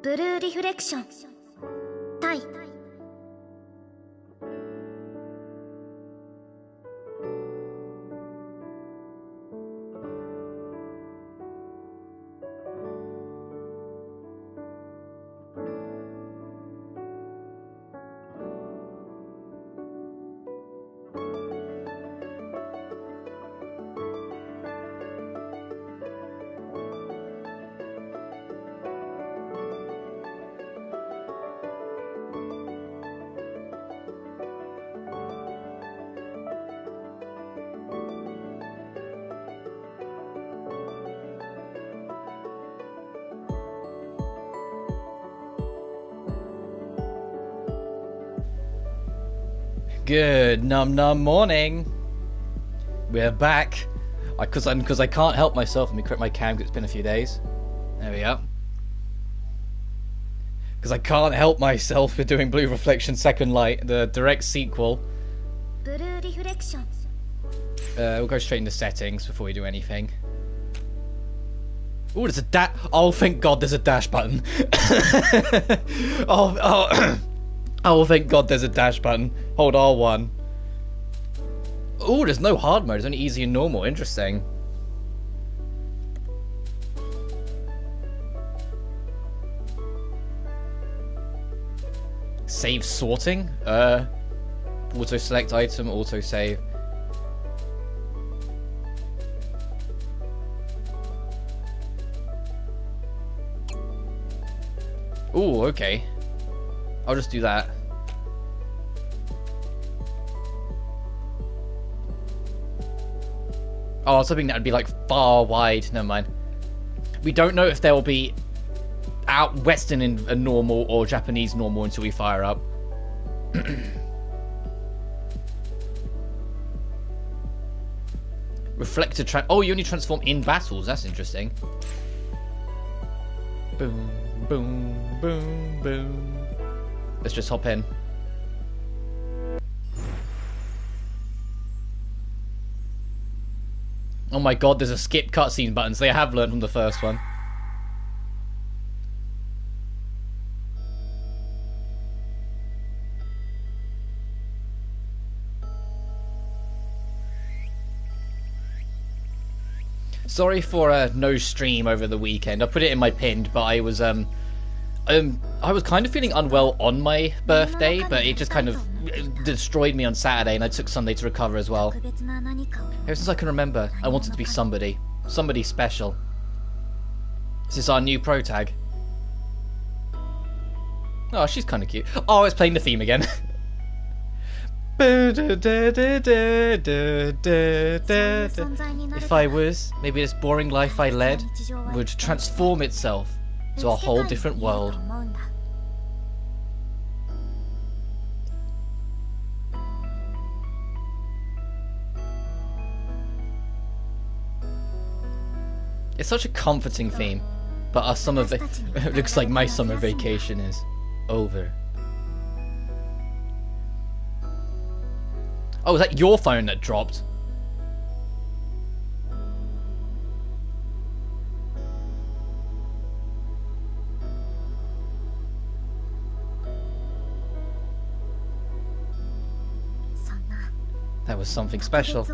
ブルーリフレクションタイ。Good num morning. We're back. Because I can't help myself. Let me correct my cam because it's been a few days. There we go. Because I can't help myself with doing Blue Reflection Second Light, the direct sequel. We'll go straight into settings before we do anything. Oh, there's a dash. Oh, thank God, there's a dash button. Oh, thank God there's a dash button. Hold R1. Oh, there's no hard mode. It's only easy and normal. Interesting. Save sorting? Auto select item, auto save. Oh, okay. I'll just do that. Oh, I was hoping that would be like far wide. Never mind. We don't know if there will be out Western in a normal or Japanese normal until we fire up. Reflector oh, you only transform in battles. That's interesting. Boom, boom, boom, boom. Let's just hop in. Oh my God, there's a skip cutscene button, so they have learned from the first one. Sorry for no stream over the weekend. I put it in my pinned, but I was kind of feeling unwell on my birthday, but it just kind of destroyed me on Saturday, and I took Sunday to recover as well. Ever since I can remember, I wanted to be somebody. Somebody special. This is our new pro tag. Oh, she's kind of cute. Oh, it's playing the theme again. If I was, maybe this boring life I led would transform itself to a whole different world. It's such a comforting theme, but our summer looks like my summer vacation is over. Oh, is that your phone that dropped? That was something special.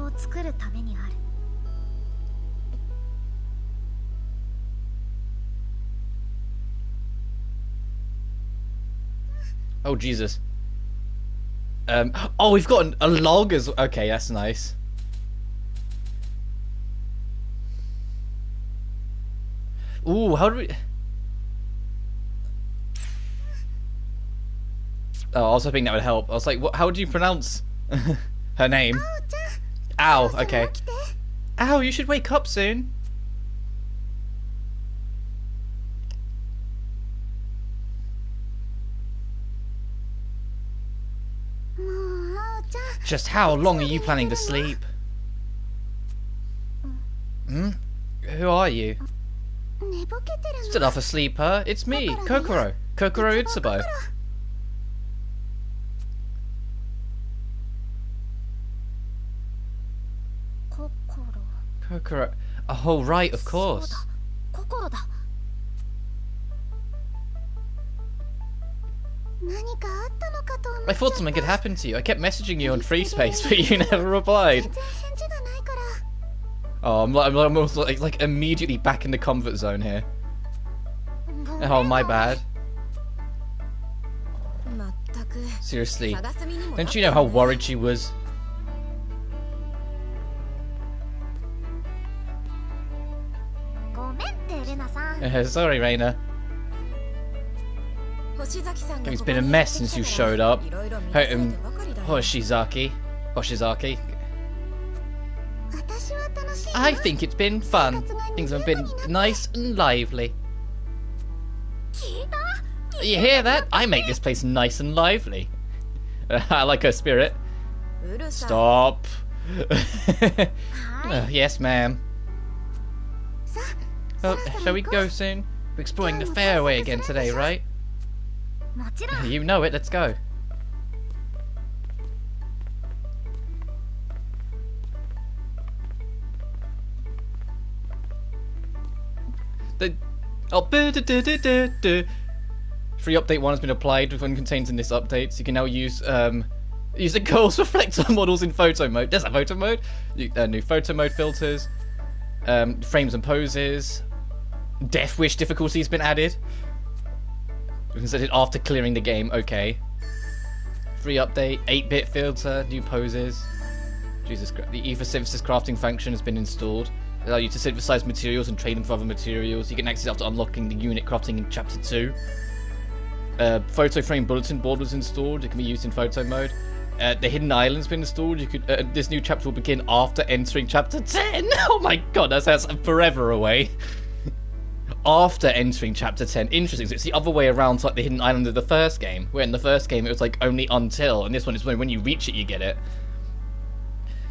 Oh, Jesus. Oh, we've got a log as well. Okay, that's nice. Ooh, how do we... Oh, I was hoping that would help. I was like, what, how do you pronounce her name? Ow, okay. Ow, you should wake up soon. Just how long are you planning to sleep? Hmm? Who are you? Stood off asleep, huh? It's me, Kokoro. Kokoro Utsubo. Kokoro. Oh, right, of course. I thought something had happened to you. I kept messaging you on free space, but you never replied. Oh, I'm almost like immediately back in the comfort zone here. Oh, my bad. Seriously, don't you know how worried she was? Sorry, Reina. It's been a mess since you showed up. Hoshizaki. I think it's been fun. Things have been nice and lively. You hear that? I make this place nice and lively. I like her spirit. Stop. Yes, ma'am. Oh, shall we go soon? We're exploring the fairway again today, right? You know it, let's go. Free update 1 has been applied with one contained in this update, so you can now use the girls reflector models in photo mode. There's a photo mode. New photo mode filters, frames and poses. Death Wish difficulty has been added. We can set it after clearing the game. Okay. Free update, 8-bit filter, new poses. Jesus Christ. The Ether Synthesis crafting function has been installed. Allow you to synthesize materials and trade them for other materials. You can access after unlocking the unit crafting in Chapter 2. Photo frame bulletin board was installed. It can be used in photo mode. The Hidden Island's been installed. You could. This new chapter will begin after entering Chapter 10. Oh my god, that's forever away. After entering Chapter 10. Interesting. So it's the other way around to like the Hidden Island of the first game. Where in the first game it was like only until, and this one is when you reach it you get it.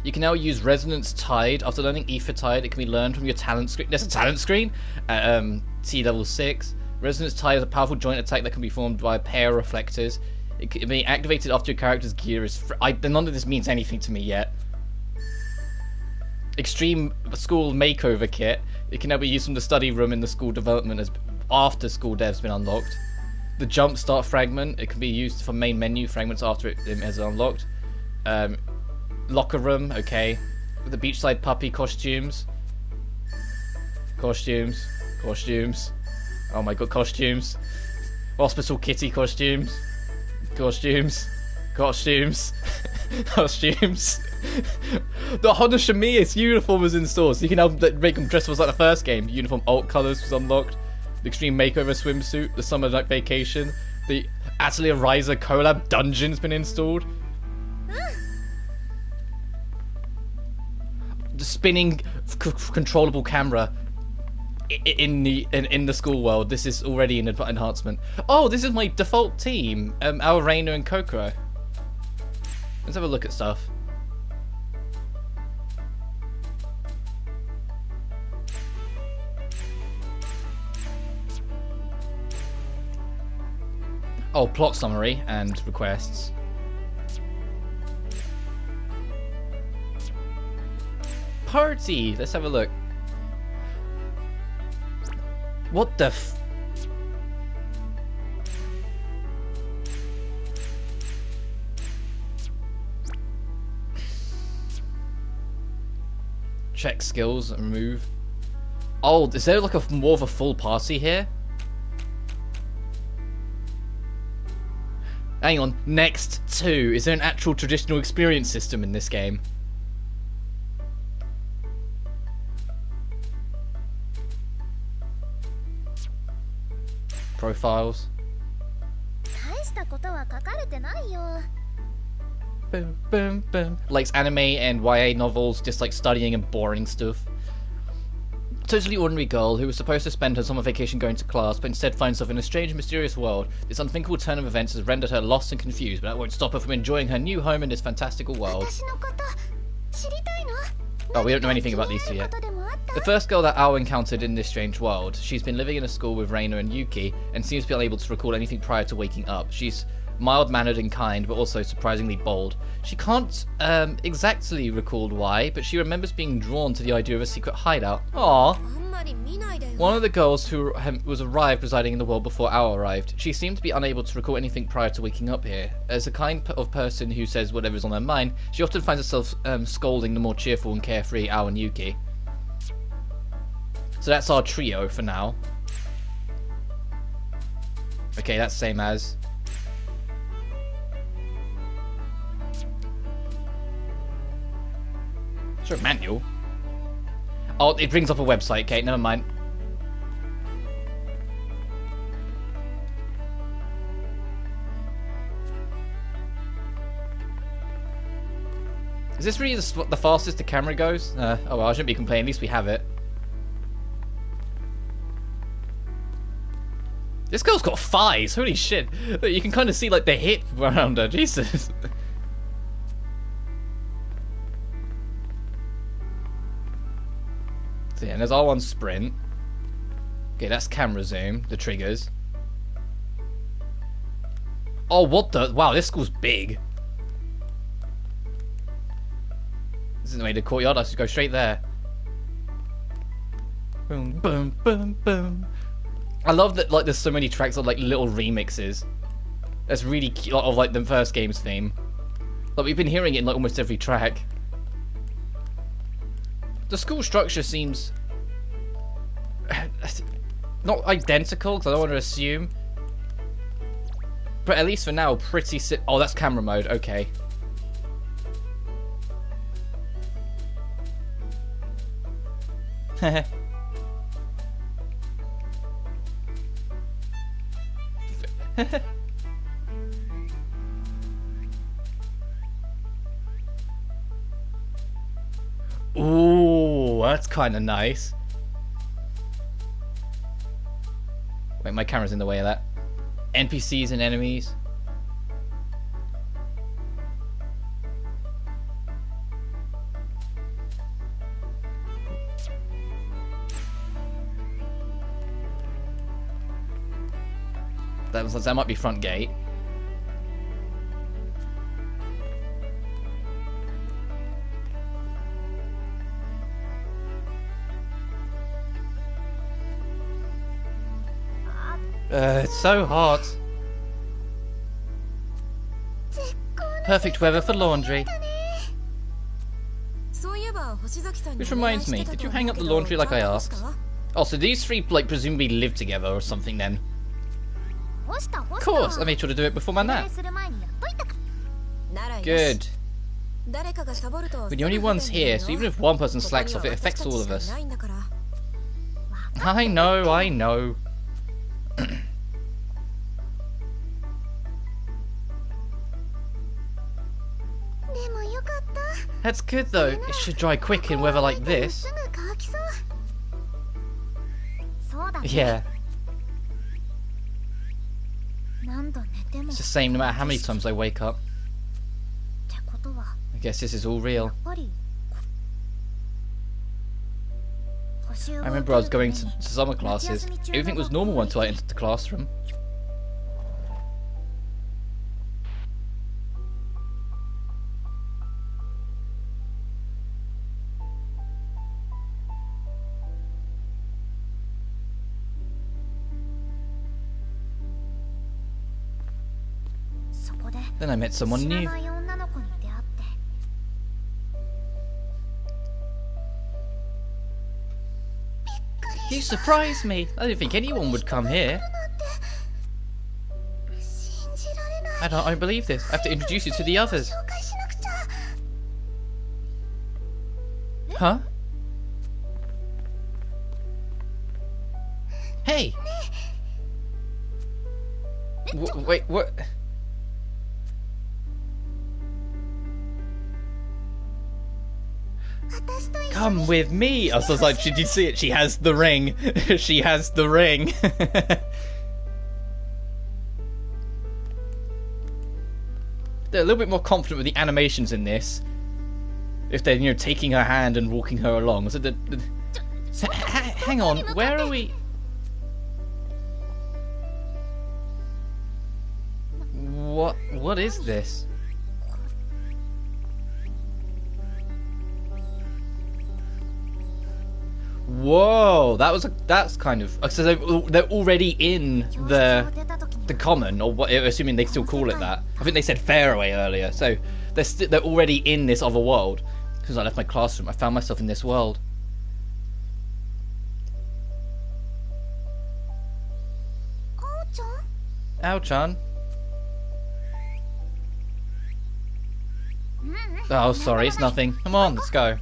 You can now use Resonance Tide. After learning Ether Tide, it can be learned from your talent screen. There's a talent screen at T level 6. Resonance Tide is a powerful joint attack that can be formed by a pair of reflectors. It can be activated after your character's gear is none of this means anything to me yet. Extreme School Makeover Kit. It can now be used from the study room in the school development as after school dev's been unlocked. The Jump Start Fragment. It can be used for main menu fragments after it has unlocked. Locker room. Okay. The Beachside Puppy costumes. Costumes. Oh my god, costumes. Hospital Kitty costumes. Costumes. The Honda Shamiya's uniform was installed, so you can now make them dress like the first game. Uniform alt colours was unlocked. The Extreme Makeover swimsuit. The Summer Night Vacation. The Atelier Riser collab dungeon's been installed. The spinning controllable camera in the school world. This is already an enhancement. Oh, this is my default team. Our Reina and Kokoro. Let's have a look at stuff. Oh, plot summary and requests. Party! Let's have a look. What the f... Check skills and move. Oh, is there like more of a full party here? Hang on, next 2. Is there an actual traditional experience system in this game? Profiles. Boom, boom, boom. Likes anime and YA novels, just like studying and boring stuff. Totally ordinary girl who was supposed to spend her summer vacation going to class, but instead finds herself in a strange, mysterious world. This unthinkable turn of events has rendered her lost and confused, but that won't stop her from enjoying her new home in this fantastical world. Oh, we don't know anything about these two yet. The first girl that Ao encountered in this strange world. She's been living in a school with Reina and Yuki, and seems to be unable to recall anything prior to waking up. She's Mild-mannered and kind, but also surprisingly bold. She can't exactly recall why, but she remembers being drawn to the idea of a secret hideout. Aww. One of the girls who was arrived residing in the world before our arrived. She seemed to be unable to recall anything prior to waking up here. As a kind of person who says whatever's on her mind, she often finds herself scolding the more cheerful and carefree Ao and Yuki. So that's our trio for now. Okay, that's same as. Is there a manual? Oh, it brings up a website. Okay, never mind. Is this really the fastest the camera goes? Oh well, I shouldn't be complaining. At least we have it. This girl's got thighs. Holy shit! Look, you can kind of see like the hip around her. Jesus. So yeah, and there's R1 sprint. Okay, that's camera zoom. The triggers. Oh, what the? Wow, this school's big. This isn't the way to the courtyard. I should go straight there. Boom, boom, boom, boom. I love that. Like, there's so many tracks of like little remixes. That's really cute. Of like the first game's theme. Like we've been hearing it in like almost every track. The school structure seems not identical, because I don't want to assume. But at least for now, pretty oh, that's camera mode. Okay. Ooh, that's kind of nice. Wait, my camera's in the way of that. NPCs and enemies. That might be front gate. It's so hot. Perfect weather for laundry. Which reminds me, did you hang up the laundry like I asked? Oh, so these three, like, presumably live together or something then. Of course, I made sure to do it before my nap. Good. We're the only ones here, so even if one person slacks off, it affects all of us. I know, I know. That's good though, it should dry quick in weather like this. Yeah. It's the same no matter how many times I wake up. I guess this is all real. I remember I was going to summer classes. Everything was normal until I entered the classroom. Then I met someone new. You surprised me. I didn't think anyone would come here. I don't believe this. I have to introduce you to the others. Huh? Hey! Wait, what? Come with me! I was like, did you see it? She has the ring. She has the ring. They're a little bit more confident with the animations in this. If they're, you know, taking her hand and walking her along. So hang on, where are we? What is this? Whoa, that's kind of, so they're already in the common, or what, assuming they still call it that. I think they said fairway earlier, so they're already in this other world. Because I left my classroom, I found myself in this world. Ao-chan. Oh, sorry, it's nothing. Come on, let's go.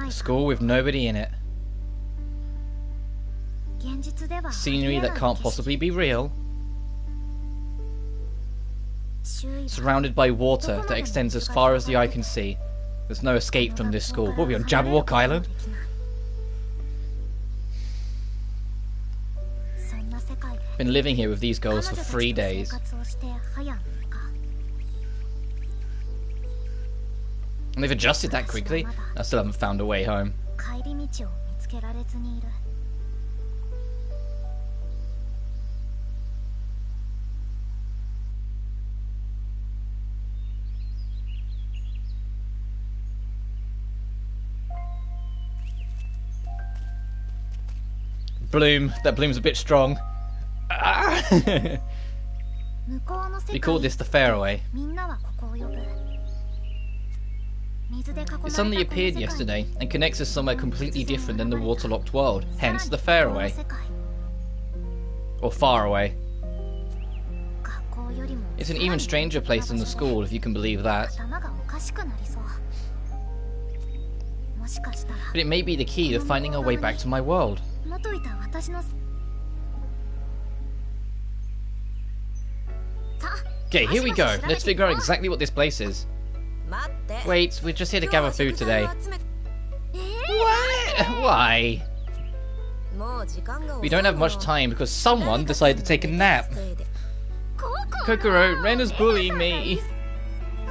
A school with nobody in it. Scenery that can't possibly be real. Surrounded by water that extends as far as the eye can see. There's no escape from this school. What are we on, Jabberwock Island? Been living here with these girls for 3 days. And they've adjusted that quickly. I still haven't found a way home. Bloom. That Bloom's a bit strong. Ah! We call this the fairway. It suddenly appeared yesterday and connects us somewhere completely different than the waterlocked world, hence the fairway. Or far away. It's an even stranger place than the school, if you can believe that. But it may be the key to finding our way back to my world. Okay, here we go. Let's figure out exactly what this place is. Wait, we're just here to gather food today. What? Why? We don't have much time because someone decided to take a nap. Kokoro, Rena's bullying me.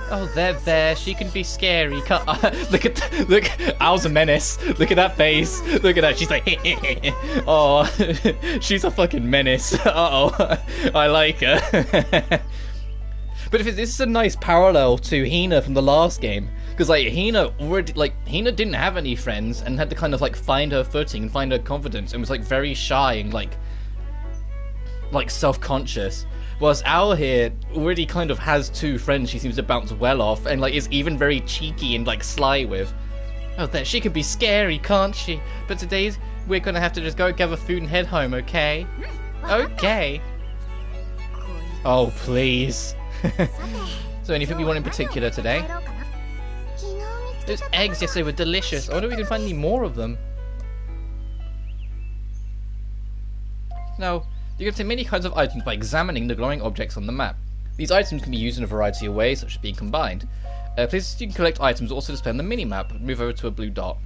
Oh, there. She can be scary. Look, Owl's a menace. Look at that face. Look at that. She's like, oh, she's a fucking menace. Uh-oh, I like her. But if this is a nice parallel to Hina from the last game, because like Hina didn't have any friends and had to kind of like find her footing and find her confidence and was like very shy and like self-conscious. Whilst Owl here already kind of has 2 friends she seems to bounce well off and like is even very cheeky and like sly with. Oh, there, she can be scary, can't she? But today's we're gonna have to just go gather food and head home, okay? Okay. Oh, please. So anything we want in particular today? Those eggs yesterday were delicious. I wonder if we can find any more of them. Now, you can obtain many kinds of items by examining the glowing objects on the map. These items can be used in a variety of ways, such as being combined. Places you can collect items also display on the mini-map. Move over to a blue dot.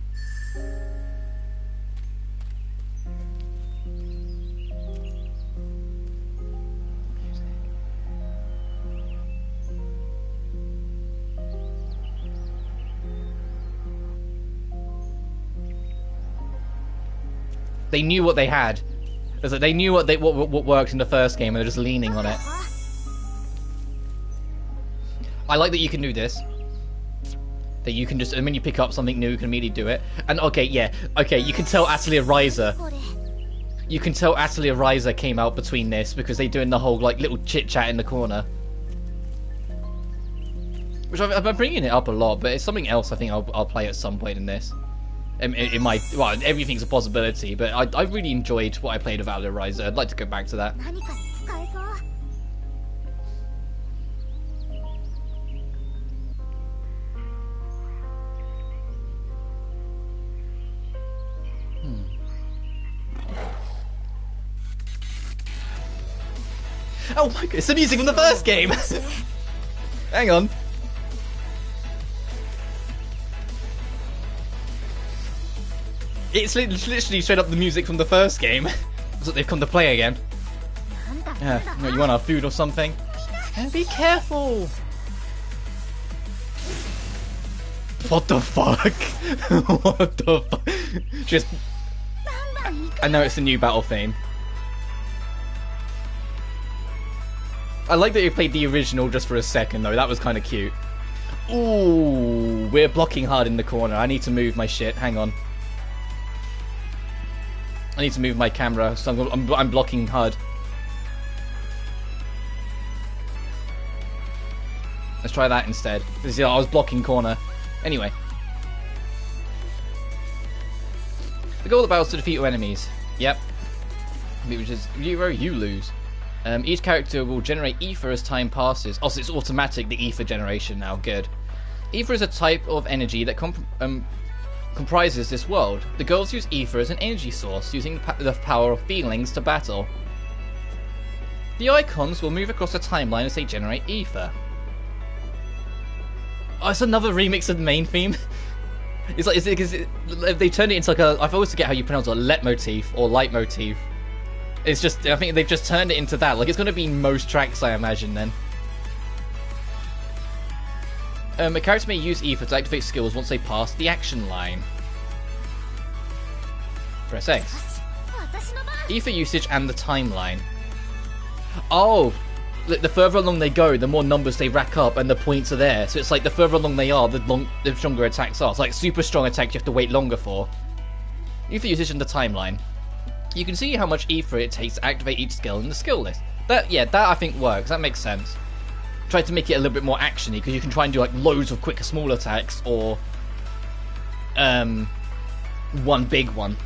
They knew what they had. It's like they knew what worked in the first game, and they're just leaning on it. I like that you can do this. That you can just, and when you pick up something new, you can immediately do it. And okay, yeah, okay, you can tell Atelier Riser. You can tell Atelier Riser came out between this because they're doing the whole like little chit chat in the corner. Which I've been bringing it up a lot, but it's something else I think I'll play at some point in this. Well, everything's a possibility, but I really enjoyed what I played of Atelier Riser. I'd like to go back to that. Oh my god, it's the music from the first game! Hang on. It's literally straight up the music from the first game. That's what they've come to play again. You want our food or something? Be careful! What the fuck? What the fuck? Just... I know it's a new battle theme. I like that you played the original just for a second, though. That was kind of cute. Ooh, we're blocking hard in the corner. I need to move my shit. Hang on. I need to move my camera, so I'm blocking hard. Let's try that instead. Because I was blocking corner. Anyway. The goal of the battle is to defeat your enemies. Yep. Which is, you lose. Each character will generate ether as time passes. Also, it's automatic, the ether generation now. Good. Ether is a type of energy that comprises this world. The girls use ether as an energy source, using the power of feelings to battle. The icons will move across the timeline as they generate ether. Oh, it's another remix of the main theme. It's like, they turned it into like a, I always forget how you pronounce it, leitmotif or leitmotif. It's just, I think they've just turned it into that. Like, it's going to be most tracks, I imagine, then. A character may use ether to activate skills once they pass the action line. Press X. Ether usage and the timeline. Oh, the further along they go, the more numbers they rack up and the points are there. So it's like the further along they are, the stronger attacks are. It's like super strong attacks you have to wait longer for. Ether usage and the timeline. You can see how much ether it takes to activate each skill in the skill list. That I think works. That makes sense. Try to make it a little bit more actiony, because you can try and do like loads of quicker small attacks or one big one.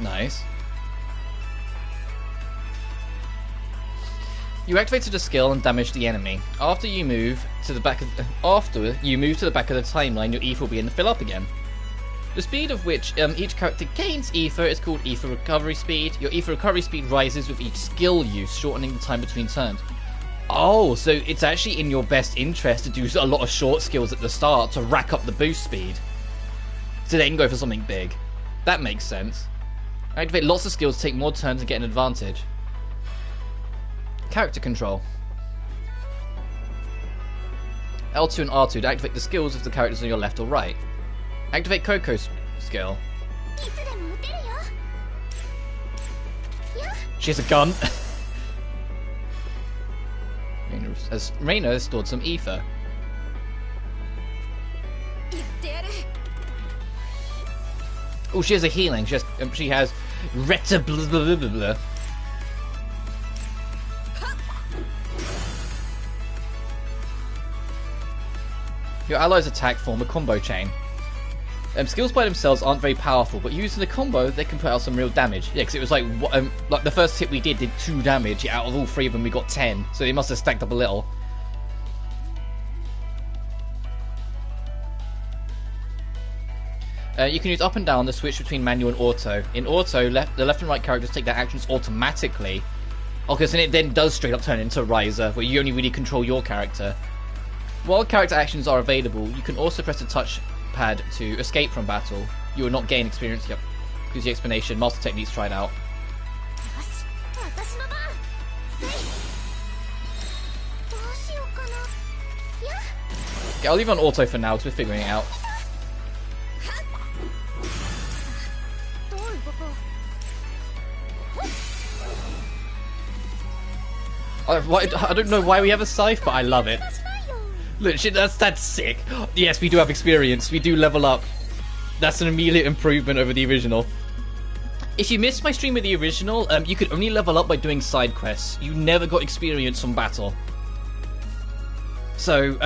Nice. You activated a skill and damaged the enemy. After you move to the back of the timeline, your ether will begin to fill up again. The speed of which each character gains ether is called ether recovery speed. Your ether recovery speed rises with each skill use, shortening the time between turns. Oh, so it's actually in your best interest to do a lot of short skills at the start to rack up the boost speed, to then go for something big. That makes sense. Activate lots of skills to take more turns and get an advantage. Character control. L2 and R2 to activate the skills of the characters on your left or right. Activate Coco's skill. She has a gun. Reina has stored some ether. Oh, she has a healing. She has Reta blah blah blah blah. Your allies' attack form a combo chain. Skills by themselves aren't very powerful, but used in a combo, they can put out some real damage. Yeah, because it was like the first hit we did 2 damage. Out of all 3 of them, we got 10. So they must have stacked up a little. You can use up and down to switch between manual and auto. In auto, the left and right characters take their actions automatically. Okay, so it then does straight up turn into Riser, where you only really control your character. While character actions are available, you can also press the touchpad to escape from battle. You will not gain experience. Yep. Here's the explanation. Master techniques tried out. Okay, I'll leave it on auto for now because we're figuring it out. I don't know why we have a scythe, but I love it. Look, shit, that's sick. Yes, we do have experience. We do level up. That's an immediate improvement over the original. If you missed my stream with the original, you could only level up by doing side quests. You never got experience from battle. So,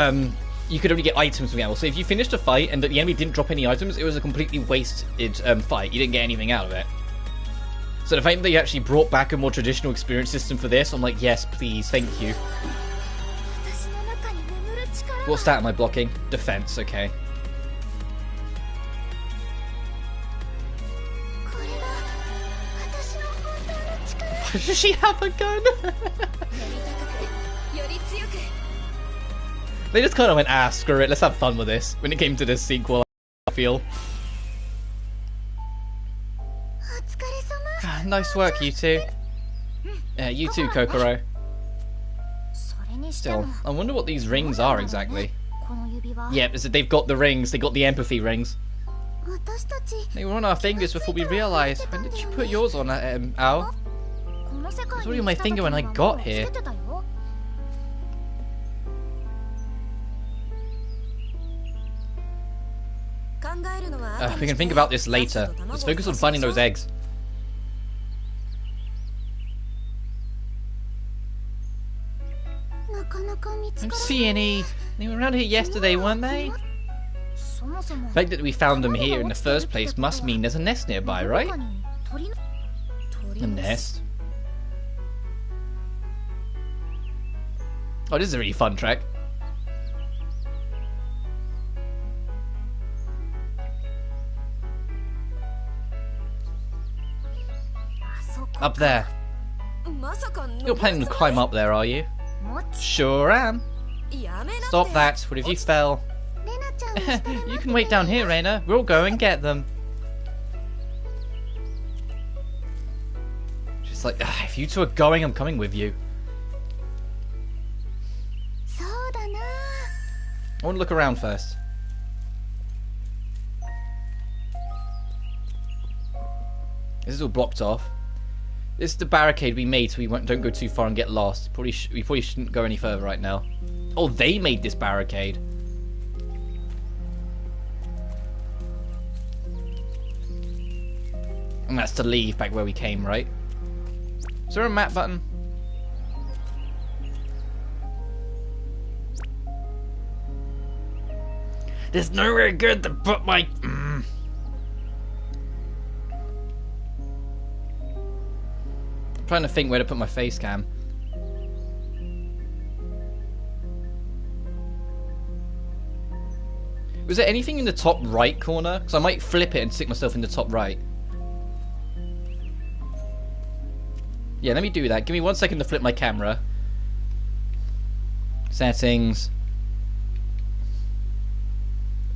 you could only get items from battle. So if you finished a fight and the enemy didn't drop any items, it was a completely wasted fight. You didn't get anything out of it. So the fact that they actually brought back a more traditional experience system for this, I'm like, yes, please, thank you. What stat am I blocking? Defense, okay. Does she have a gun? They just kind of went, screw it, let's have fun with this. When it came to this sequel, I feel. Nice work, you two. Yeah, you too, Kokoro. Still, I wonder what these rings are exactly. Yep, they've got the rings. They got the empathy rings. They were on our fingers before we realized. When did you put yours on, Al? It was already on my finger when I got here. We can think about this later. Let's focus on finding those eggs. I don't see any. They were around here yesterday, weren't they? The fact that we found them here in the first place must mean there's a nest nearby, right? A nest? Oh, this is a really fun track. Up there. You're planning to climb up there, are you? Sure am. Stop that. What if you fell? You can wait down here, Reina. We'll go and get them. She's like, if you two are going, I'm coming with you. I want to look around first. This is all blocked off. This is the barricade we made so we don't go too far and get lost. We probably shouldn't go any further right now. Oh, they made this barricade. And that's to leave back where we came, right? Is there a map button? There's nowhere good to put my... I'm trying to think where to put my face cam. Was there anything in the top right corner? Because I might flip it and stick myself in the top right. Yeah, let me do that. Give me 1 second to flip my camera. Settings.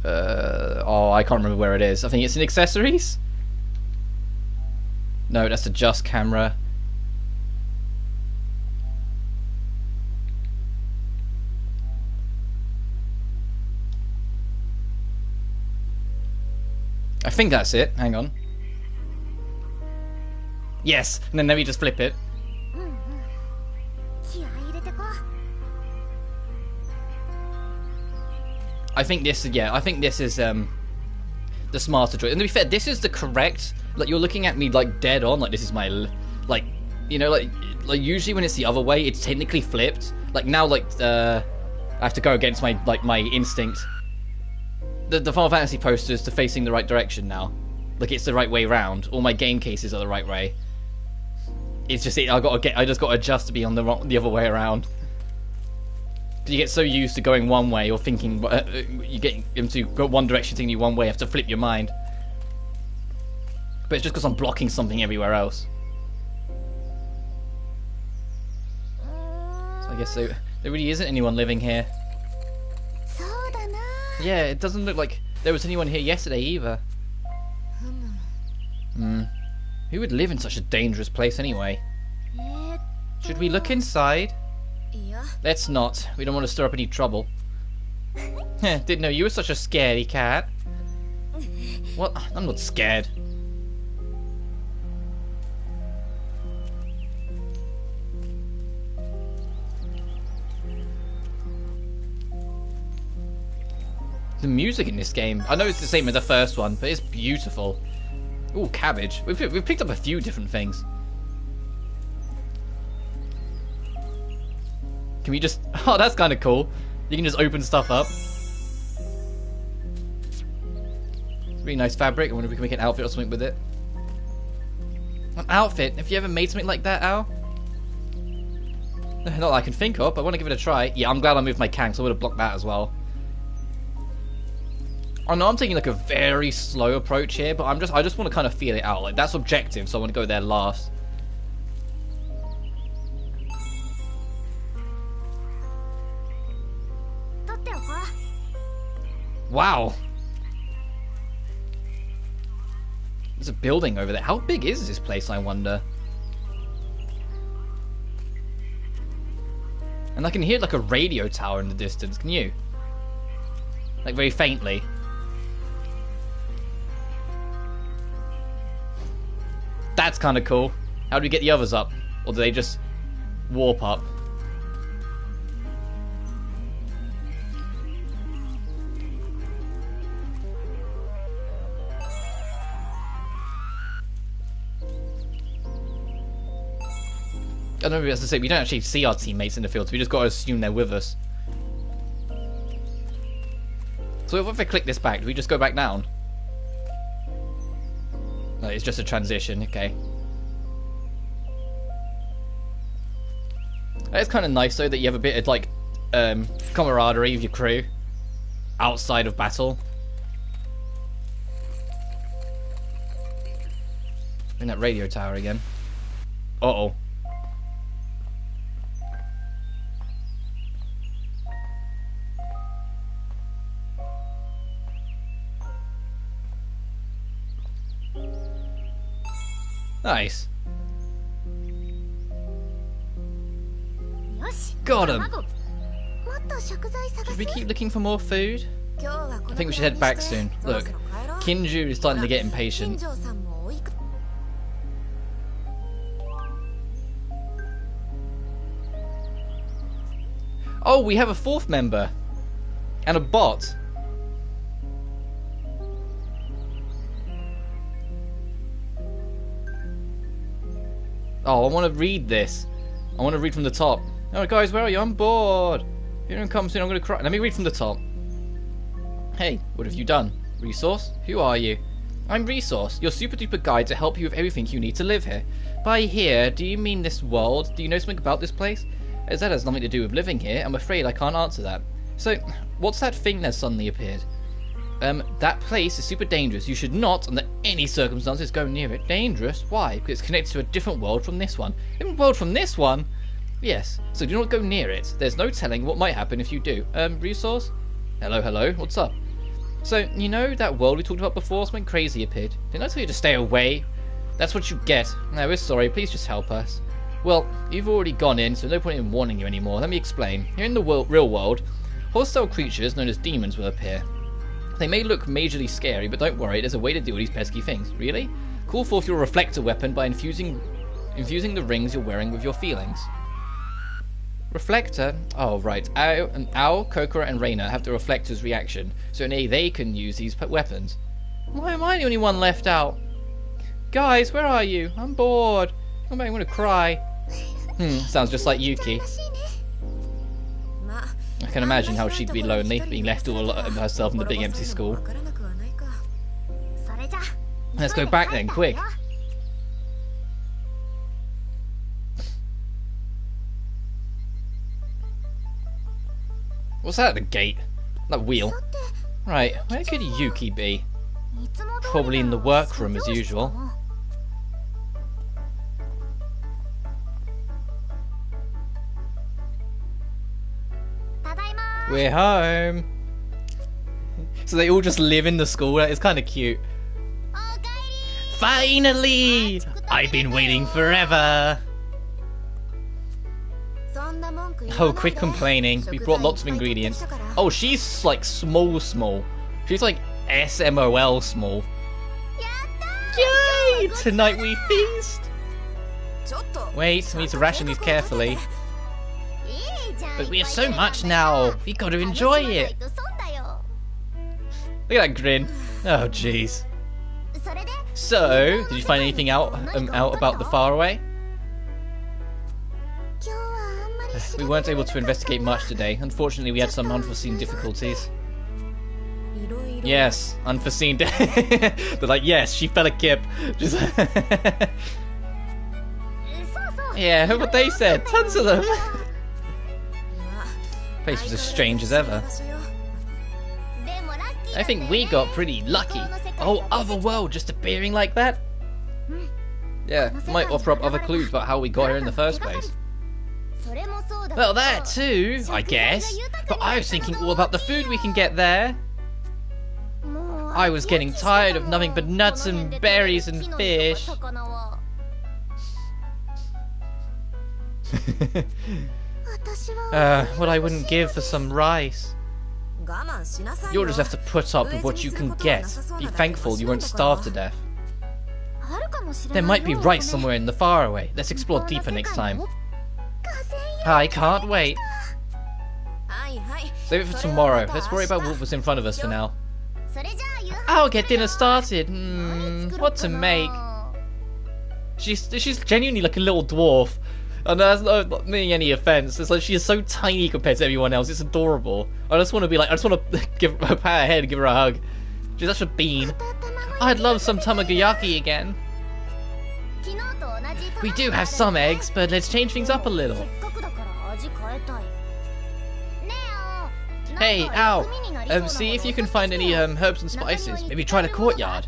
Oh, I can't remember where it is. I think it's in accessories? No, that's adjust camera. I think that's it. Hang on. Yes, and then let me just flip it. I think this, yeah, I think this is the smarter choice. And to be fair, this is the correct. Like, you're looking at me like dead on. Like, this is my, like, you know, like usually when it's the other way, it's technically flipped. Like now, like I have to go against my my instinct. The Final Fantasy posters to facing the right direction now. Like, it's the right way round. All my game cases are the right way. It's just I just got to adjust to be on the other way around. Because you get so used to going one way or thinking you get into go one direction thinking you one way, you have to flip your mind. But it's just because I'm blocking something everywhere else. So I guess there really isn't anyone living here. Yeah, it doesn't look like there was anyone here yesterday either. Who would live in such a dangerous place anyway? Should we look inside? Let's not. We don't want to stir up any trouble. Didn't know you were such a scaredy cat. What? I'm not scared. The music in this game, I know it's the same as the first one, but it's beautiful. Ooh, cabbage. We've picked up a few different things. Can we just... Oh, that's kind of cool. You can just open stuff up. It's a really nice fabric. I wonder if we can make an outfit or something with it. An outfit? Have you ever made something like that, Al? Not that I can think of, but I want to give it a try. Yeah, I'm glad I moved my can, so I would have blocked that as well. I know I'm taking like a very slow approach here, but I just want to kind of feel it out. Like, that's objective, so I want to go there last. Wow. There's a building over there. How big is this place, I wonder? And I can hear like a radio tower in the distance, can you? Like very faintly. That's kind of cool. How do we get the others up? Or do they just warp up? I don't know, as I say, we don't actually see our teammates in the field, so we just got to assume they're with us. So if I click this back, do we just go back down? No, it's just a transition, okay. It's kind of nice though that you have a bit of like camaraderie with your crew outside of battle. In that radio tower again. Uh-oh. Nice. Got him. Should we keep looking for more food? I think we should head back soon. Look, Kinju is starting to get impatient. Oh, we have a fourth member. And a bot. Oh, I want to read this. I want to read from the top. Oh, guys, where are you? I'm bored. If you don't come soon, I'm going to cry. Let me read from the top. Hey, what have you done? Resource? Who are you? I'm Resource, your super duper guide to help you with everything you need to live here. By here, do you mean this world? Do you know something about this place? As that has nothing to do with living here, I'm afraid I can't answer that. So, what's that thing that suddenly appeared? That place is super dangerous. You should not, under any circumstances, go near it. Dangerous? Why? Because it's connected to a different world from this one. Different world from this one? Yes. So do not go near it. There's no telling what might happen if you do. Resource? Hello, hello. What's up? So, you know that world we talked about before? Something crazy appeared. Didn't I tell you to stay away? That's what you get. No, we're sorry. Please just help us. Well, you've already gone in, so no point in warning you anymore. Let me explain. Here in the real world, hostile creatures known as demons will appear. They may look majorly scary, but don't worry, there's a way to deal with these pesky things. Really? Call forth your reflector weapon by infusing the rings you're wearing with your feelings. Reflector? Oh, right. Ao, Kokoro, and Reina have the reflector's reaction, so only they can use these weapons. Why am I the only one left out? Guys, where are you? I'm bored. I'm going to cry. Sounds just like Yuki. I can imagine how she'd be lonely, being left all herself in the big empty school. Let's go back then, quick. What's that at the gate? That wheel. Right, where could Yuki be? Probably in the workroom as usual. We're home. So they all just live in the school. It's kind of cute. Finally! I've been waiting forever. Oh, quit complaining. We brought lots of ingredients. Oh, she's like small. She's like SMOL small. Yay! Tonight we feast. Wait, we need to ration these carefully. But we have so much now. We got to enjoy it. Look at that grin. Oh, jeez. So, did you find anything out about the faraway? We weren't able to investigate much today. Unfortunately, we had some unforeseen difficulties. Yes, unforeseen. They're like, yes, she fell a kip. Just yeah, heard what they said. Tons of them. Place was as strange as ever. I think we got pretty lucky. A whole other world just appearing like that. Yeah, might offer up other clues about how we got here in the first place. Well, that too, I guess. But I was thinking all about the food we can get there. I was getting tired of nothing but nuts and berries and fish. What I wouldn't give for some rice. You'll just have to put up with what you can get. Be thankful you won't starve to death. There might be rice somewhere in the faraway. Let's explore deeper next time. I can't wait. Save it for tomorrow. Let's worry about what was in front of us for now. I'll get dinner started. What to make? She's genuinely like a little dwarf. And that's not meaning any offense. It's like she is so tiny compared to everyone else. It's adorable. I just want to be like, I just want to give her, pat her head and give her a hug. She's such a bean. I'd love some tamagoyaki again. We do have some eggs, but let's change things up a little. Hey, Al. See if you can find any herbs and spices. Maybe try the courtyard.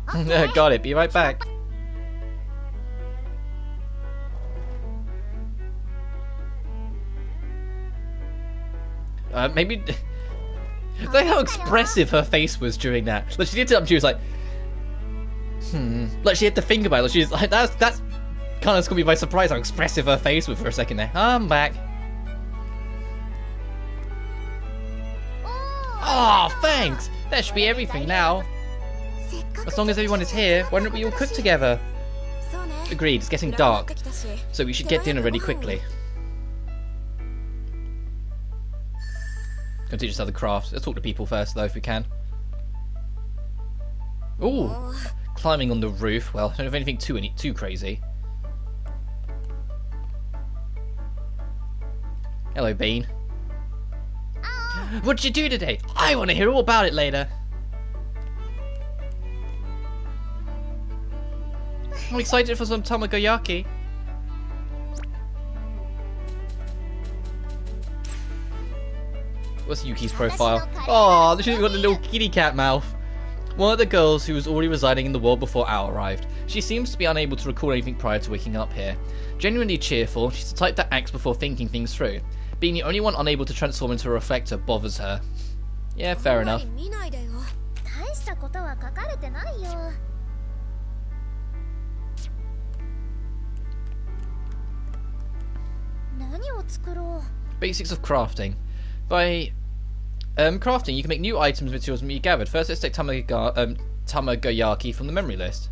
Got it. Be right back. Maybe. Like how expressive her face was during that. Like she did something. She was like, Like she had to think about it. Like, she's like, that's kind of gonna be by surprise how expressive her face was for a second there. I'm back. Oh, thanks! That should be everything now. As long as everyone is here, why don't we all cook together? Agreed, it's getting dark, so we should get dinner ready quickly. Gonna teach us how to craft. Let's talk to people first, though, if we can. Ooh, climbing on the roof. Well, I don't have anything too crazy. Hello, Bean. What'd you do today? I want to hear all about it later. I'm excited for some tamagoyaki. What's Yuki's profile? Oh, she's got a little kitty cat mouth. One of the girls who was already residing in the world before Al arrived. She seems to be unable to recall anything prior to waking up here. Genuinely cheerful, she's the type that acts before thinking things through. Being the only one unable to transform into a reflector bothers her. Yeah, fair enough. Basics of crafting. By crafting, you can make new items with materials you gathered. First, let's take tamagoyaki from the memory list.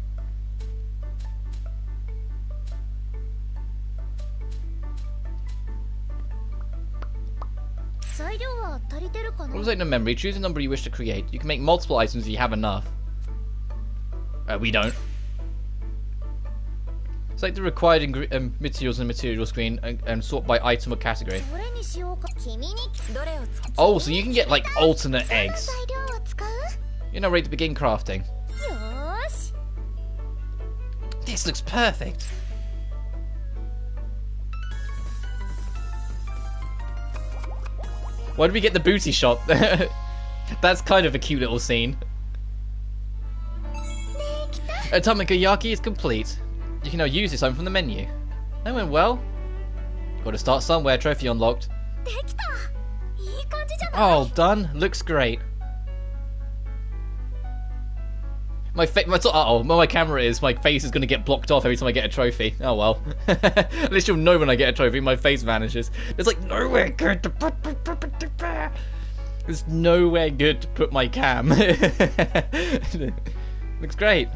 What was in the memory? Choose a number you wish to create. You can make multiple items if you have enough. We don't. Select the required materials in the material screen and sort by item or category. Oh, so you can get like alternate eggs. You're now ready to begin crafting. This looks perfect. Why did we get the booty shot? That's kind of a cute little scene. Tamagoyaki is complete. You can now use this item from the menu. That went well. Gotta start somewhere, trophy unlocked. Oh, done. Looks great. My camera is. My face is gonna get blocked off every time I get a trophy. Oh well. At least you'll know when I get a trophy. My face vanishes. There's like nowhere good to put. There's nowhere good to put my cam. Looks great.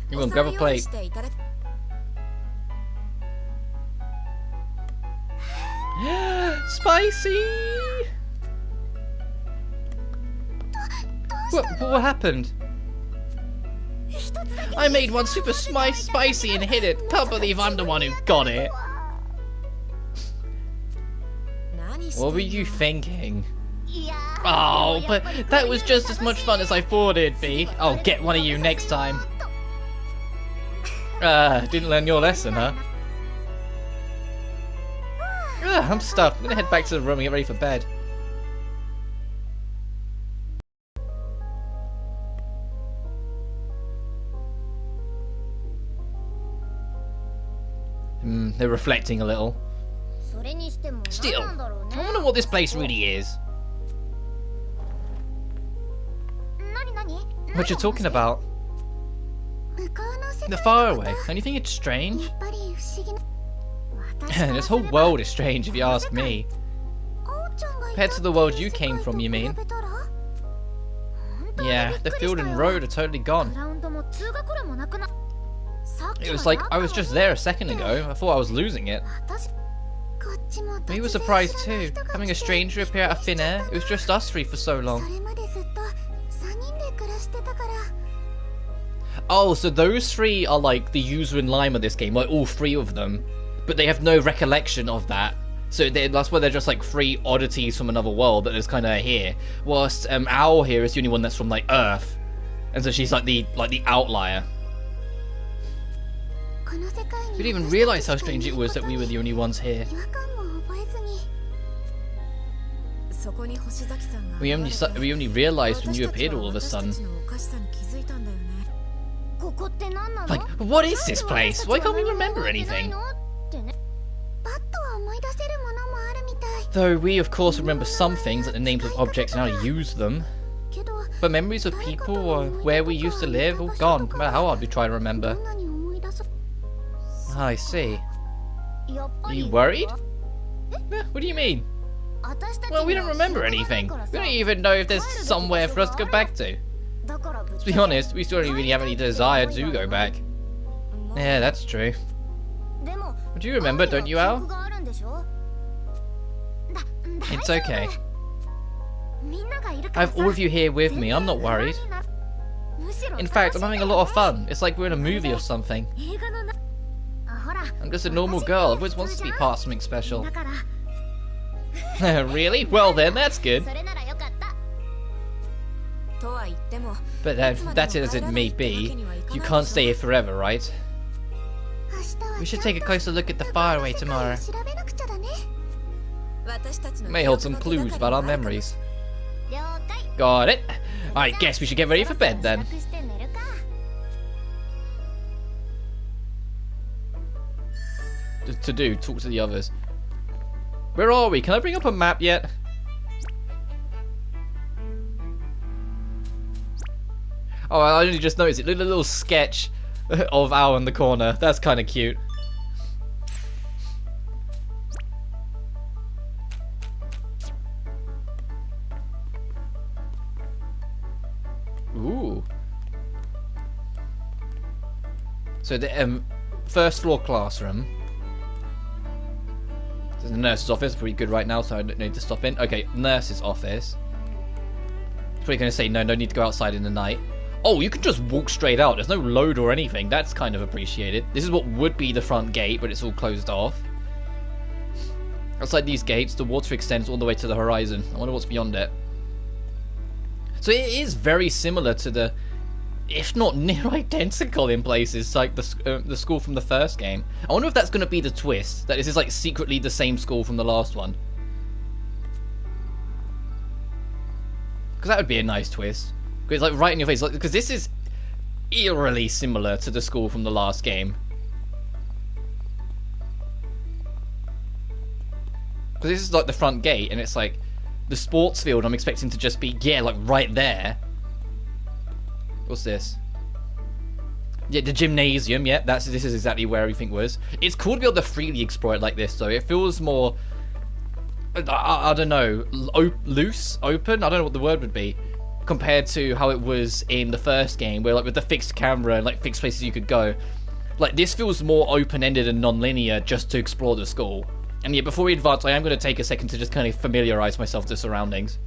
Come on, grab a plate. Spicy. What happened? I made one super spicy and hid it. Can't believe I'm the one who got it. What were you thinking? Oh, but that was just as much fun as I thought it'd be. I'll get one of you next time. Didn't learn your lesson, huh? I'm stuffed. I'm gonna head back to the room and get ready for bed. They're reflecting a little. Still, I wonder what this place really is. What you're talking about? The faraway. Anything it's strange? This whole world is strange if you ask me. Compared to the world you came from, you mean? Yeah, the field and road are totally gone. It was like, I was just there a second ago. I thought I was losing it. We were surprised too, having a stranger appear out of thin air. It was just us three for so long. Oh, so those three are like the user in Lime of this game, like all three of them. But they have no recollection of that. So that's why they're just like three oddities from another world that is kind of here. Whilst Owl here is the only one that's from like Earth. And so she's like the outlier. We didn't even realise how strange it was that we were the only ones here. We only realised when you appeared all of a sudden. Like, what is this place? Why can't we remember anything? Though we of course remember some things, like the names of objects and how to use them. But memories of people or where we used to live, all gone, no matter how hard we try to remember. I see. Are you worried? What do you mean? Well, we don't remember anything. We don't even know if there's somewhere for us to go back to. To be honest, we still don't really have any desire to go back. Yeah, that's true. But you remember, don't you, Al? It's okay. I have all of you here with me, I'm not worried. In fact, I'm having a lot of fun. It's like we're in a movie or something. I'm just a normal girl, I've always wanted to be part of something special. Really? Well then, that's good. But that as it may be, you can't stay here forever, right? We should take a closer look at the faraway tomorrow. It may hold some clues about our memories. Got it. I guess we should get ready for bed then. Talk to the others. Where are we? Can I bring up a map yet? Oh, I only just noticed it. Look at the little sketch of Owl in the corner. That's kind of cute. Ooh. So the first floor classroom. There's the nurse's office. Pretty good right now, so I don't need to stop in. Okay, nurse's office. Probably going to say no need to go outside in the night. Oh, you can just walk straight out. There's no load or anything. That's kind of appreciated. This is what would be the front gate, but it's all closed off. Outside these gates, the water extends all the way to the horizon. I wonder what's beyond it. So it is very similar to the, if not near identical in places, like the school from the first game. I wonder if that's going to be the twist, that this is like secretly the same school from the last one. Because that would be a nice twist. Because it's like right in your face, like, because this is eerily similar to the school from the last game. Because this is like the front gate, and it's like the sports field. I'm expecting to just be, yeah, like right there. What's this? Yeah, the gymnasium. Yeah, this is exactly where everything was. It's cool to be able to freely explore it like this, though. It feels more, I don't know, loose, open. I don't know what the word would be. Compared to how it was in the first game, where like with the fixed camera and like fixed places you could go. Like this feels more open-ended and non-linear just to explore the school. And yet before we advance, I am going to take a second to just kind of familiarise myself with the surroundings.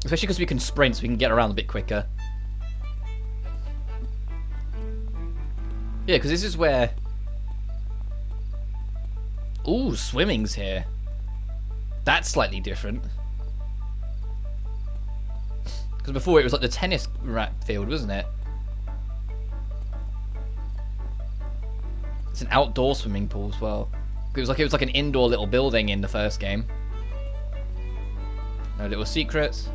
Especially because we can sprint so we can get around a bit quicker. Yeah, because this is where... Ooh, swimming's here. That's slightly different. Because before it was like the tennis field, wasn't it? It's an outdoor swimming pool as well. It was like an indoor little building in the first game. No little secrets.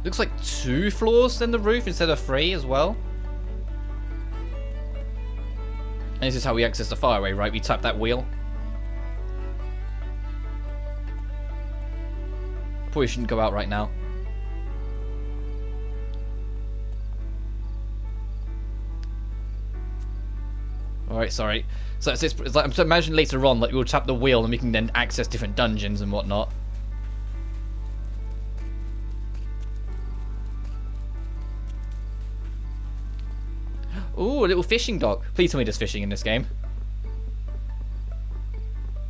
Looks like 2 floors than the roof instead of 3 as well. And this is how we access the fireway, right? We tap that wheel. Probably shouldn't go out right now. Alright, sorry. So imagine later on, like we'll tap the wheel and we can then access different dungeons and whatnot. Ooh, a little fishing dock. Please tell me there's fishing in this game.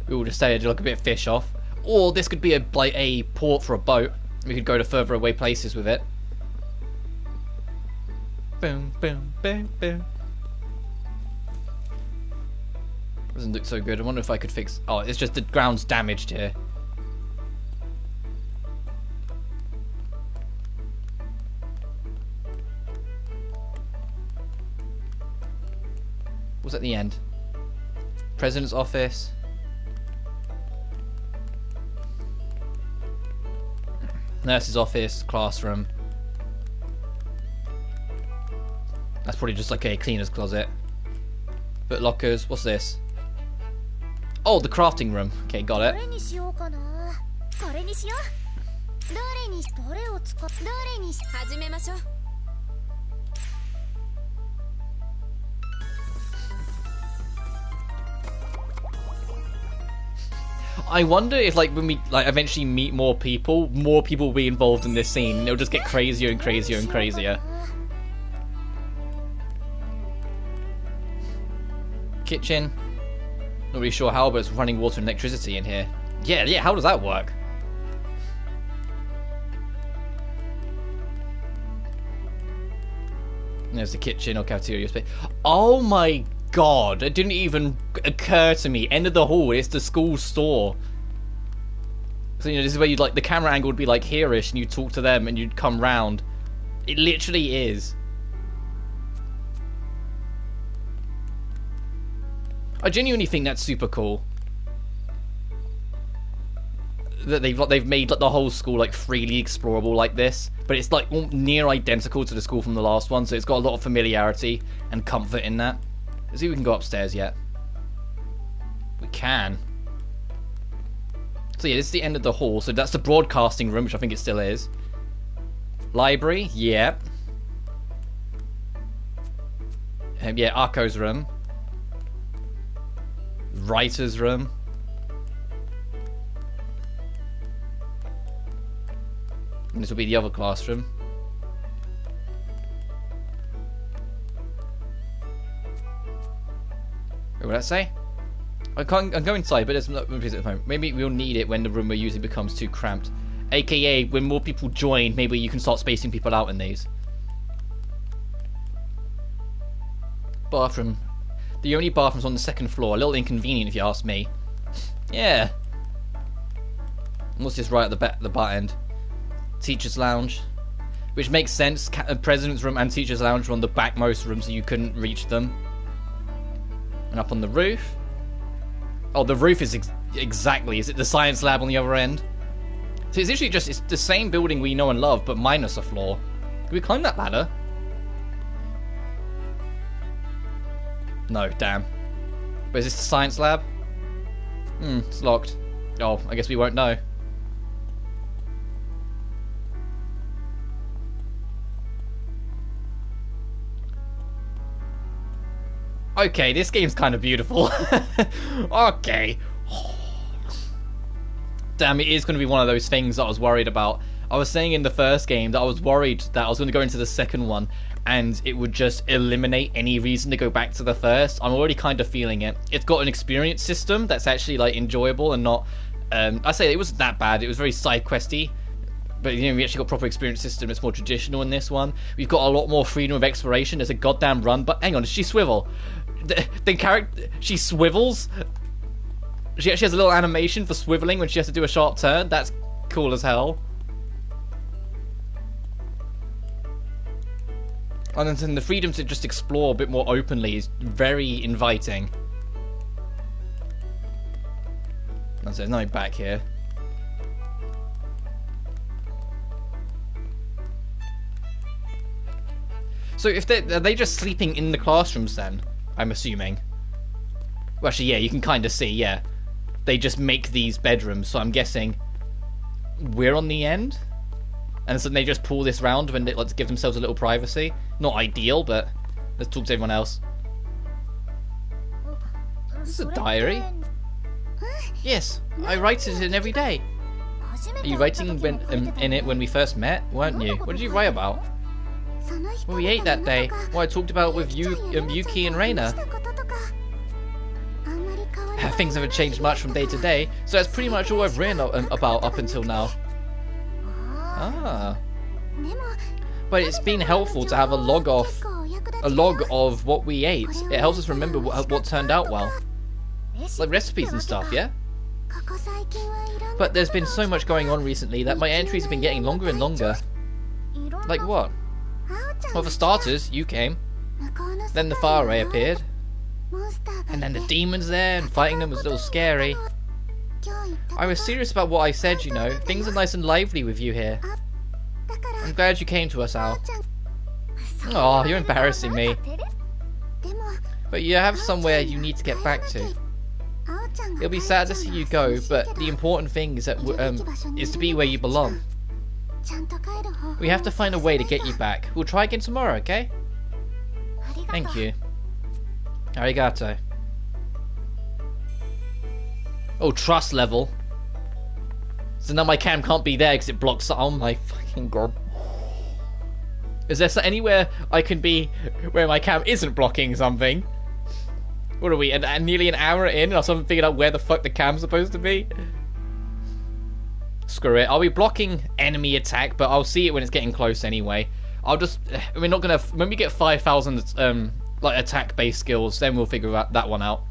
We'll just say to look a bit of fish off. Or this could be a port for a boat. We could go to further away places with it. Boom, boom, boom, boom. Doesn't look so good. I wonder if I could fix... Oh, it's just the ground's damaged here. What's at the end? President's office. Nurse's office, classroom. That's probably just like a cleaner's closet. Foot lockers. What's this? Oh, the crafting room. Okay, got it. I wonder if, like, when we eventually meet more people will be involved in this scene. And it'll just get crazier and crazier and crazier. Kitchen. Not really sure how, but it's running water and electricity in here. Yeah, how does that work? There's the kitchen or cafeteria space. Oh my god, it didn't even occur to me. End of the hall, it's the school store. So, you know, this is where you'd like, the camera angle would be like here-ish, and you'd talk to them and you'd come round. It literally is. I genuinely think that's super cool. That they've made like the whole school like freely explorable like this, but it's like near identical to the school from the last one, so it's got a lot of familiarity and comfort in that. Let's see if we can go upstairs yet. We can. So yeah, this is the end of the hall, so that's the broadcasting room, which I think it still is. Library, yeah. Yeah, Arco's room. Writer's room. And this will be the other classroom. What did that say? I go inside, but there's no place at the moment. Maybe we'll need it when the room we're using becomes too cramped. AKA, when more people join, maybe you can start spacing people out in these. Bathroom. The only bathroom's on the second floor. A little inconvenient if you ask me. Yeah. What's this right at the butt end? Teacher's lounge. Which makes sense. President's room and teacher's lounge were on the backmost room, so you couldn't reach them. And up on the roof. Oh, the roof is exactly. Is it the science lab on the other end? So it's literally just, it's the same building we know and love, but minus a floor. Can we climb that ladder? No, damn. But is this the science lab? It's locked. Oh, I guess we won't know. Okay, this game's kind of beautiful. Okay. Damn, it is going to be one of those things that I was worried about. I was saying in the first game that I was worried that I was going to go into the second one and it would just eliminate any reason to go back to the first. I'm already kind of feeling it. It's got an experience system that's actually like enjoyable and not... I say it wasn't that bad. It was very side questy. But, you know, we actually got proper experience system. It's more traditional in this one. We've got a lot more freedom of exploration. There's a goddamn run. But hang on, does she swivel? The character... She swivels? She actually has a little animation for swiveling when she has to do a sharp turn. That's cool as hell. And then the freedom to just explore a bit more openly is very inviting. And so there's nothing back here. So if are they just sleeping in the classrooms then? I'm assuming. Well, actually, yeah, you can kind of see, yeah. They just make these bedrooms, so I'm guessing we're on the end? And so they just pull this round when they like to give themselves a little privacy. Not ideal, but let's talk to everyone else. This is a diary. Yes, I write it in every day. Are you writing in it when we first met, weren't you? What did you write about? What we ate that day. What I talked about with Yuki and Reina. Things haven't changed much from day to day, so that's pretty much all I've written about up until now. Ah. But it's been helpful to have a log of what we ate. It helps us remember what turned out well. Like recipes and stuff, yeah? But there's been so much going on recently that my entries have been getting longer and longer. Like what? Well, for starters, you came. Then the fire ray appeared. And then the demons there, and fighting them was a little scary. I was serious about what I said, you know. Things are nice and lively with you here. I'm glad you came to us, Al. Oh, you're embarrassing me. But you have somewhere you need to get back to. It'll be sad to see you go, but the important thing is that is to be where you belong. We have to find a way to get you back. We'll try again tomorrow, okay? Thank you. Arigato. Oh, trust level. So now my cam can't be there because it blocks. Oh my fucking god. Is there anywhere I can be where my cam isn't blocking something? What are we, nearly an hour in and I still haven't figured out where the fuck the cam's supposed to be? Screw it. I'll be blocking enemy attack, but I'll see it when it's getting close anyway. We're not gonna, when we get 5,000 like attack-based skills, then we'll figure that one out.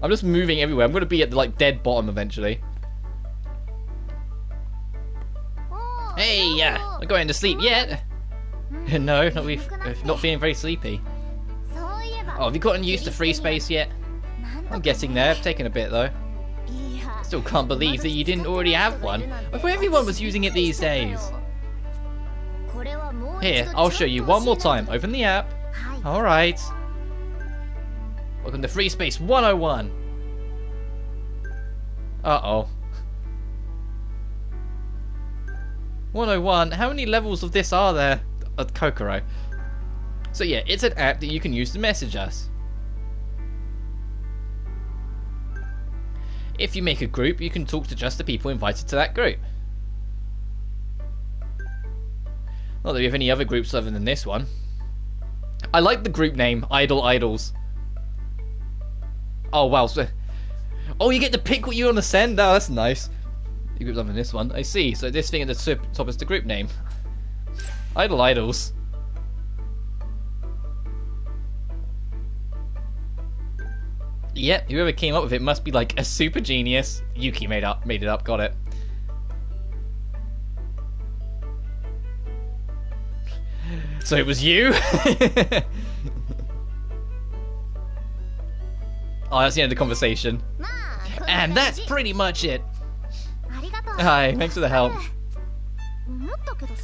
I'm just moving everywhere. I'm gonna be at the like dead bottom eventually. Hey, not going to sleep yet? No, not feeling very sleepy. Oh, have you gotten used to free space yet? I'm getting there. Taking a bit though. Still can't believe that you didn't already have one. I thought everyone was using it these days. Here, I'll show you one more time. Open the app. Alright. Welcome to Free Space 101. Uh-oh. 101? How many levels of this are there? Kokoro. So yeah, it's an app that you can use to message us. If you make a group, you can talk to just the people invited to that group. Not that we have any other groups other than this one. I like the group name, Idle Idols. Oh wow, so... Oh, you get to pick what you want to send? Oh, that's nice. You groups other than this one. I see, so this thing at the top is the group name. Idle Idols. Yep, whoever came up with it must be like a super genius. Yuki made it up, got it. So it was you? Oh, that's the end of the conversation. And that's pretty much it. Hi, thanks for the help.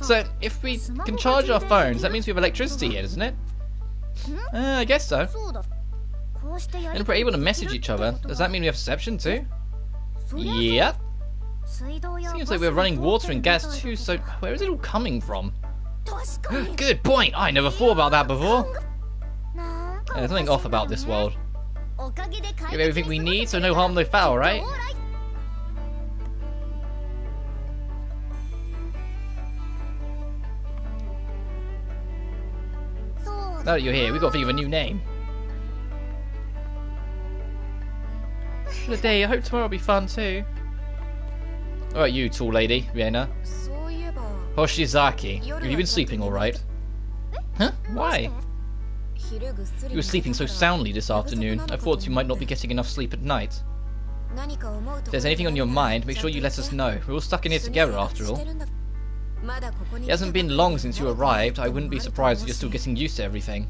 So, if we can charge our phones, that means we have electricity here, doesn't it? I guess so. And if we're able to message each other, does that mean we have reception too? Yep. Seems like we're running water and gas too, so where is it all coming from? Good point! I never thought about that before. There's something off about this world. We have everything we need, so no harm, no foul, right? Now that you're here, we've got to think of a new name. Good day, I hope tomorrow will be fun too. What about you, tall lady, Riena? Hoshizaki, have you been sleeping alright? Huh? Why? You were sleeping so soundly this afternoon. I thought you might not be getting enough sleep at night. If there's anything on your mind, make sure you let us know. We're all stuck in here together after all. It hasn't been long since you arrived. I wouldn't be surprised if you're still getting used to everything.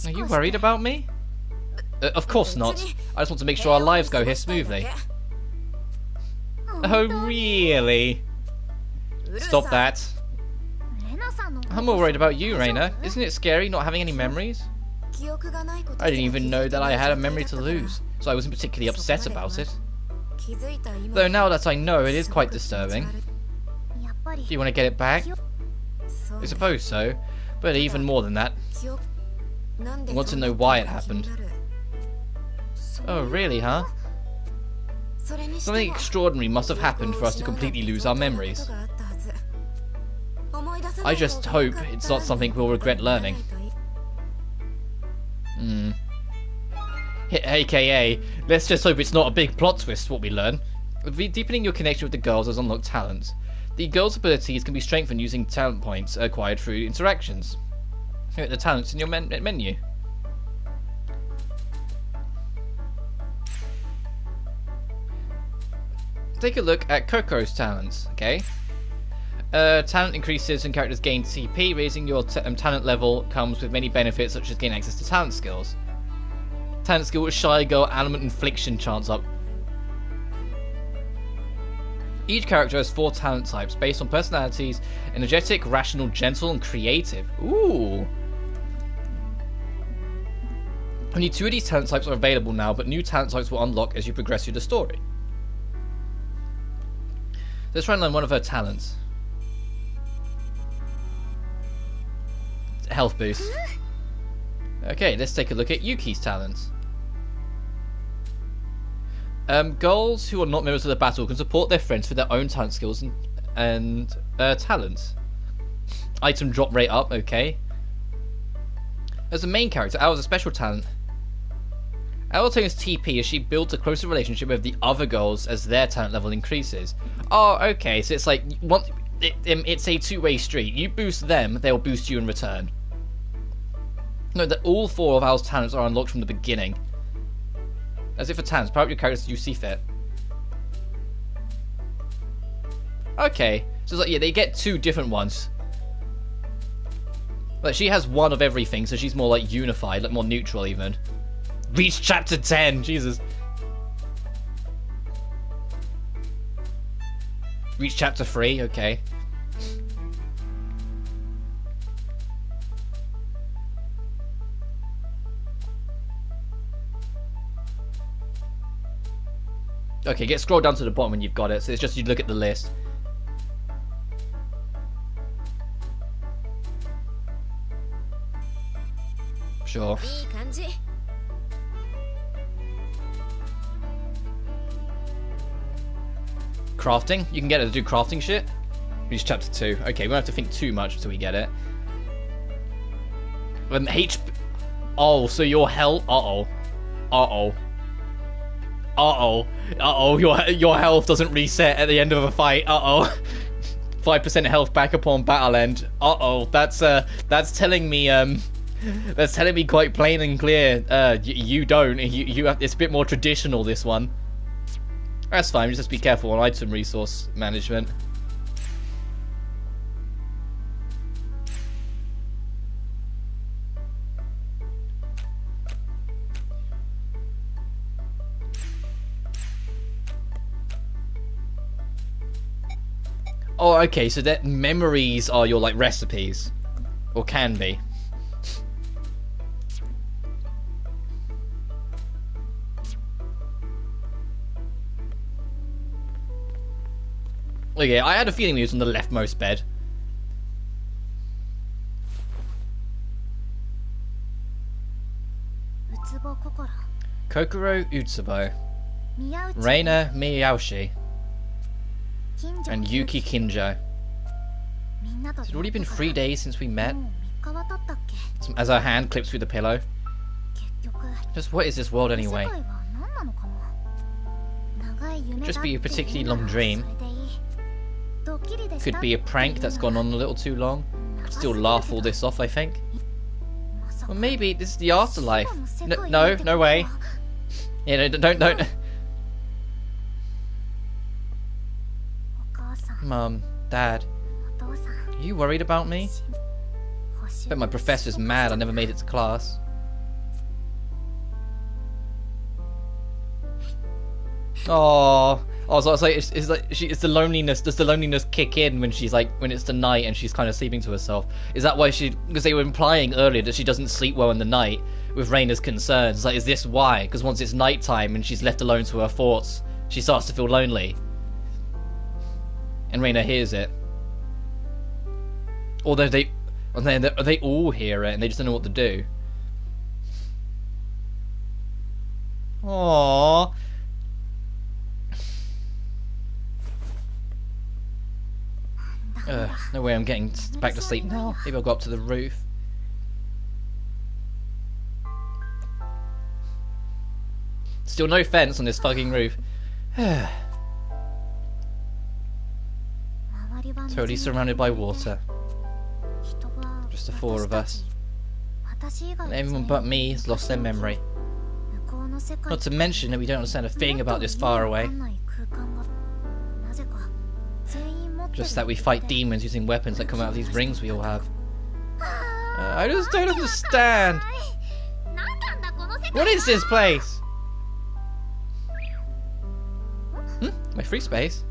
Are you worried about me? Of course not. I just want to make sure our lives go here smoothly. Oh, really? Stop that. I'm more worried about you, Reina. Isn't it scary not having any memories? I didn't even know that I had a memory to lose, so I wasn't particularly upset about it. Though now that I know, it is quite disturbing. Do you want to get it back? I suppose so, but even more than that. I want to know why it happened. Oh, really, huh? Something extraordinary must have happened for us to completely lose our memories. I just hope it's not something we'll regret learning. AKA, let's just hope it's not a big plot twist what we learn. Deepening your connection with the girls has unlocked talents. The girls' abilities can be strengthened using talent points acquired through interactions. Here are the talents in your menu. Take a look at Coco's talents, okay? Talent increases and characters gain CP. Raising your talent level comes with many benefits such as gain access to talent skills. Talent skill with Shy Girl, Element Infliction chance up. Each character has 4 talent types based on personalities: energetic, rational, gentle, and creative. Ooh. Only 2 of these talent types are available now, but new talent types will unlock as you progress through the story. Let's try and learn one of her talents. Health boost. Okay, let's take a look at Yuki's talents. Girls who are not members of the battle can support their friends with their own talent skills and talents. Item drop rate up, okay. As a main character, Al has a special talent. Al obtains TP as she builds a closer relationship with the other girls as their talent level increases. Oh, okay, so it's like, it's a two-way street. You boost them, they'll boost you in return. Note that all 4 of Al's talents are unlocked from the beginning. As if for talents, power up your characters as you see fit. Okay, so it's like, yeah, they get 2 different ones. Like, she has 1 of everything, so she's more like unified, like more neutral even. Reach chapter 10, Jesus. Reach chapter 3, okay. Okay, scroll down to the bottom when you've got it, so it's just you look at the list. Sure. Crafting? You can get it to do crafting shit? Reach chapter 2. Okay, we don't have to think too much until we get it. Oh, so your health... Uh-oh. Uh-oh. Uh-oh. Uh-oh, your health doesn't reset at the end of a fight. Uh-oh. 5% health back upon battle end. Uh-oh, that's telling me, that's telling me quite plain and clear. You don't. You have, it's a bit more traditional, this one. That's fine, just be careful on item resource management. Oh, okay, so that memories are your, like, recipes. Or can be. Okay, I had a feeling he was on the leftmost bed. Kokoro Utsubo. Reina Miyaoshi. And Yuki Kinjo. Has it already been 3 days since we met? As her hand clips through the pillow. Just what is this world anyway? Just be a particularly long dream. Could be a prank that's gone on a little too long. Could still laugh all this off, I think. Or maybe this is the afterlife. No way. Yeah, no, don't. Mum, Dad, are you worried about me? Bet my professor's mad I never made it to class. Oh, so it's like it's the loneliness. Does the loneliness kick in when she's like when it's the night and she's kind of sleeping to herself? Is that why because they were implying earlier that she doesn't sleep well in the night with Reina's concerns? It's like, is this why? Because once it's nighttime and she's left alone to her thoughts, she starts to feel lonely. And Reina hears it. Although they all hear it and they just don't know what to do. Aww. No way I'm getting back to sleep now. Maybe I'll go up to the roof. Still no fence on this fucking roof. Totally surrounded by water. Just the four of us. And everyone but me has lost their memory. Not to mention that we don't understand a thing about this far away. Just that we fight demons using weapons that come out of these rings we all have. I just don't understand. What is this place? My free space?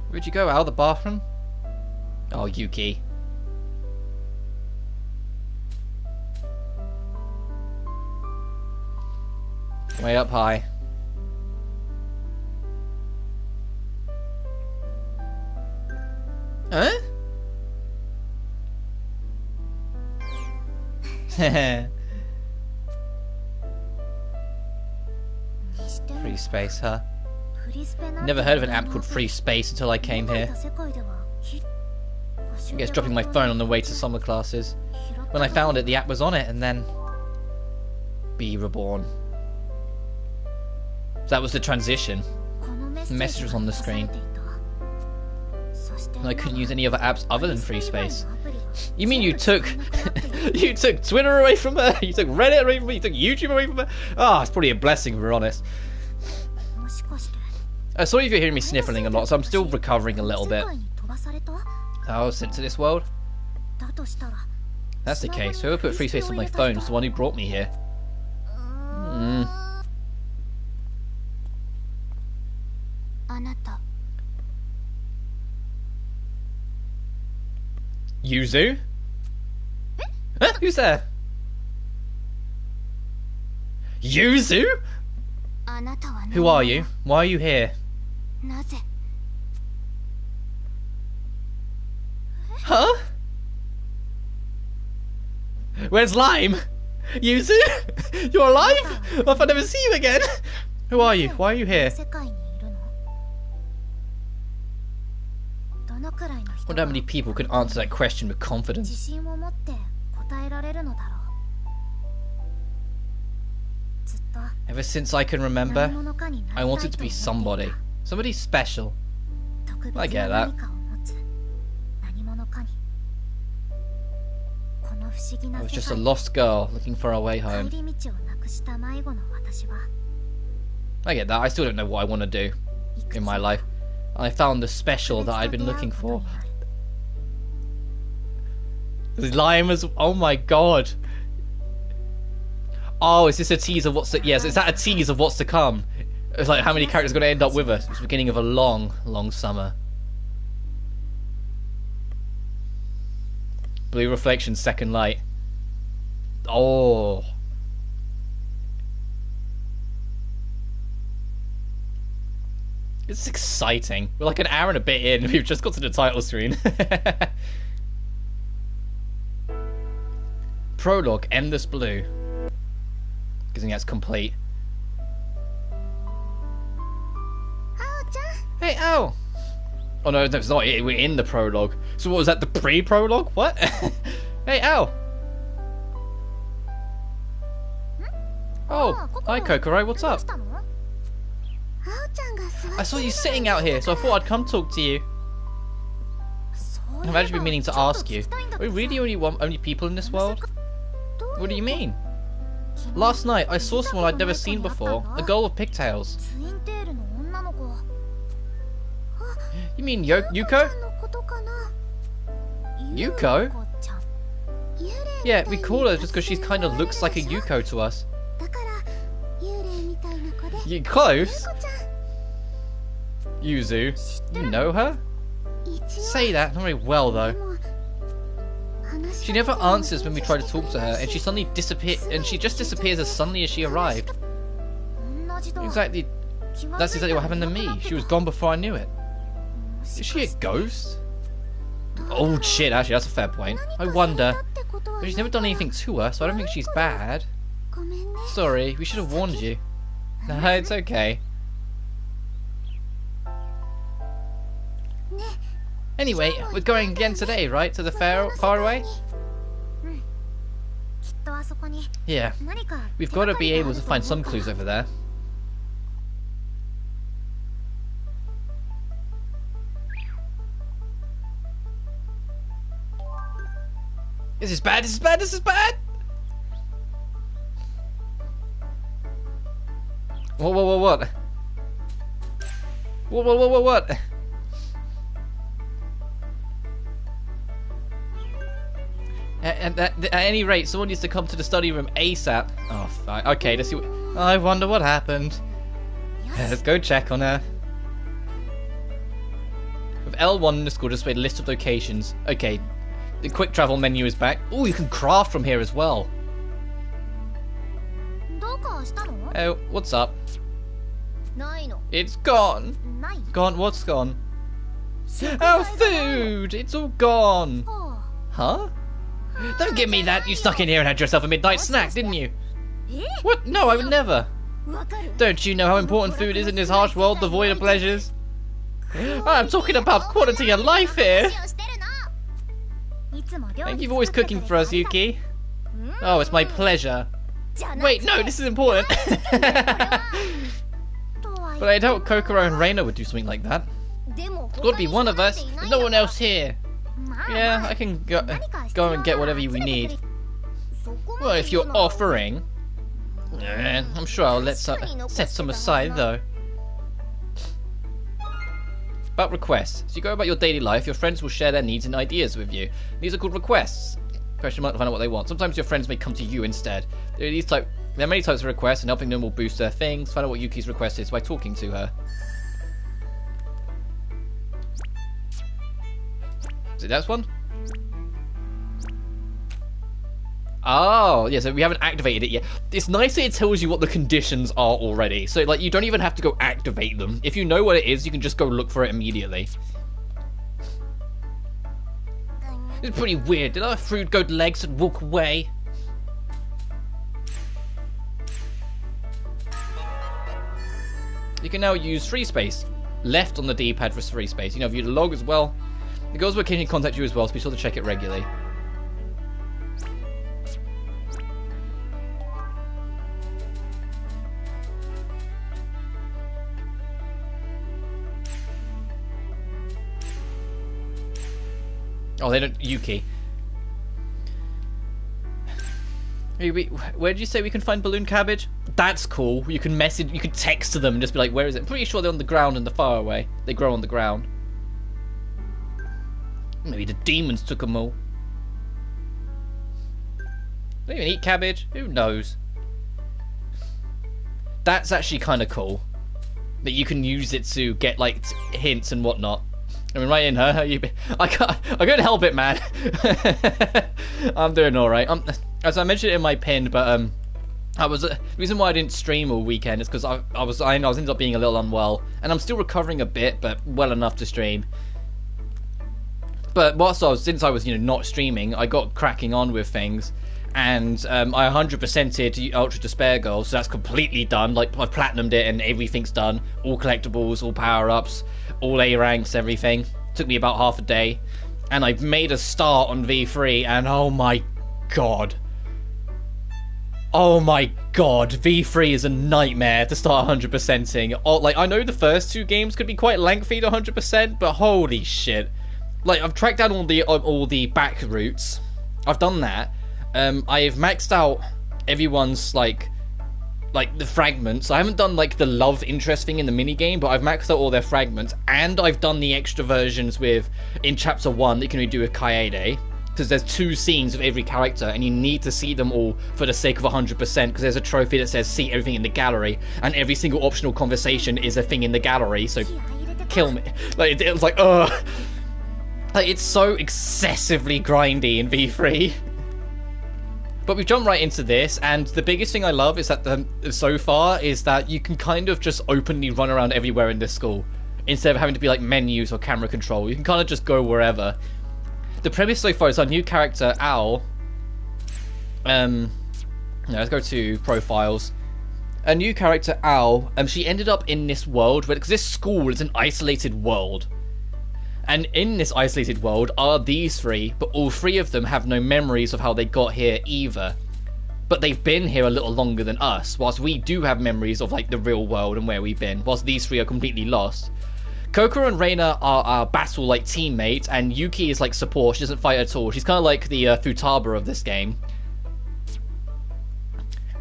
Where'd you go? Out of the bathroom? Oh, Yuki. Way up high. Huh? Free space, huh? Never heard of an app called Free Space until I came here. I guess dropping my phone on the way to summer classes. When I found it, the app was on it, and then... Be reborn. That was the transition. The message was on the screen. And I couldn't use any other apps other than Free Space. You mean you took... you took Twitter away from her? You took Reddit away from her? You took YouTube away from her? Ah, it's probably a blessing if we're honest. Sorry if you're hearing me sniffling a lot, so I'm still recovering a little bit. I was sent to this world? That's the case. Whoever put Free Space on my phone is the one who brought me here. Yuzu? Huh? Who's there? Yuzu? Who are you? Why are you here? Huh? Where's Lime? Yuzu? You're alive? What if I never see you again? Who are you? Why are you here? I wonder how many people could answer that question with confidence. Ever since I can remember, I wanted to be somebody. Somebody special. I get that. I was just a lost girl looking for our way home. I get that. I still don't know what I want to do in my life. I found the special that I'd been looking for. Lime as... Oh my god. Oh, is this a tease of what's to... Yes, is that a tease of what's to come? It's like how many characters are going to end up with us? It's the beginning of a long, long summer. Blue reflection, second light. Oh. It's exciting. We're like an hour and a bit in. We've just got to the title screen. Prologue, Endless Blue. Guessing that's complete. Hey, Ow! Oh no, that's not it. We're in the prologue. So what was that? The pre-prologue? What? Hey, Ow! Oh, hi Kokoro, what's up? I saw you sitting out here, so I thought I'd come talk to you. I've actually been meaning to ask you. Are we really only people in this world? What do you mean? Last night, I saw someone I'd never seen before. A girl with pigtails. You mean Yuko? Yuko? Yeah, we call her just because she kind of looks like a Yuko to us. You close? Yuzu, you know her? Say that, not very well though. She never answers when we try to talk to her, and she suddenly disappears, and she just disappears as suddenly as she arrived. Exactly, that's exactly what happened to me. She was gone before I knew it. Is she a ghost? Oh shit, actually that's a fair point. I wonder. But she's never done anything to her, so I don't think she's bad. Sorry, we should have warned you. No, it's okay. Anyway, we're going again today, right? To the fair far away? Yeah. We've got to be able to find some clues over there. This is bad, this is bad, this is bad! What? What? At any rate, someone needs to come to the study room ASAP. Oh, fine. Okay, let's see what... I wonder what happened. Let's go check on her. With L1 in the school, display a list of locations. Okay, the quick travel menu is back. Oh, you can craft from here as well. Oh, what's up? It's gone. Gone? What's gone? Our food! It's all gone. Huh? Don't give me that. You stuck in here and had yourself a midnight snack, didn't you? What? No, I would never. Don't you know how important food is in this harsh world devoid of pleasures? I'm talking about quality of life here. Thank you for always cooking for us, Yuki. Oh, it's my pleasure. Wait, no, this is important. But I doubt Kokoro and Reina would do something like that. It's got to be one of us. There's no one else here. Yeah, I can go and get whatever we need. Well, if you're offering. I'm sure I'll set some aside, though. About requests. As you go about your daily life, your friends will share their needs and ideas with you. These are called requests. Question mark to find out what they want. Sometimes your friends may come to you instead. There are many types of requests, and helping them will boost their things. Find out what Yuki's request is by talking to her. Is it that one? Oh, yeah, so we haven't activated it yet. It's nice that it tells you what the conditions are already. So, like, you don't even have to go activate them. If you know what it is, you can just go look for it immediately. It's pretty weird. Did our fruit go to legs and walk away? You can now use free space. Left on the D-pad for free space. You know, view the log as well. The girls will occasionally contact you as well, so be sure to check it regularly. Oh, they don't... Yuki. Where did you say we can find balloon cabbage? That's cool. You can message... You can text to them and just be like, where is it? I'm pretty sure they're on the ground and they're far away. They grow on the ground. Maybe the demons took them all. Don't even eat cabbage. Who knows? That's actually kind of cool. That you can use it to get, like, hints and whatnot. I mean, right in her. I couldn't help it, man. I'm doing all right. As I mentioned in my pin, but the reason why I didn't stream all weekend is because I ended up being a little unwell, and I'm still recovering a bit, but well enough to stream. But since I was not streaming, I got cracking on with things, and I 100%ed Ultra Despair Goals, so that's completely done. Like, I've platinumed it and everything's done. All collectibles, all power-ups, all A ranks, everything. Took me about half a day, and I've made a start on V3, and oh my god. Oh my god, V3 is a nightmare to start 100%ing. Like, I know the first two games could be quite lengthy to 100%, but holy shit. Like, I've tracked down all the back routes. I've done that. I've maxed out everyone's, like the fragments. I haven't done, like, the love interest thing in the minigame, but I've maxed out all their fragments, and I've done the extra versions in Chapter 1 that you can only do with Kaede, because there's 2 scenes of every character, and you need to see them all for the sake of 100%, because there's a trophy that says see everything in the gallery, and every single optional conversation is a thing in the gallery, so kill me. Like, it was like, ugh. Like, it's so excessively grindy in V3. But we've jumped right into this, and the biggest thing I love is that so far is that you can kind of just openly run around everywhere in this school, instead of having to be like menus or camera control. You can kind of just go wherever. The premise so far is our new character, Al. Let's go to profiles. A new character, Al. She ended up in this world, because this school is an isolated world. And in this isolated world are these three, but all three of them have no memories of how they got here either. But they've been here a little longer than us, whilst we do have memories of like the real world and where we've been, whilst these three are completely lost. Coco and Reina are our battle-like teammates, and Yuki is like support. She doesn't fight at all. She's kind of like the Futaba of this game.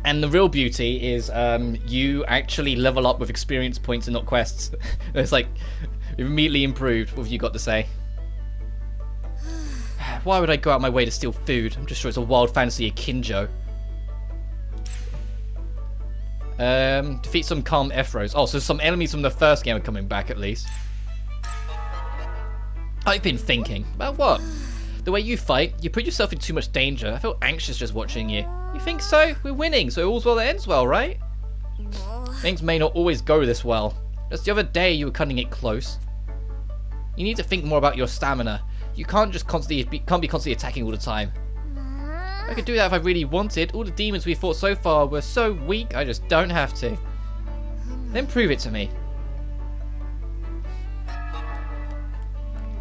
And the real beauty is you actually level up with experience points and not quests. It's like immediately improved. What have you got to say? Why would I go out my way to steal food? I'm just sure it's a wild fantasy Akinjo. Defeat some calm Ephros. Oh, so some enemies from the first game are coming back at least. I've been thinking. About what? The way you fight, you put yourself in too much danger. I feel anxious just watching you. You think so? We're winning, so all's well that ends well, right? Things may not always go this well. Just the other day you were cutting it close. You need to think more about your stamina. You can't just constantly be constantly attacking all the time. I could do that if I really wanted. All the demons we fought so far were so weak, I just don't have to. Then prove it to me.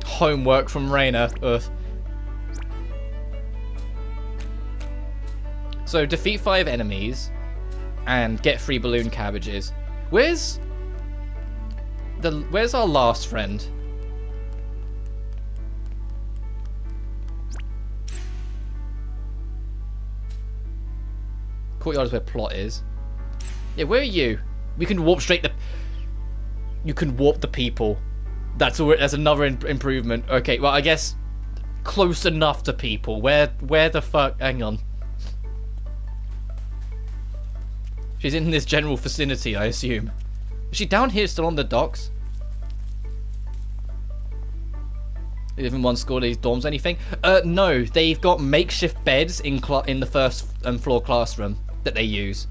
Homework from Reina. Ugh. So defeat 5 enemies and get 3 balloon cabbages. Where's our last friend? Courtyard is where plot is. Yeah, where are you? We can warp straight the... You can warp the people. That's another improvement. Okay, well, I guess close enough to people. Where the fuck... Hang on. She's in this general vicinity, I assume. Is she down here still on the docks? Live in one school, these dorms, anything? No, they've got makeshift beds in the first floor classroom that they use.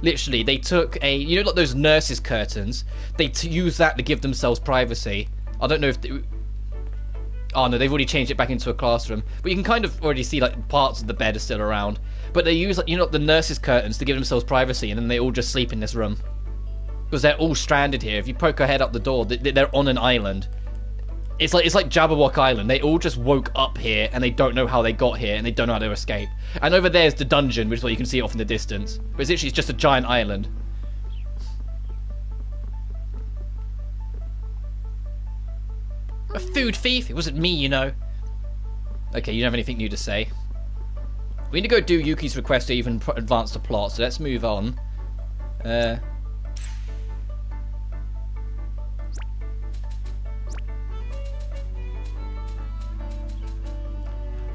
Literally, they took a, you know, like those nurses' curtains. They use that to give themselves privacy. I don't know if. Oh no, they've already changed it back into a classroom. But you can kind of already see like parts of the bed are still around. But they use, like, you know, the nurses' curtains to give themselves privacy, and then they all just sleep in this room because they're all stranded here. If you poke her head up the door, they're on an island. It's like Jabberwock Island. They all just woke up here and they don't know how they got here and they don't know how to escape. And over there's the dungeon, which is what you can see off in the distance. But it's literally just a giant island. A food thief? It wasn't me, you know. Okay, you don't have anything new to say. We need to go do Yuki's request to even advance the plot, so let's move on.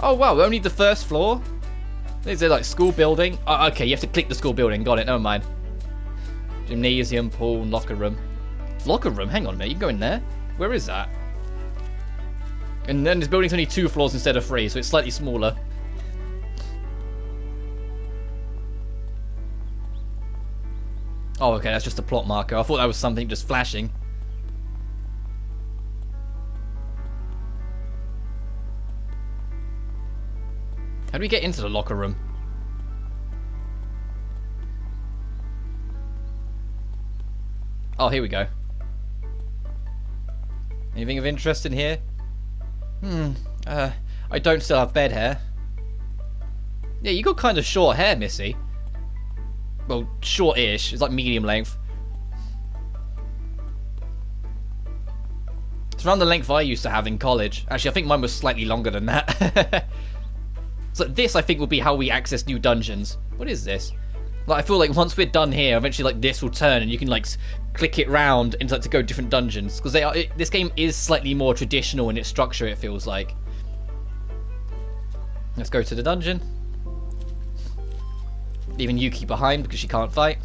Oh wow, only the first floor? Is it like school building? Oh, okay, you have to click the school building. Got it, never mind. Gymnasium, pool, locker room. Locker room? Hang on a minute, you can go in there. Where is that? And then this building's only 2 floors instead of 3, so it's slightly smaller. Oh, okay, that's just a plot marker. I thought that was something just flashing. How do we get into the locker room? Oh, here we go. Anything of interest in here? I don't still have bed hair. Yeah, you got kind of short hair, Missy. Well, short-ish. It's like medium length. It's around the length I used to have in college. Actually, I think mine was slightly longer than that. So this, I think, will be how we access new dungeons. What is this? Like, I feel like once we're done here, eventually, like, this will turn and you can, like, click it round into, like, to go different dungeons. Because this game is slightly more traditional in its structure, it feels like. Let's go to the dungeon. Leaving Yuki behind because she can't fight.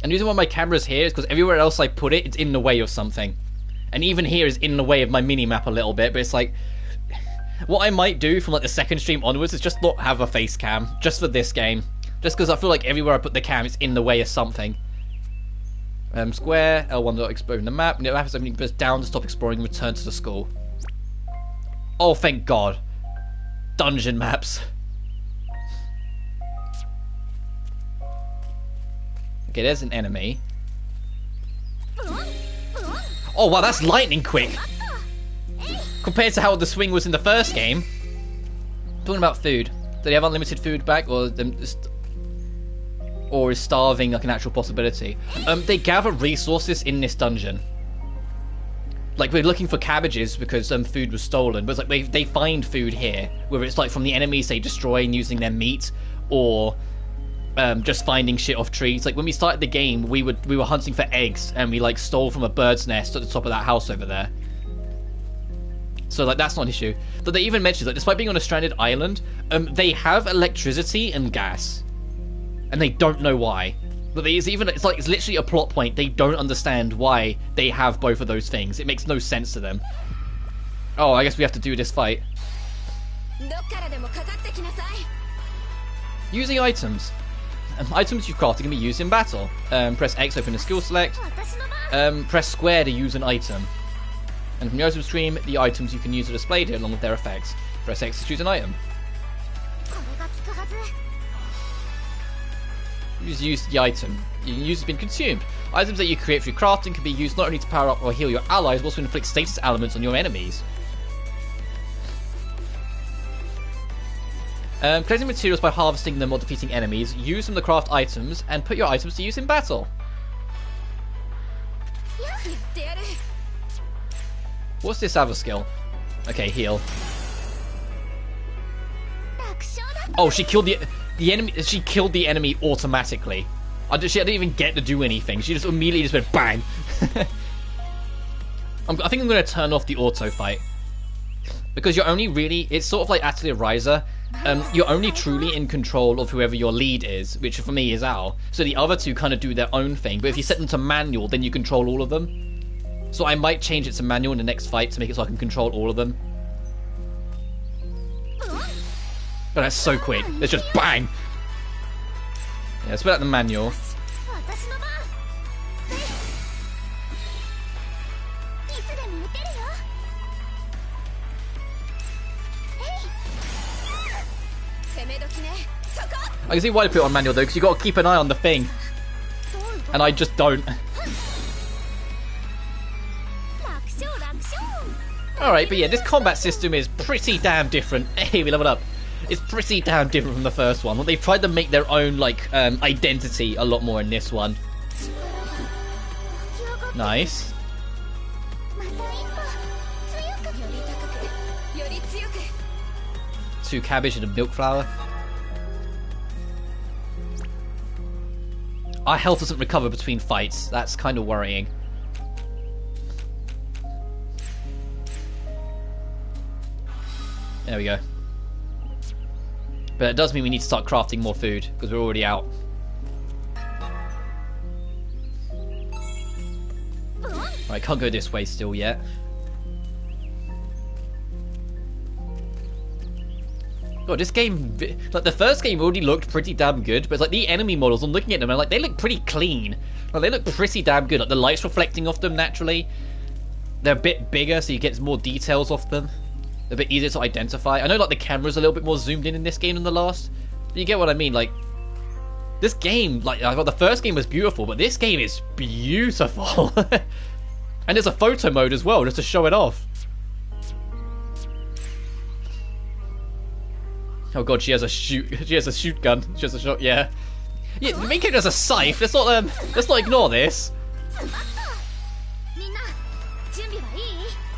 And the reason why my camera's here is because everywhere else I put it, it's in the way of something. And even here is in the way of my mini-map a little bit, but it's like... What I might do from like the second stream onwards is just not have a face cam, just for this game. Just because I feel like everywhere I put the cam, it's in the way of something. Square, L1 to explore the map. No, happens when you press down to stop exploring and return to the school. Oh, thank God. Dungeon maps. Okay, there's an enemy. Oh wow, that's lightning quick compared to how the swing was in the first game. Talking about food, do they have unlimited food back, or is starving like an actual possibility? They gather resources in this dungeon. Like, we're looking for cabbages because food was stolen, but it's like they find food here, whether it's like from the enemies they destroy and using their meat, or just finding shit off trees. Like when we started the game, we were hunting for eggs, and we like stole from a bird's nest at the top of that house over there. So like that's not an issue. But they even mentioned that despite being on a stranded island, they have electricity and gas, and they don't know why. But it's literally a plot point. They don't understand why they have both of those things. It makes no sense to them. Oh, I guess we have to do this fight. Using items. Items you've crafted can be used in battle. Press X to open a skill select. Press square to use an item. And from the item stream, the items you can use are displayed here along with their effects. Press X to choose an item. Use the item. Your use has been consumed. Items that you create through crafting can be used not only to power up or heal your allies, but also inflict status elements on your enemies. Collecting materials by harvesting them or defeating enemies. Use them to craft items, and put your items to use in battle. What's this other skill? Okay, heal. Oh, she killed the enemy. She killed the enemy automatically. She didn't even get to do anything. She just immediately just went bang. I think I'm going to turn off the auto fight, because you're only really, it's sort of like Atelier Riser. You're only truly in control of whoever your lead is, which for me is Al. So the other two kind of do their own thing, but if you set them to manual, then you control all of them. So I might change it to manual in the next fight to make it so I can control all of them. But that's so quick. It's just bang! Yeah, let's put out the manual. I can see why they put it on manual though, because you got to keep an eye on the thing. And I just don't. Alright, but yeah, this combat system is pretty damn different. Hey, we leveled up. It's pretty damn different from the first one. They've tried to make their own, like, identity a lot more in this one. Nice. 2 cabbage and a milk flower. Our health doesn't recover between fights. That's kind of worrying. There we go. But it does mean we need to start crafting more food, because we're already out. Right, can't go this way still yet. God, this game, like the first game already looked pretty damn good, but it's like the enemy models, I'm looking at them and like they look pretty clean. Like they look pretty damn good, like the light's reflecting off them naturally. They're a bit bigger so you get more details off them. They're a bit easier to identify. I know like the camera's a little bit more zoomed in this game than the last, but you get what I mean. Like this game, like I thought the first game was beautiful, but this game is beautiful. And there's a photo mode as well, just to show it off. Oh god, she has a shoot gun. She has a shot. Yeah. Yeah, the main character has a scythe. Let's not ignore this.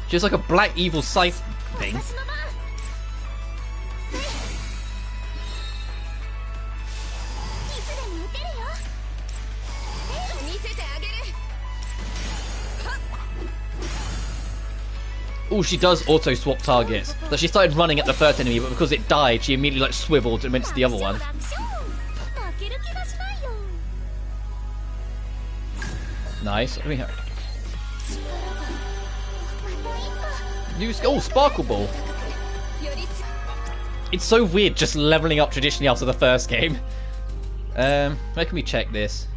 She has like a black evil scythe thing. Oh, she does auto swap targets. So she started running at the first enemy, but because it died, she immediately like swiveled and went to the other one. Nice. Oh, Sparkle Ball. It's so weird just leveling up traditionally after the first game. Where can we check this?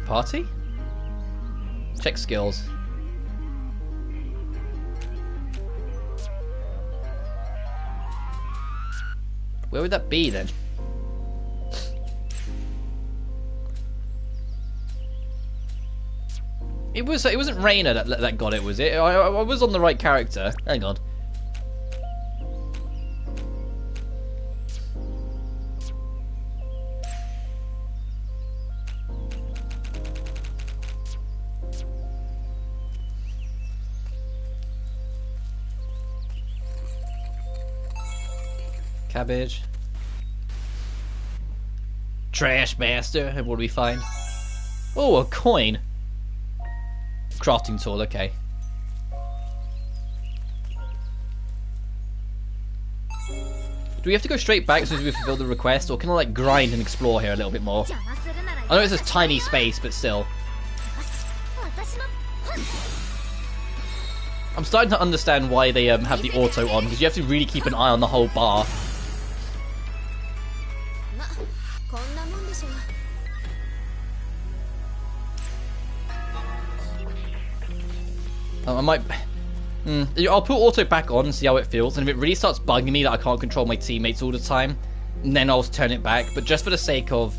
Party? Check skills. Where would that be then? It wasn't Reina that got it, was it? I was on the right character. Hang on. Cabbage. Trash master. And what do we find? Oh, a coin. Crafting tool, okay. Do we have to go straight back as soon as we fulfill the request, or can I like grind and explore here a little bit more? I know it's a tiny space, but still. I'm starting to understand why they have the auto on, because you have to really keep an eye on the whole bar. I might... I'll put auto back on and see how it feels, and if it really starts bugging me that I can't control my teammates all the time, then I'll turn it back, but just for the sake of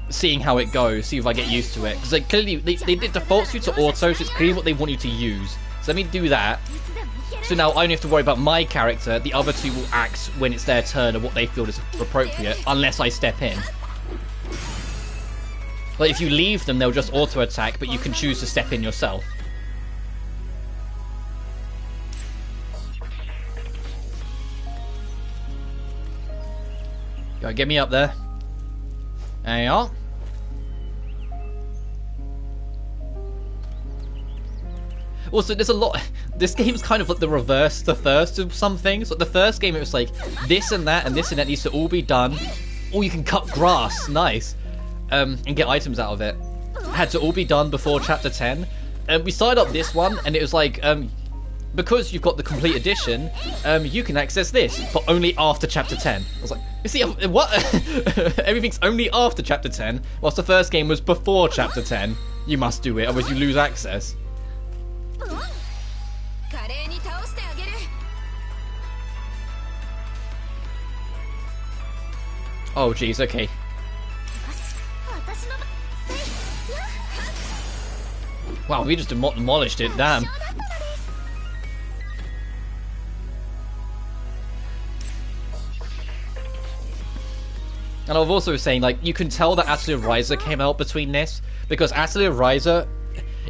seeing how it goes, see if I get used to it, because like, clearly they defaults you to auto, so it's clearly what they want you to use. So let me do that. So now I only have to worry about my character, the other two will act when it's their turn and what they feel is appropriate, unless I step in. Like if you leave them, they'll just auto attack, but you can choose to step in yourself. Go, get me up there. There you are. Also, there's a lot... This game's kind of like the reverse to first of some things. Like the first game, it was like, this and that needs to all be done. Or you can cut grass. Nice. And get items out of it. Had to all be done before Chapter 10. We started up this one, and it was like... because you've got the complete edition, you can access this, but only after Chapter 10. I was like, you see, what? Everything's only after Chapter 10, whilst the first game was before Chapter 10. You must do it, otherwise you lose access. Oh, jeez, okay. Wow, we just demolished it, damn. And I was also saying, like, you can tell that Atelier Ryza came out between this, because Atelier Ryza,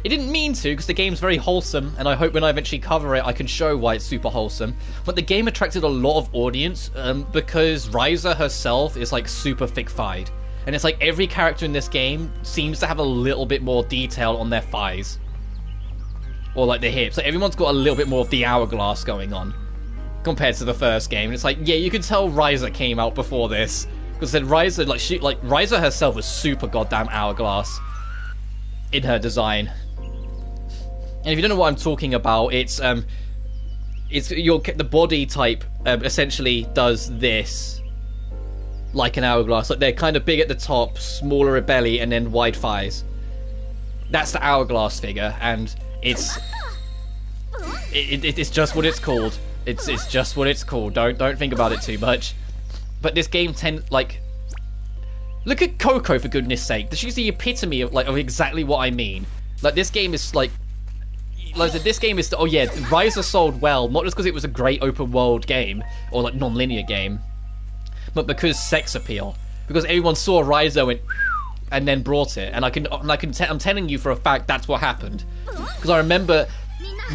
it didn't mean to, because the game's very wholesome, and I hope when I eventually cover it, I can show why it's super wholesome. But the game attracted a lot of audience, because Ryza herself is, like, super thick-thighed. And it's like every character in this game seems to have a little bit more detail on their thighs. Or, like, their hips. Like, everyone's got a little bit more of the hourglass going on, compared to the first game. And it's like, yeah, you can tell Ryza came out before this. Because then Ryza, Ryza herself was super goddamn hourglass in her design. And if you don't know what I'm talking about, it's the body type essentially does this, like an hourglass. Like they're kind of big at the top, smaller at belly, and then wide thighs. That's the hourglass figure, and it's just what it's called. It's just what it's called. Don't think about it too much. But this game look at Coco, for goodness sake. She's the epitome of exactly what I mean. Like this game is this game is, oh yeah, Ryza sold well, not just because it was a great open world game or like non-linear game, but because sex appeal. Because everyone saw Ryza and went and then brought it, and I'm telling you for a fact that's what happened. Because I remember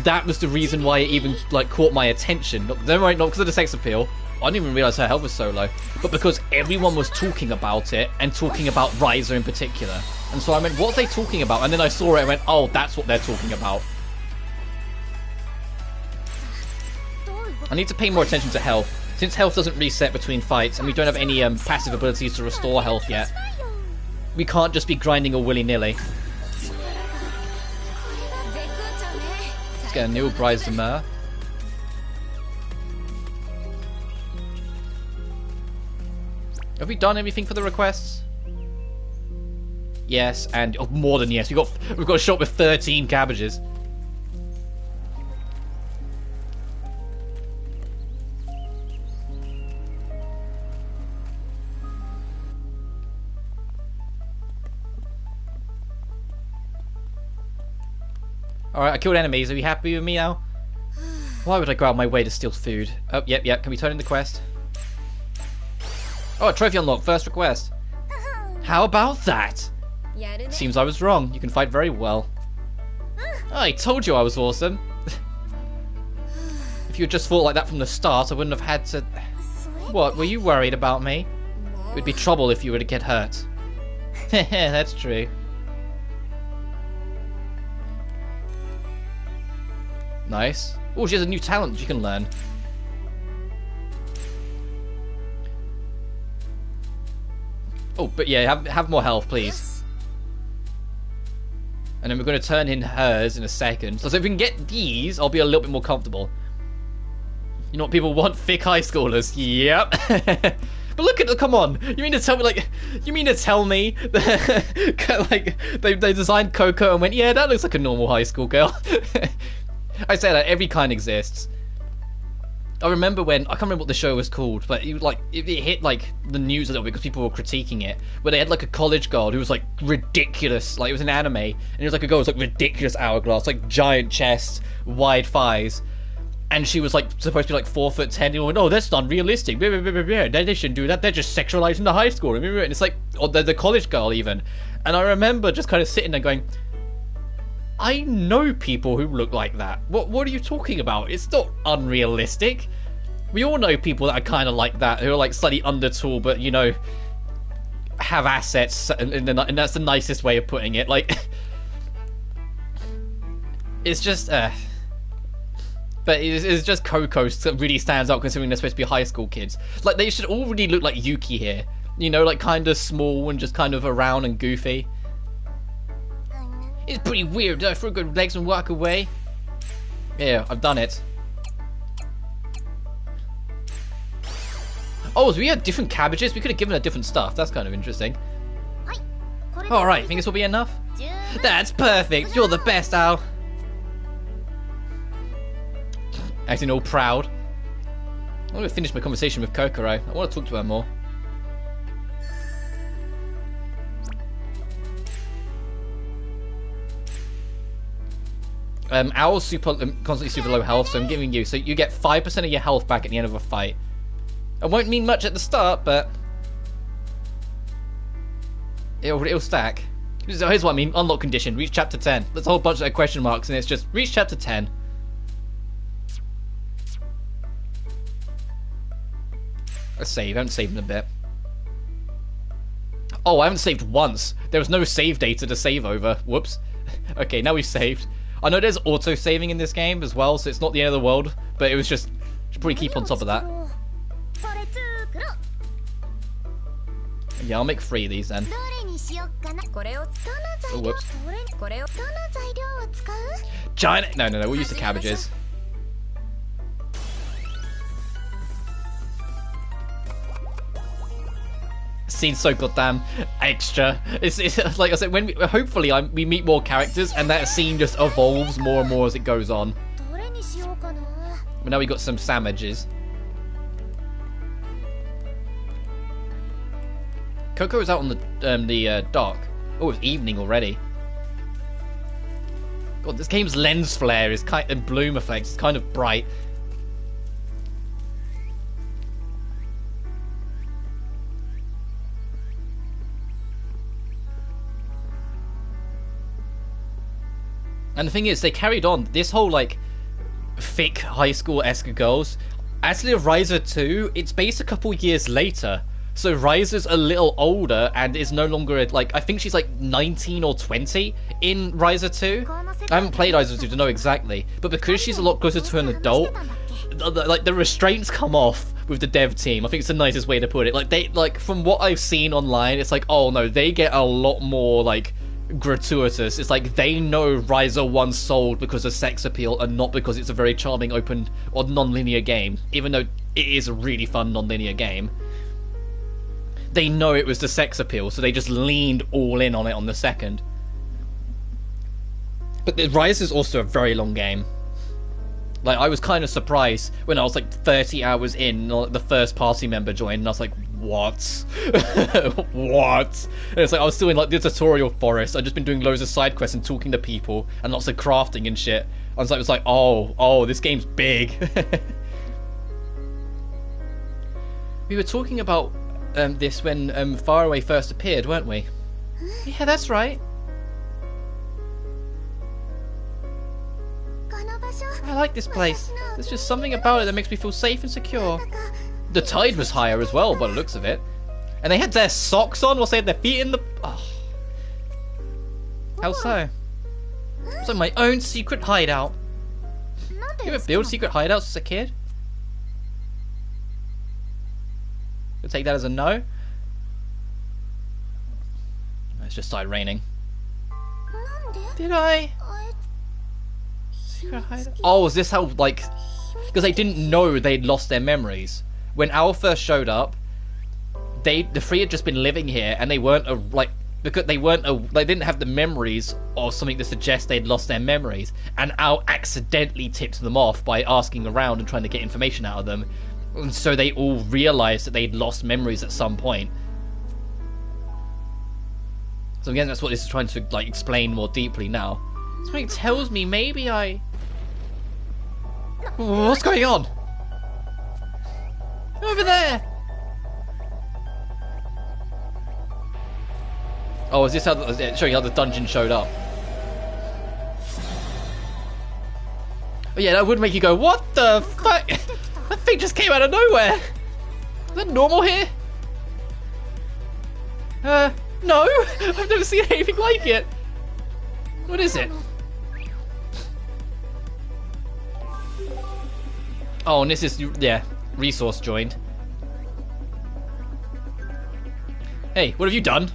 that was the reason why it even like caught my attention. Not because of the sex appeal. I didn't even realise her health was so low. But because everyone was talking about it, and talking about Ryza in particular. And so I went, what are they talking about? And then I saw it and went, oh, that's what they're talking about. I need to pay more attention to health. Since health doesn't reset between fights, and we don't have any passive abilities to restore health yet, we can't just be grinding all willy-nilly. Let's get a new Bryza. Have we done everything for the requests? Yes, and oh, more than yes. We've got a shop with 13 cabbages. Alright, I killed enemies. Are you happy with me now? Why would I go out of my way to steal food? Oh, yep. Can we turn in the quest? Oh, trophy unlocked. First request. How about that? Seems I was wrong. You can fight very well. I told you I was awesome. If you had just fought like that from the start, I wouldn't have had to... What, were you worried about me? It would be trouble if you were to get hurt. Heh, that's true. Nice. Oh, she has a new talent you can learn. Oh, but yeah, have more health, please. And then we're going to turn in hers in a second. So if we can get these, I'll be a little bit more comfortable. You know what people want? Thick high schoolers. Yep. But look at the, come on. You mean to tell me that, like, they designed Coco and went, yeah, that looks like a normal high school girl. I say that every kind exists. I remember when, I can't remember what the show was called, but it hit like the news a little bit because people were critiquing it, where they had like a college girl who was like ridiculous, like it was an anime, and it was like a girl with like ridiculous hourglass, like giant chest, wide thighs, and she was like supposed to be like 4'10", and went, oh, that's not realistic, they shouldn't do that, they're just sexualizing the high school, and it's like, oh, the college girl even, and I remember just kind of sitting there going, I know people who look like that. What are you talking about? It's not unrealistic. We all know people that are kind of like that, who are like slightly under tall, but you know, have assets, and that's the nicest way of putting it. Like, it's just, but it's just Coco that really stands out considering they're supposed to be high school kids. Like, they should all really look like Yuki here. You know, like kind of small and just kind of around and goofy. It's pretty weird. I throw good legs and walk away. Yeah, I've done it. Oh, so we had different cabbages? We could have given her different stuff. That's kind of interesting. Alright, think this will be enough? That's perfect. You're the best, Al. Acting all proud. I'm going to finish my conversation with Kokoro. I want to talk to her more. Owl's constantly super low health, so I'm giving you. So you get 5% of your health back at the end of a fight. It won't mean much at the start, but it'll stack. Here's what I mean. Unlock condition. Reach chapter 10. There's a whole bunch of question marks, and it's just reach chapter 10. Let's save. I haven't saved in a bit. Oh, I haven't saved once. There was no save data to save over. Whoops. Okay, now we've saved. I know there's auto-saving in this game as well, so it's not the end of the world, but it was just, should probably keep on top of that. Yeah, I'll make 3 of these then. Oh, whoops. Giant, no, we'll use the cabbages. Seems so goddamn extra. It's like I said, when hopefully we meet more characters and that scene just evolves more and more as it goes on. But now we got some sandwiches. Coco is out on the dock. Oh, it's evening already. God, this game's lens flare is and bloom effects is kind of bright. And the thing is, they carried on this whole, like, thick high school-esque girls. Actually, Riser 2, it's based a couple years later. So Riser's a little older and is no longer, like, I think she's, like, 19 or 20 in Riser 2. I haven't played Riser 2 to know exactly. But because she's a lot closer to an adult, like, the restraints come off with the dev team. I think it's the nicest way to put it. Like, from what I've seen online, it's like, oh, no, they get a lot more, like, gratuitous. It's like they know Riser 1 sold because of sex appeal and not because it's a very charming open or non-linear game, even though it is a really fun non-linear game. They know it was the sex appeal, so they just leaned all in on it on the second. But the Riser is also a very long game. Like, I was kind of surprised when I was like 30 hours in, the first party member joined, and I was like, what? What? And it's like I was still in like the tutorial forest. I'd just been doing loads of side quests and talking to people and lots of crafting and shit. I was like, oh, this game's big. We were talking about this when Faraway first appeared, weren't we? Yeah, that's right. I like this place. There's just something about it that makes me feel safe and secure. The tide was higher as well, by the looks of it. And they had their socks on whilst they had their feet in the... Oh. How so? It's like my own secret hideout. You ever build secret hideouts as a kid? We'll take that as a no. It's just started raining. Did I? Secret hideout? Oh, is this how, like... Because they didn't know they'd lost their memories. When Owl first showed up, the three had just been living here, and they weren't because they didn't have the memories or something to suggest they'd lost their memories. And Owl accidentally tipped them off by asking around and trying to get information out of them, and so they all realized that they'd lost memories at some point. So again, that's what this is trying to like explain more deeply now. Something tells me maybe I... What's going on? Over there! Oh, is this how showing how the dungeon showed up? Oh yeah, that would make you go, what the fuck? That thing just came out of nowhere! Is that normal here? No! I've never seen anything like it! What is it? Oh, and this is, yeah, resource joined. Hey, what have you done?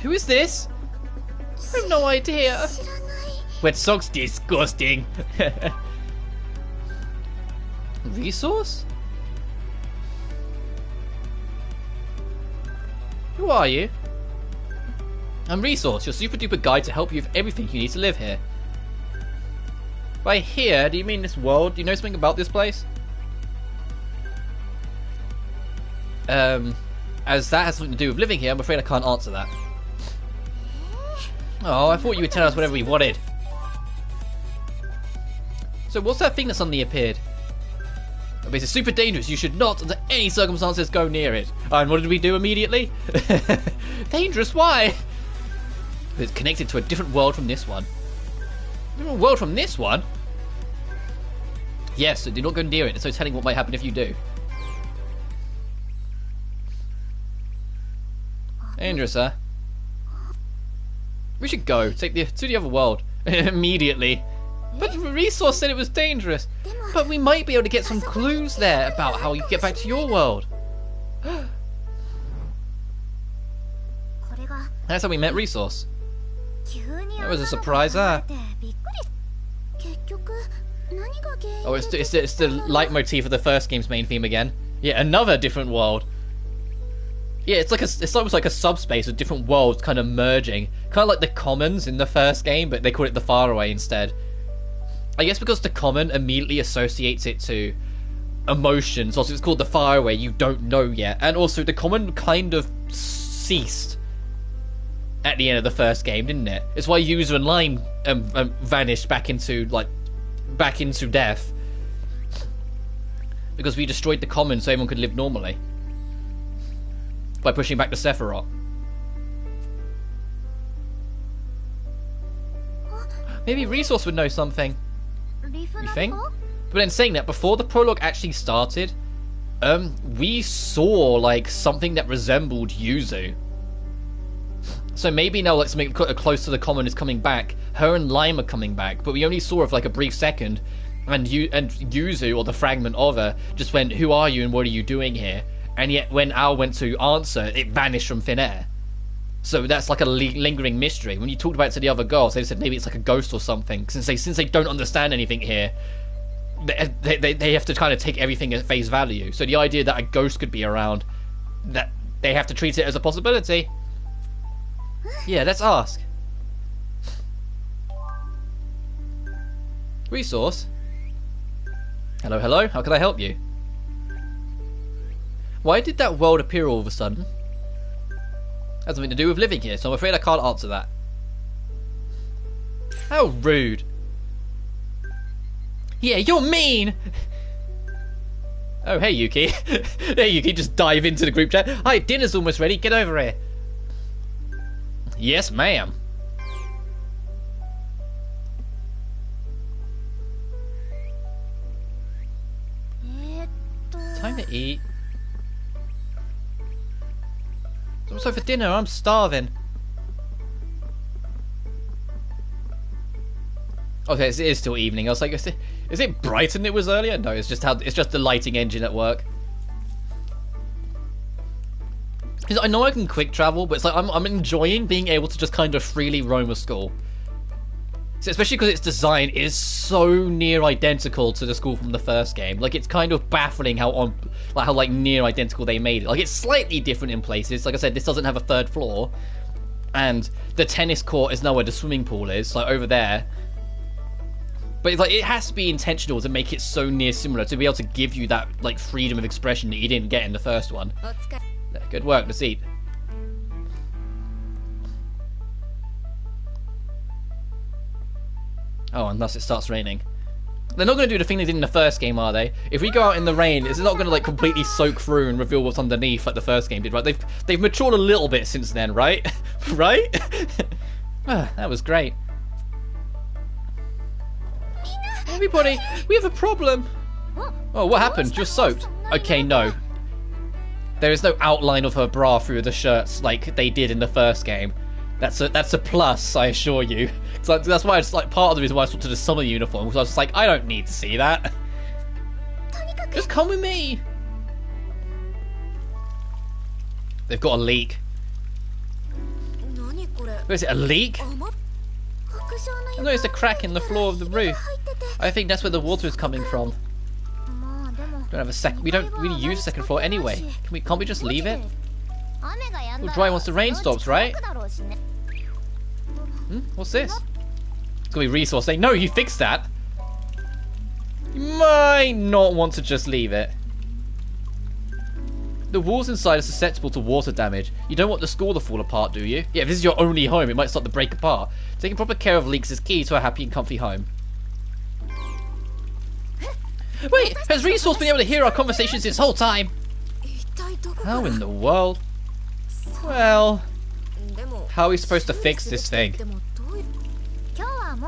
Who is this? I have no idea. Wet socks, disgusting. Resource? Who are you? I'm Resource, your super duper guide to help you with everything you need to live here. By here, do you mean this world? Do you know something about this place? As that has something to do with living here, I'm afraid I can't answer that. Oh, I thought you would tell us whatever we wanted. So what's that thing that suddenly appeared? Oh, it's super dangerous. You should not, under any circumstances, go near it. And what did we do immediately? Dangerous? Why? It's connected to a different world from this one. Different world from this one? Yes, so do not go near it. It's no telling what might happen if you do. Dangerous, huh? We should go. Take to the other world. Immediately. But Resource said it was dangerous. But we might be able to get some clues there about how you get back to your world. That's how we met Resource. That was a surprise, huh? Oh, it's the leitmotif of the first game's main theme again. Yeah, another different world. Yeah, it's almost like a subspace of different worlds kind of merging. Kind of like the Commons in the first game, but they call it the Faraway instead. I guess because the Common immediately associates it to emotions. Also, it's called the Faraway, you don't know yet. And also, the Common kind of ceased at the end of the first game, didn't it? It's why User and Lime vanished back into death. Because we destroyed the Common so everyone could live normally. By pushing back the Sephiroth. Maybe Resource would know something. You think? But then saying that, before the prologue actually started, we saw like something that resembled Yuzu. So maybe now like something close to the Common is coming back. Her and Lime are coming back, but we only saw her for like a brief second. And Yuzu, or the fragment of her, just went, "Who are you and what are you doing here?" And yet when Al went to answer, it vanished from thin air. So that's like a lingering mystery. When you talked about it to the other girls, they said maybe it's like a ghost or something. Since they don't understand anything here, they have to kind of take everything at face value. So the idea that a ghost could be around, that they have to treat it as a possibility. Yeah, let's ask. Resource? Hello, hello, how can I help you? Why did that world appear all of a sudden? Has something to do with living here, so I'm afraid I can't answer that. How rude. Yeah, you're mean! Oh, hey, Yuki. Hey, Yuki, just dive into the group chat. Hi, dinner's almost ready. Get over here. Yes, ma'am. Time to eat. So for dinner, I'm starving. Okay, it is still evening. I was like, is it brighter than it was earlier? No, it's just the lighting engine at work. Because I know I can quick travel, but it's like I'm enjoying being able to just kind of freely roam a school. So especially because its design is so near identical to the school from the first game. Like, it's kind of baffling how near identical they made it. Like, it's slightly different in places. Like I said, this doesn't have a third floor, and the tennis court is now where the swimming pool is, like over there. But it's like, it has to be intentional to make it so near similar to be able to give you that like freedom of expression that you didn't get in the first one. Good work, the seat. Oh, and thus it starts raining. They're not going to do the thing they did in the first game, are they? If we go out in the rain, it's not going to like completely soak through and reveal what's underneath like the first game did, right? They've matured a little bit since then, right? Right? Ah, that was great. Everybody, we have a problem. Oh, what happened? You're soaked. Okay, no. There is no outline of her bra through the shirts like they did in the first game. That's a plus, I assure you. So that's why it's like part of the reason why I swapped to the summer uniform, because I was just like, I don't need to see that. Just come with me. They've got a leak. Is it a leak? I noticed a crack in the floor of the roof. I think that's where the water is coming from. Don't have a sec. We don't really use the second floor anyway. Can't we just leave it? We'll dry once the rain stops, right? What's this? It's gonna be resource day. No, you fixed that. You might not want to just leave it. The walls inside are susceptible to water damage. You don't want the school to fall apart, do you? Yeah, if this is your only home, it might start to break apart. Taking proper care of leaks is key to a happy and comfy home. Wait, has Resource been able to hear our conversations this whole time? How in the world? Well, how are we supposed to fix this thing?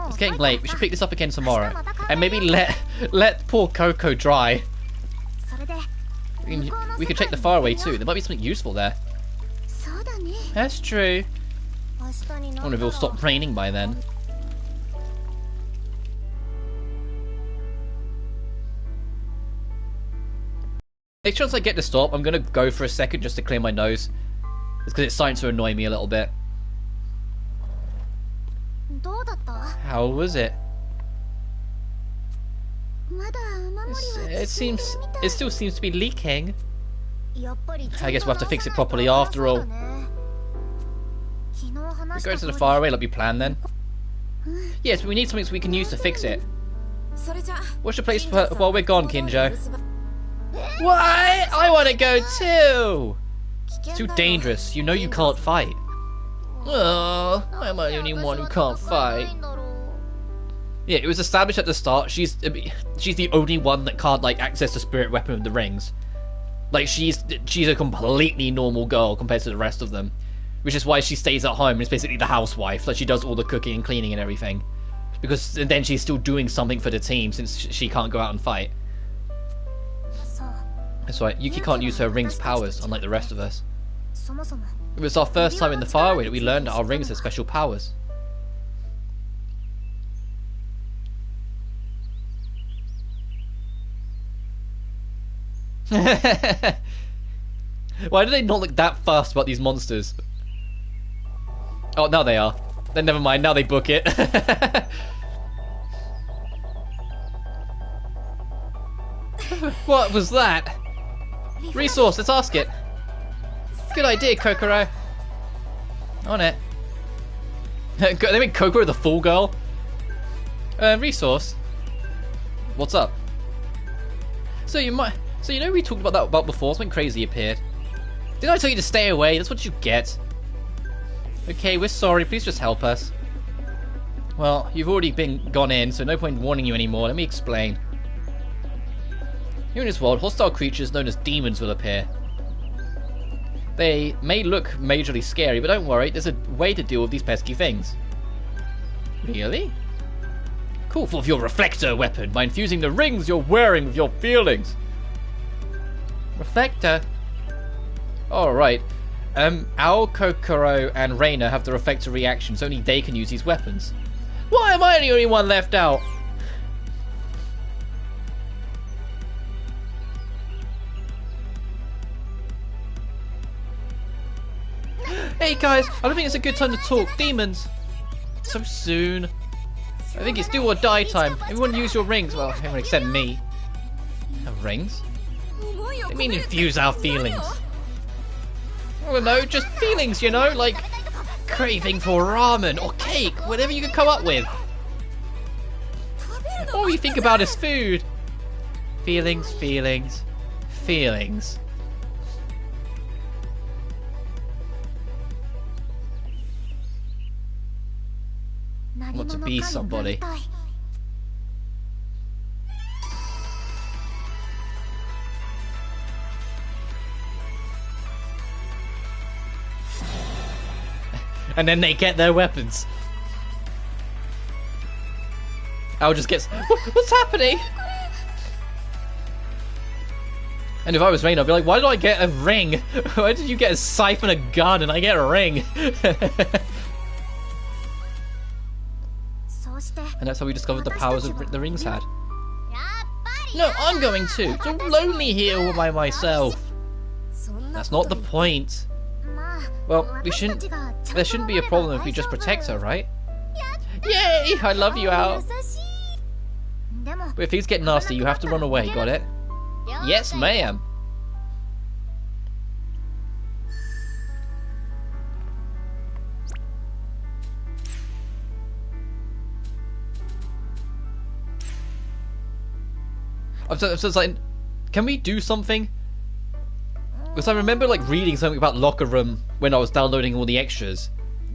It's getting late. We should pick this up again tomorrow. And maybe let poor Coco dry. We could check the faraway too. There might be something useful there. That's true. I wonder if it'll stop raining by then. Next chance I get to stop, I'm gonna go for a second just to clear my nose. It's because it's starting to annoy me a little bit. How was it? It still seems to be leaking. I guess we'll have to fix it properly after all. We go to the faraway like we planned then. Yes, but we need something so we can use to fix it. What's your place while we're gone, Kinjo? What? I want to go too! It's too dangerous. You know you can't fight. Oh, I'm the only one who can't fight. Yeah, it was established at the start. She's the only one that can't like access the spirit weapon of the rings. Like she's a completely normal girl compared to the rest of them, which is why she stays at home and is basically the housewife. Like she does all the cooking and cleaning and everything, because then she's still doing something for the team since she can't go out and fight. That's right. Yuki can't use her ring's powers, unlike the rest of us. It was our first time in the faraway that we learned that our rings have special powers. Why do they not look that fast about these monsters? Oh, now they are. Then never mind, now they book it. What was that? Resource, let's ask it. Good idea, Kokoro. On it. They make Kokoro the fool girl. Resource. What's up? So you know we talked about that about before, something crazy appeared. Didn't I tell you to stay away? That's what you get. Okay, we're sorry, please just help us. Well, you've already gone in, so no point in warning you anymore. Let me explain. Here in this world, hostile creatures known as demons will appear. They may look majorly scary, but don't worry, there's a way to deal with these pesky things. Really? Call forth your reflector weapon by infusing the rings you're wearing with your feelings. Reflector? Alright. Owl, Kokoro, and Reina have the reflector reactions. Only they can use these weapons. Why am I the only one left out? Hey guys, I don't think it's a good time to talk. Demons! So soon. I think it's do or die time. Everyone use your rings. Well, everyone except me. Have rings? They mean infuse our feelings. I don't know, just feelings, you know? Like craving for ramen or cake, whatever you can come up with. All you think about is food. Feelings, feelings, feelings. I want to be somebody. And then they get their weapons. Al just gets... What's happening? And if I was Rain, I'd be like, why did I get a ring? Why did you get a scythe and a gun and I get a ring? And that's how we discovered the powers of the rings had. No, I'm going too. It's so lonely here all by myself. That's not the point. Well, there shouldn't be a problem if we just protect her, right? Yay! I love you, Al. But if things get nasty, you have to run away, got it? Yes, ma'am. I'm just like, can we do something? Because I remember like reading something about Locker Room when I was downloading all the extras.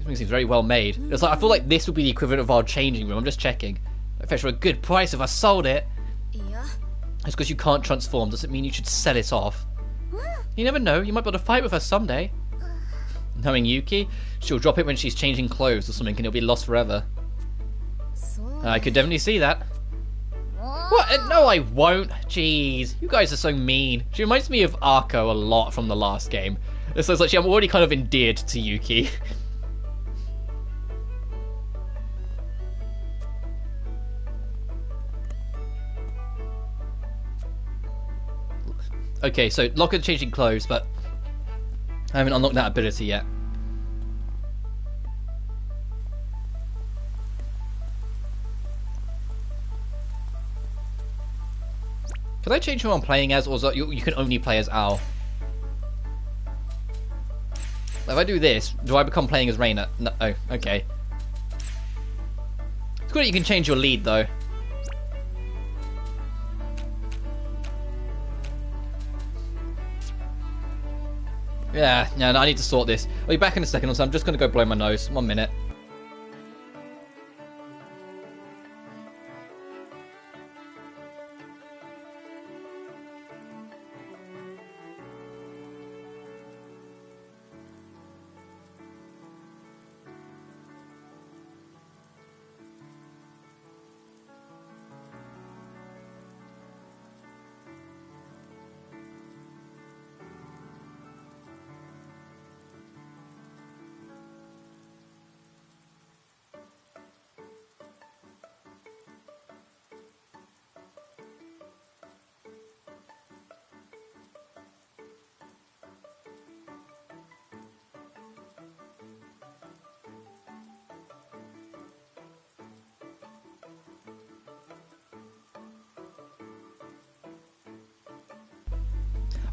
This seems very well made. It's like I feel like this would be the equivalent of our changing room. I'm just checking. I fetch for a good price if I sold it. It's because you can't transform. Doesn't mean you should sell it off. You never know. You might be able to fight with her someday. Knowing Yuki, she'll drop it when she's changing clothes or something, and it'll be lost forever. I could definitely see that. What? No, I won't. Jeez, you guys are so mean. She reminds me of Arko a lot from the last game. So it's like I'm already kind of endeared to Yuki. Okay, so Locker changing clothes, but I haven't unlocked that ability yet. Can I change who I'm playing as, or is that you can only play as Al? If I do this, do I become playing as Reina? No. Oh, okay. It's good that you can change your lead, though. Yeah, no, I need to sort this. I'll be back in a second, so I'm just going to go blow my nose. 1 minute.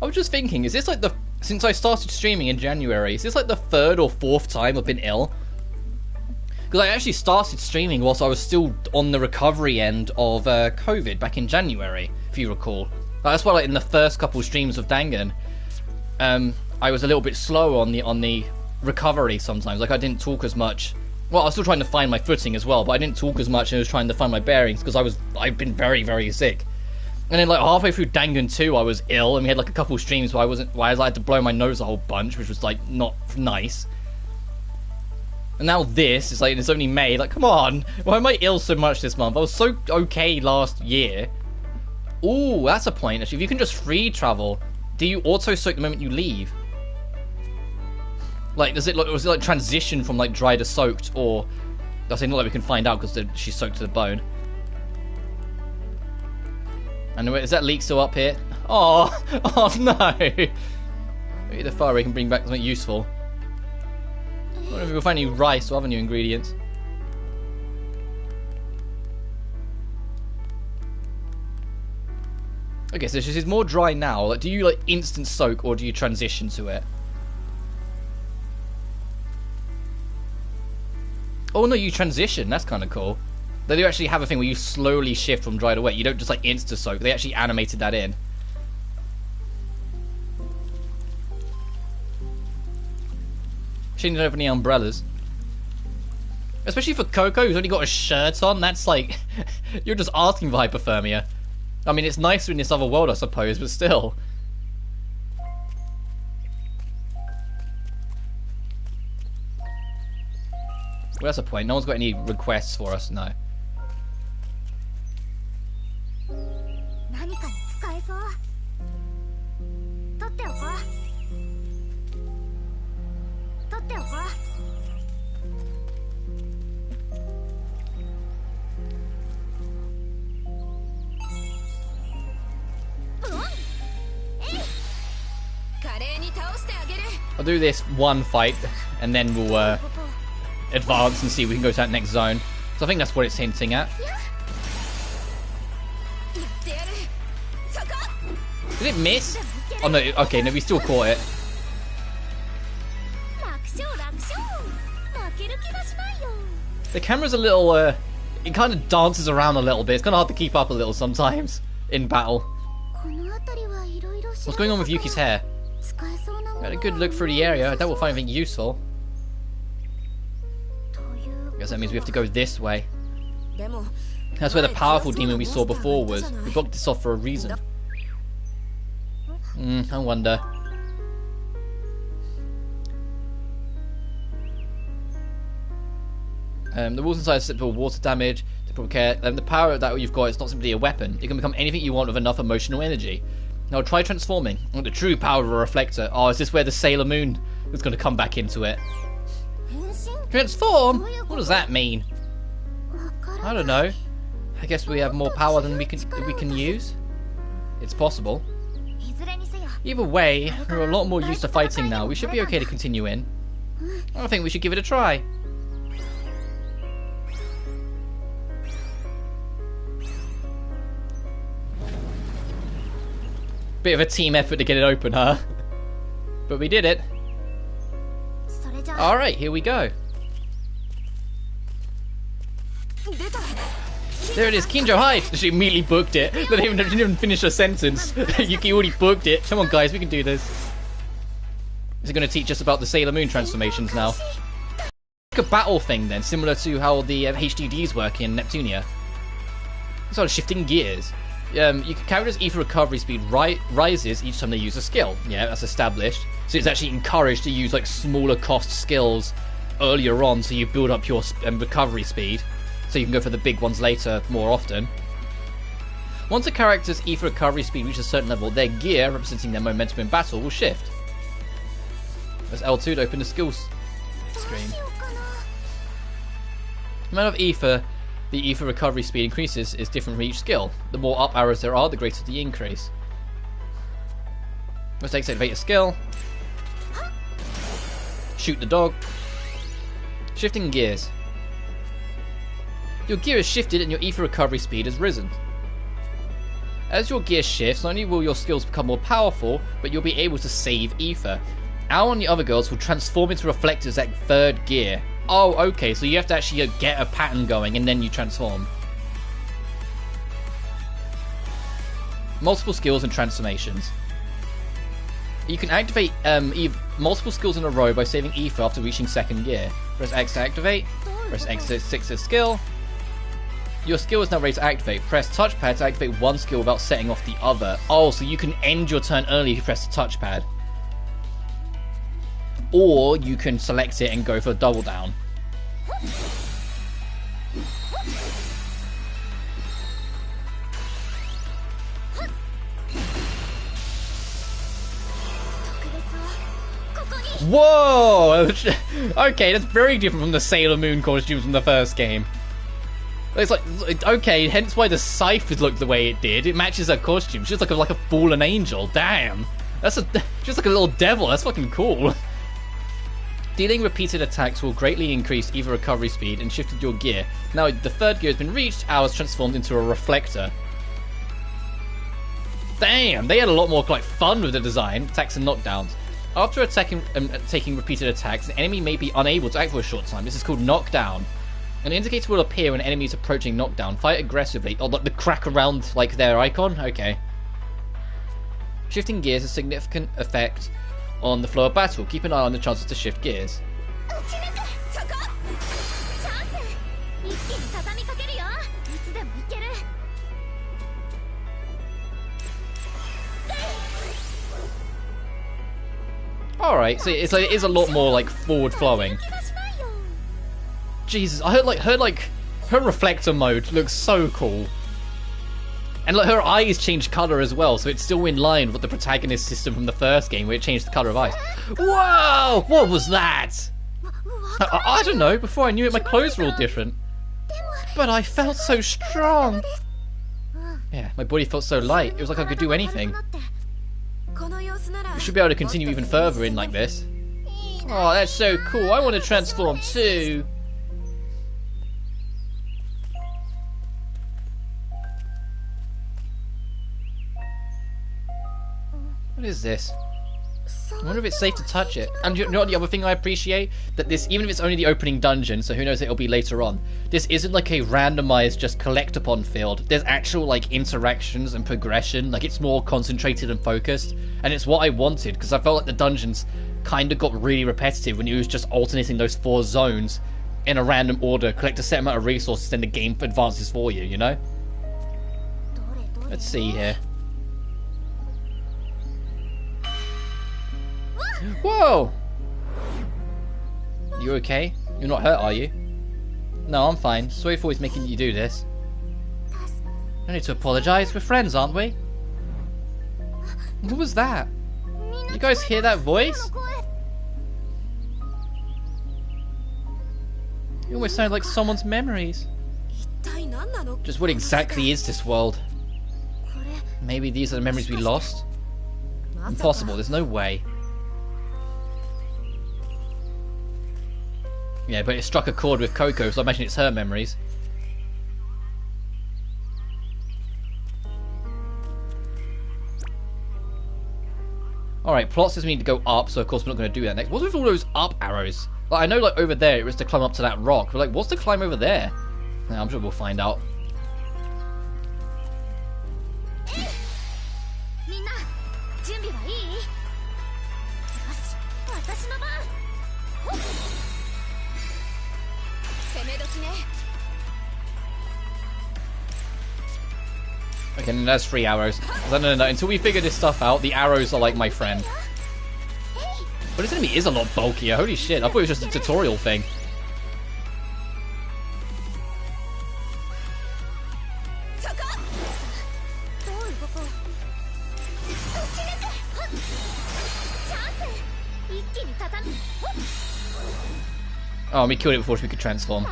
I was just thinking, is this like since I started streaming in January, is this like the 3rd or 4th time I've been ill? Because I actually started streaming whilst I was still on the recovery end of COVID back in January, if you recall. That's why, like, in the first couple streams of Dangan, I was a little bit slow on the recovery sometimes. Like, I didn't talk as much. Well, I was still trying to find my footing as well, but I didn't talk as much and I was trying to find my bearings because I've been very, very sick. And then, like, halfway through Dangan 2, I was ill, and we had, like, a couple streams where I had to blow my nose a whole bunch, which was, like, not nice. And now this, it's only May. Like, come on, why am I ill so much this month? I was so okay last year. Ooh, that's a point, actually. If you can just free travel, do you auto-soak the moment you leave? Like, was it like transition from, like, dry to soaked, or... I say not that we can find out because she's soaked to the bone. And is that leak still up here? Oh, oh no! Maybe the fire we can bring back something useful. I don't know if we'll find any rice or other new ingredients. Okay, so she's more dry now. Like, do you like instant soak or do you transition to it? Oh no, you transition. That's kind of cool. They do actually have a thing where you slowly shift from dry to wet. You don't just like insta soak. They actually animated that in. She didn't have any umbrellas. Especially for Coco, who's only got a shirt on. That's like... you're just asking for hypothermia. I mean, it's nicer in this other world, I suppose, but still. Well, that's a point. No one's got any requests for us, no. I'll do this one fight, and then we'll advance and see if we can go to that next zone. So I think that's what it's hinting at. Did it miss? Oh no, okay, no, we still caught it. The camera's a little, it kind of dances around a little bit. It's kind of hard to keep up a little sometimes in battle. What's going on with Yuki's hair? We had a good look through the area. I doubt we'll find anything useful. I guess that means we have to go this way. That's where the powerful demon we saw before was. We blocked this off for a reason. I wonder. The walls inside are susceptible to water damage, to proper care. The power that you've got is not simply a weapon. It can become anything you want with enough emotional energy. Now try transforming. The true power of a reflector. Oh, is this where the Sailor Moon is going to come back into it? Transform? What does that mean? I don't know. I guess we have more power than we can use. It's possible. Either way, we're a lot more used to fighting now. We should be okay to continue in. I think we should give it a try. Bit of a team effort to get it open, huh? But we did it. Alright, here we go. There it is, Kinjo, hide! She immediately booked it. They didn't even finish a sentence. Yuki already booked it. Come on, guys, we can do this. Is it going to teach us about the Sailor Moon transformations now? Like a battle thing then, similar to how the HDDs work in Neptunia. Sort of shifting gears. Your character's ether recovery speed rises each time they use a skill. Yeah, that's established. So it's actually encouraged to use like smaller cost skills earlier on, so you build up your recovery speed, so you can go for the big ones later more often. Once a character's ether recovery speed reaches a certain level, their gear, representing their momentum in battle, will shift. Press L2 to open the skills screen. The amount of ether the ether recovery speed increases is different for each skill. The more up arrows there are, the greater the increase. Let's activate a skill. Shoot the dog. Shifting gears. Your gear is shifted and your ether recovery speed has risen. As your gear shifts, not only will your skills become more powerful, but you'll be able to save ether. Al and the other girls will transform into reflectors at third gear. Oh, okay, so you have to actually get a pattern going and then you transform. Multiple skills and transformations. You can activate multiple skills in a row by saving ether after reaching second gear. Press X to activate. Press X to 6 to skill. Your skill is now ready to activate. Press touchpad to activate one skill without setting off the other. Oh, so you can end your turn early if you press the touchpad. Or you can select it and go for a double down. Whoa! Okay, that's very different from the Sailor Moon costumes from the first game. It's like, okay, hence why the scythe looked the way it did. It matches her costume. She's like a fallen angel. Damn, that's just like a little devil. That's fucking cool. Dealing repeated attacks will greatly increase either recovery speed and shifted your gear. Now the third gear has been reached. Ours transformed into a reflector. Damn, they had a lot more like fun with the design. Attacks and knockdowns. After attacking taking repeated attacks, an enemy may be unable to act for a short time. This is called knockdown. An indicator will appear when enemies approaching knockdown. Fight aggressively. Oh, like the crack around like their icon? Okay. Shifting gears has a significant effect on the flow of battle. Keep an eye on the chances to shift gears. Alright, so it is a lot more like forward flowing. Jesus, I heard her reflector mode looks so cool. And like her eyes change colour as well, so it's still in line with the protagonist system from the first game where it changed the colour of eyes. Whoa! What was that? I don't know, before I knew it my clothes were all different. But I felt so strong. Yeah, my body felt so light, it was like I could do anything. We should be able to continue even further in like this. Oh, that's so cool, I want to transform too. What is this? I wonder if it's safe to touch it. And you know what the other thing I appreciate? That this, even if it's only the opening dungeon, so who knows, it'll be later on. This isn't like a randomized just collect upon field. There's actual like interactions and progression. Like it's more concentrated and focused. And it's what I wanted, because I felt like the dungeons kind of got really repetitive when you was just alternating those 4 zones in a random order, collect a set amount of resources, then the game advances for you, you know? Let's see here. Whoa! You okay? You're not hurt, are you? No, I'm fine. Sorry for always making you do this. No need to apologise. We're friends, aren't we? What was that? You guys hear that voice? You almost sound like someone's memories. Just what exactly is this world? Maybe these are the memories we lost? Impossible, there's no way. Yeah, but it struck a chord with Coco, so I imagine it's her memories. Alright, plot says we need to go up, so of course we're not going to do that next. What's with all those up arrows? Like, I know like over there it was to climb up to that rock, but like, what's the climb over there? Yeah, I'm sure we'll find out. Okay, and that's 3 arrows. No. Until we figure this stuff out, the arrows are like my friend. But this enemy is a lot bulkier. Holy shit, I thought it was just a tutorial thing. Oh, we killed it before we could transform.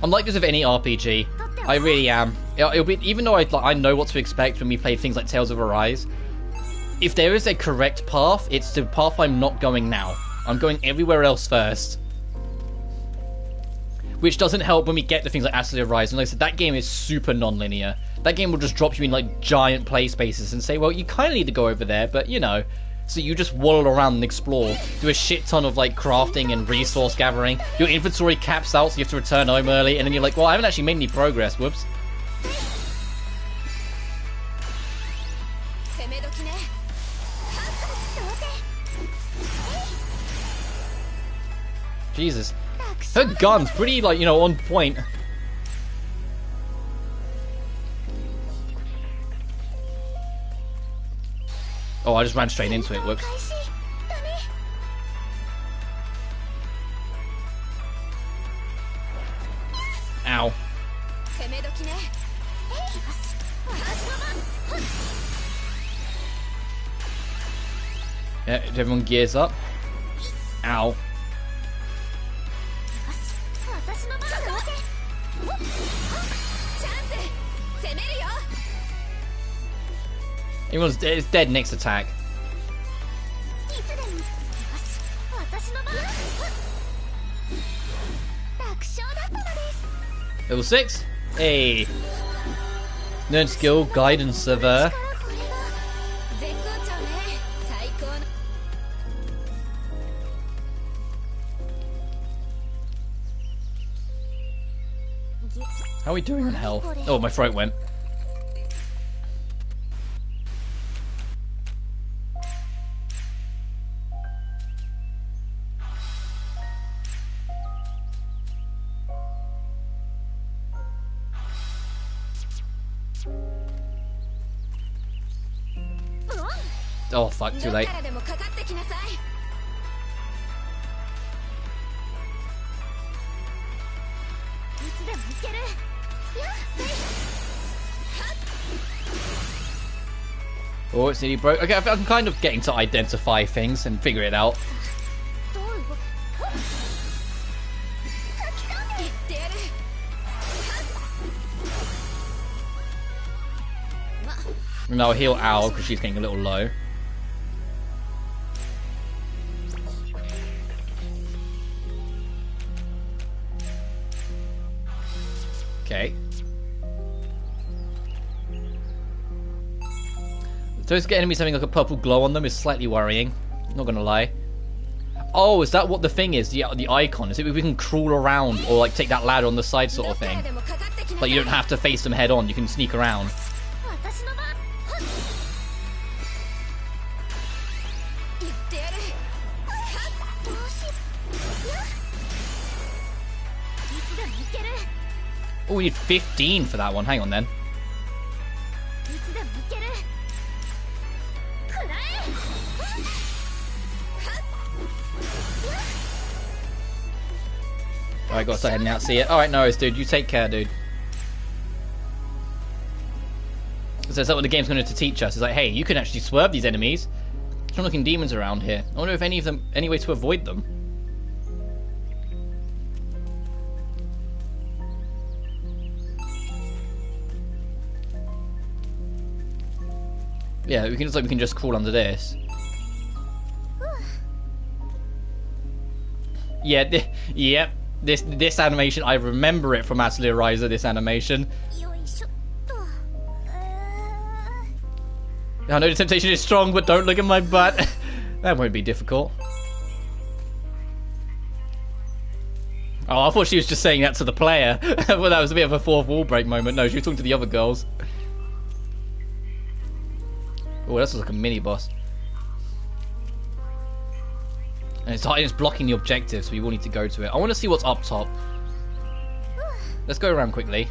I'm like this with any RPG. I really am. It'll be, even though I know what to expect when we play things like Tales of Arise, if there is a correct path, it's the path I'm not going now. I'm going everywhere else first. which doesn't help when we get to things like Atelier Rise. And like I said, that game is super non-linear. That game will just drop you in like giant play spaces and say, well, you kind of need to go over there, but you know. So you just waddle around and explore, do a shit ton of like crafting and resource gathering. Your inventory caps out, so you have to return home early, and then you're like, well, I haven't actually made any progress. Whoops. Jesus. Her gun's pretty, like, you know, on point. Oh, I just ran straight into it. Whoops. Ow. Yeah, everyone gears up. Ow. It's dead next attack. Level 6? Hey. Learn skill, guidance server. How are we doing on health? Oh, my throat went. Oh fuck, too late. Oh, it's nearly broke. Okay, I'm kind of getting to identify things and figure it out. And I'll heal Owl because she's getting a little low. Okay. Those enemies having like a purple glow on them is slightly worrying. Not gonna lie. Oh, is that what the thing is? The icon? Is it we can crawl around or like take that ladder on the side sort of thing? Like you don't have to face them head on. You can sneak around. Oh, we need 15 for that one. Hang on then. Alright, gotta start heading out. See it. Alright, no worries, dude. You take care, dude. So that's what the game's going to teach us. It's like, hey, you can actually swerve these enemies. There's some looking demons around here. I wonder if any of them, any way to avoid them. Yeah, we can just crawl under this. Yeah, yep. This animation, I remember it from Atelier Rise. This animation. I know the temptation is strong, but don't look at my butt. That won't be difficult. Oh, I thought she was just saying that to the player. Well, that was a bit of a fourth wall break moment. No, she was talking to the other girls. Oh, that's like a mini boss. And it's blocking the objective, so we will need to go to it. I want to see what's up top. Let's go around quickly.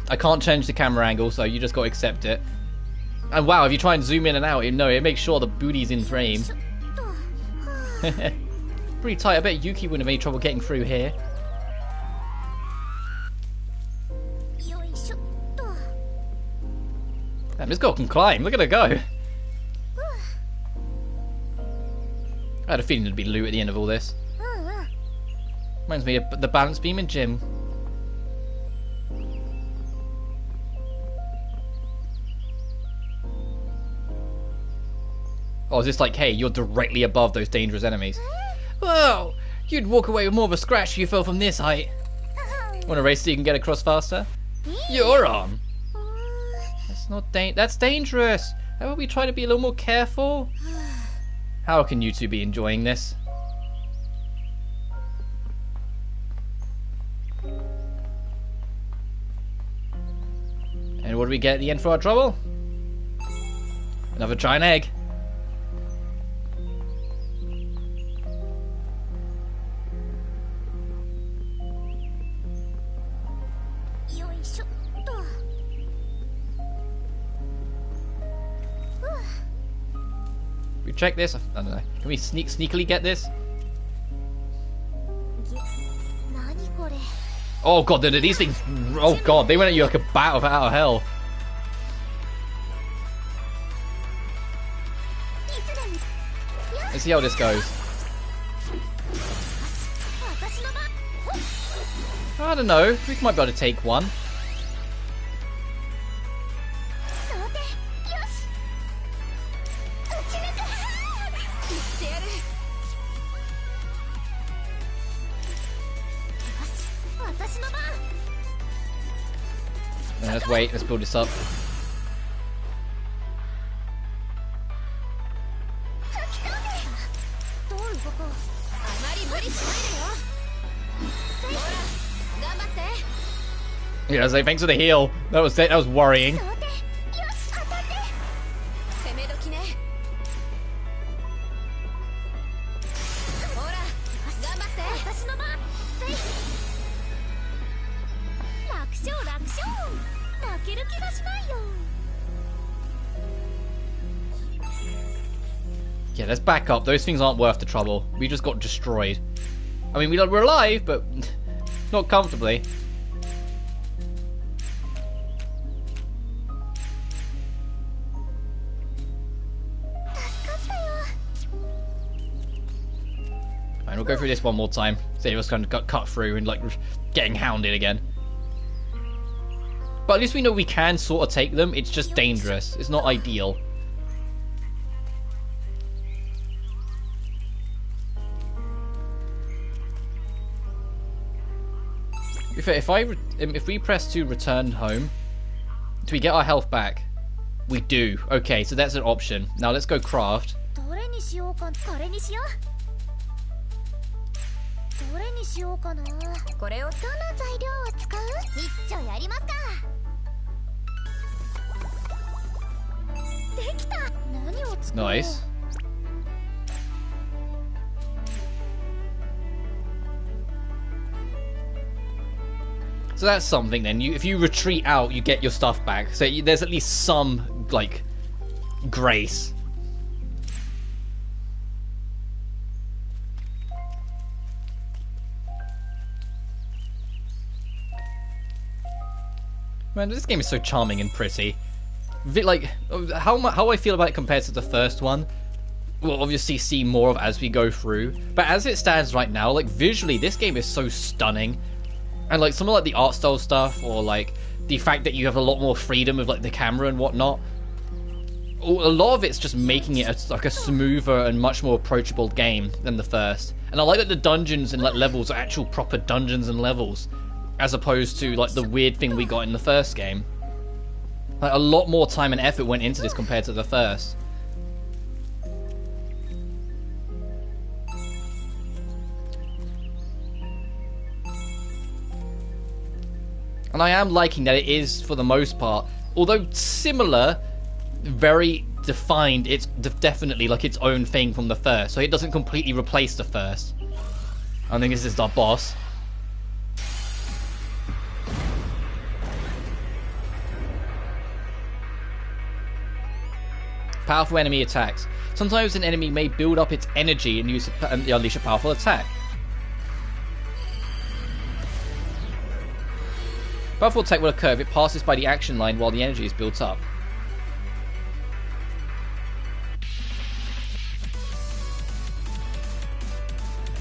I can't change the camera angle, so you just got to accept it. And wow, if you try and zoom in and out, it makes sure the booty's in frame. Pretty tight. I bet Yuki wouldn't have any trouble getting through here. Damn, this girl can climb. Look at her go. I had a feeling there'd be loot at the end of all this. Reminds me of the balance beam in gym. Oh, is this like, hey, you're directly above those dangerous enemies? Well, you'd walk away with more of a scratch if you fell from this height. Want to race so you can get across faster? You're on. That's dangerous. How about we try to be a little more careful? How can you two be enjoying this? And what do we get at the end for our trouble? Another giant egg. We check this? I don't know. Can we sneakily get this? Oh god, these things... Oh god, they went at you like a bat out of hell. Let's see how this goes. I don't know. We might be able to take one. Let's wait. Let's build this up. Yeah, I was like, thanks for the heal. That was worrying. Yeah, let's back up. Those things aren't worth the trouble. We just got destroyed. I mean, we're alive, but not comfortably. And we'll go through this one more time. Save us kind of got cut through and like getting hounded again. But at least we know we can sort of take them. It's just dangerous. It's not ideal. If we press to return home, do we get our health back? We do. Okay, so that's an option. Now let's go craft. Nice. So that's something then. If you retreat out, you get your stuff back. So there's at least some, like, grace. Man, this game is so charming and pretty. Like, how I feel about it compared to the first one, we'll obviously see more of as we go through. But as it stands right now, like, visually, this game is so stunning. And like some of like the art style stuff, or like the fact that you have a lot more freedom with like the camera and whatnot, a lot of it's just making it like a smoother and much more approachable game than the first. And I like that the dungeons and like levels are actual proper dungeons and levels, as opposed to like the weird thing we got in the first game. Like a lot more time and effort went into this compared to the first. And I am liking that it is, for the most part, although similar, very defined, it's definitely like its own thing from the first. So it doesn't completely replace the first. I think this is our boss. Powerful enemy attacks. Sometimes an enemy may build up its energy and unleash a powerful attack. Powerful attack will occur if it passes by the action line while the energy is built up.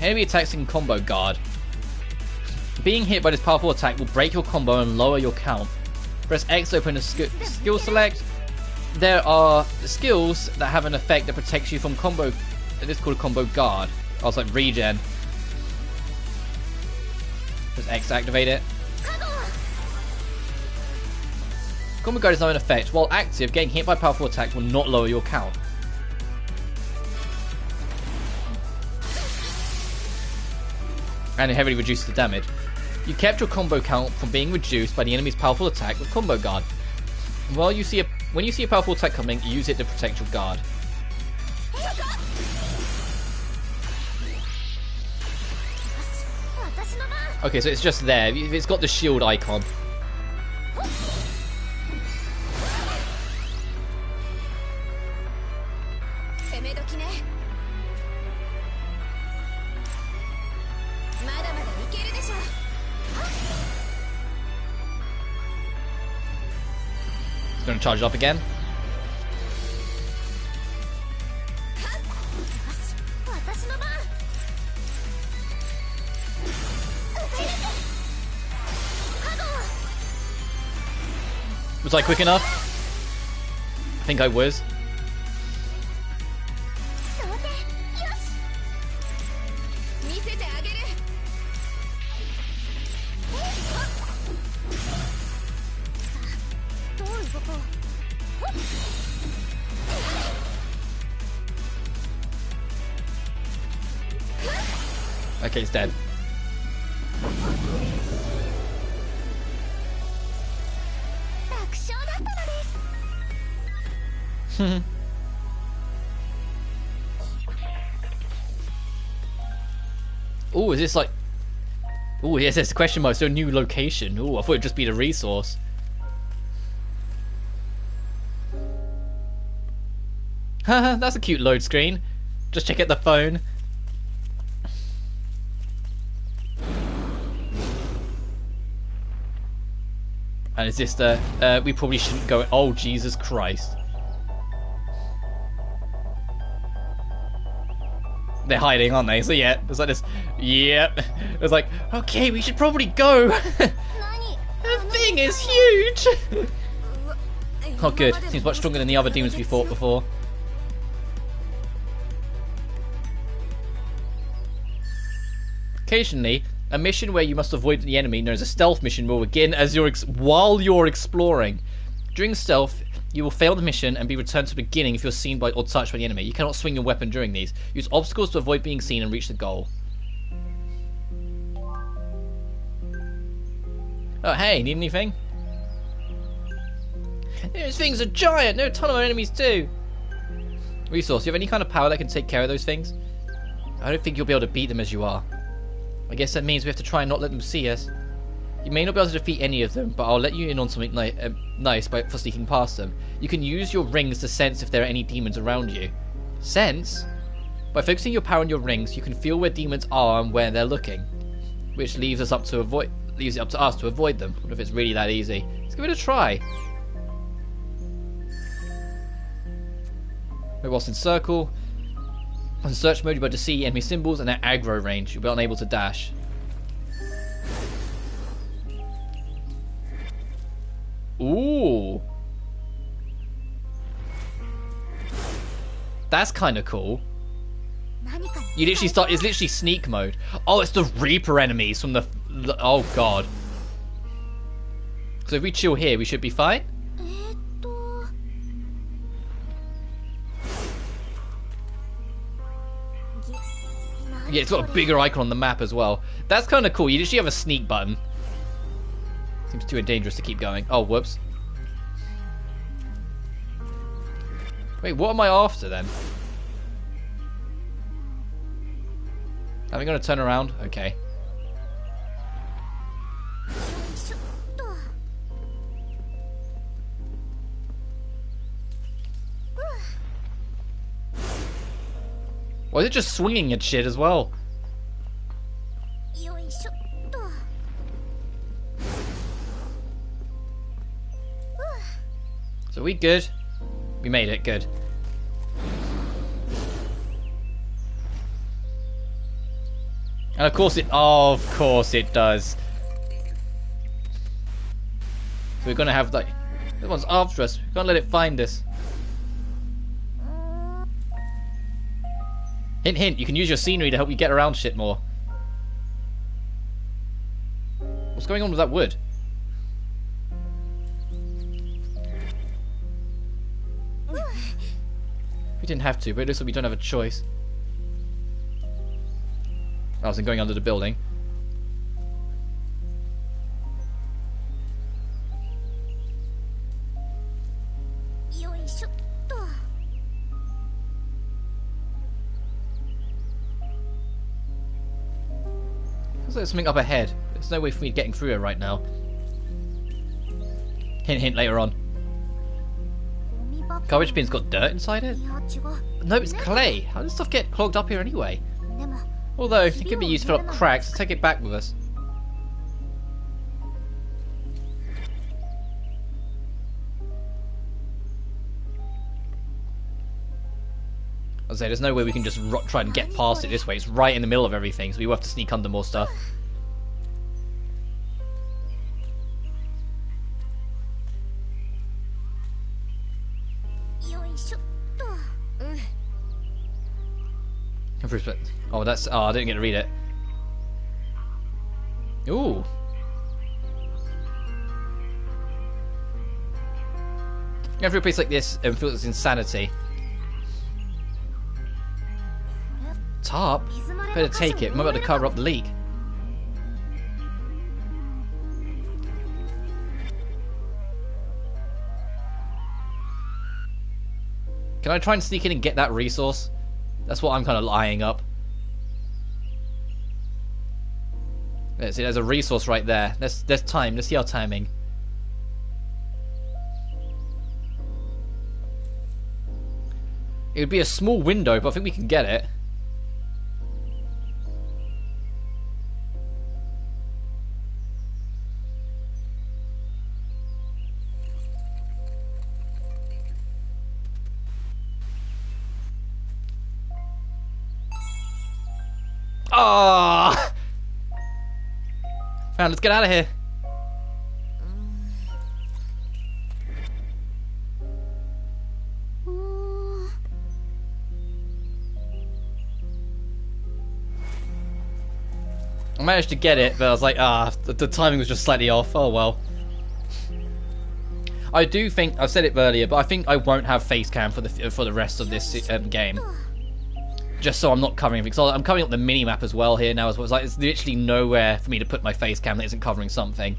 Enemy attacks in combo guard. Being hit by this powerful attack will break your combo and lower your count. Press X to open a skill select. There are skills that have an effect that protects you from combo. It is called a combo guard. I was like regen. Press X to activate it. Combo guard is now in effect. While active, getting hit by powerful attacks will not lower your count. And it heavily reduces the damage. You kept your combo count from being reduced by the enemy's powerful attack with combo guard. When you see a powerful attack coming, use it to protect your guard. Okay, so it's just there. It's got the shield icon. It's going to charge it up again. Was I quick enough? I think I was. Okay, it's dead. Oh, is this like... Oh, yes, there's a question mark, so a new location. Oh, I thought it'd just be the resource. Haha, that's a cute load screen. Just check out the phone. And is this the... we probably shouldn't go... Oh, Jesus Christ. They're hiding, aren't they? So yeah, it's like this. Yep. It's like, okay, we should probably go. The thing is huge. Oh, good. Seems much stronger than the other demons we fought before. Occasionally, a mission where you must avoid the enemy, known as a stealth mission, will begin as while you're exploring. During stealth, you will fail the mission and be returned to the beginning if you're seen by or touched by the enemy. You cannot swing your weapon during these. Use obstacles to avoid being seen and reach the goal. Oh, hey, need anything? Those things are giant! There are a ton of enemies too! Resource, do you have any kind of power that can take care of those things? I don't think you'll be able to beat them as you are. I guess that means we have to try and not let them see us. You may not be able to defeat any of them, but I'll let you in on something nice for sneaking past them. You can use your rings to sense if there are any demons around you. Sense? By focusing your power on your rings, you can feel where demons are and where they're looking, which leaves it up to us to avoid them. What if it's really that easy? Let's give it a try. Move whilst in circle. On search mode, you'll be able to see enemy symbols and their aggro range. You'll be unable to dash. Ooh. That's kind of cool. You literally start, it's literally sneak mode. Oh, it's the Reaper enemies from the oh god. So if we chill here, we should be fine? Yeah, it's got a bigger icon on the map as well. That's kind of cool. You literally have a sneak button. Seems too dangerous to keep going. Oh, whoops. Wait, what am I after then? Am I going to turn around? Okay. Why is it just swinging at shit as well? So we good? We made it, good. And of course it does. So we're gonna have like, this one's after us. We can't let it find us. Hint, hint, you can use your scenery to help you get around shit more. What's going on with that wood? We didn't have to, but it looks like we don't have a choice. I was going under the building. There's something up ahead. There's no way for me getting through it right now. Hint, hint, later on. Garbage bin's got dirt inside it? No, it's clay. How does stuff get clogged up here anyway? Although, it could be used to fill up cracks, so take it back with us. I was saying, there's no way we can just try and get past it this way. It's right in the middle of everything, so we will have to sneak under more stuff. Oh, that's... Oh, I didn't get to read it. Ooh. Every place like this feels insanity. Tarp? Better take it. I'm about to cover up the leak. Can I try and sneak in and get that resource? That's what I'm kind of eyeing up. See, there's a resource right there. There's time. Let's see our timing. It would be a small window, but I think we can get it. Ah! Man, let's get out of here. I managed to get it, but I was like, the timing was just slightly off. Oh well. I do think, I've said it earlier, but I think I won't have face cam for the rest of this game. Just so I'm not covering everything. So I'm covering up the mini-map as well here now. As well. It's like, there's literally nowhere for me to put my face cam that isn't covering something.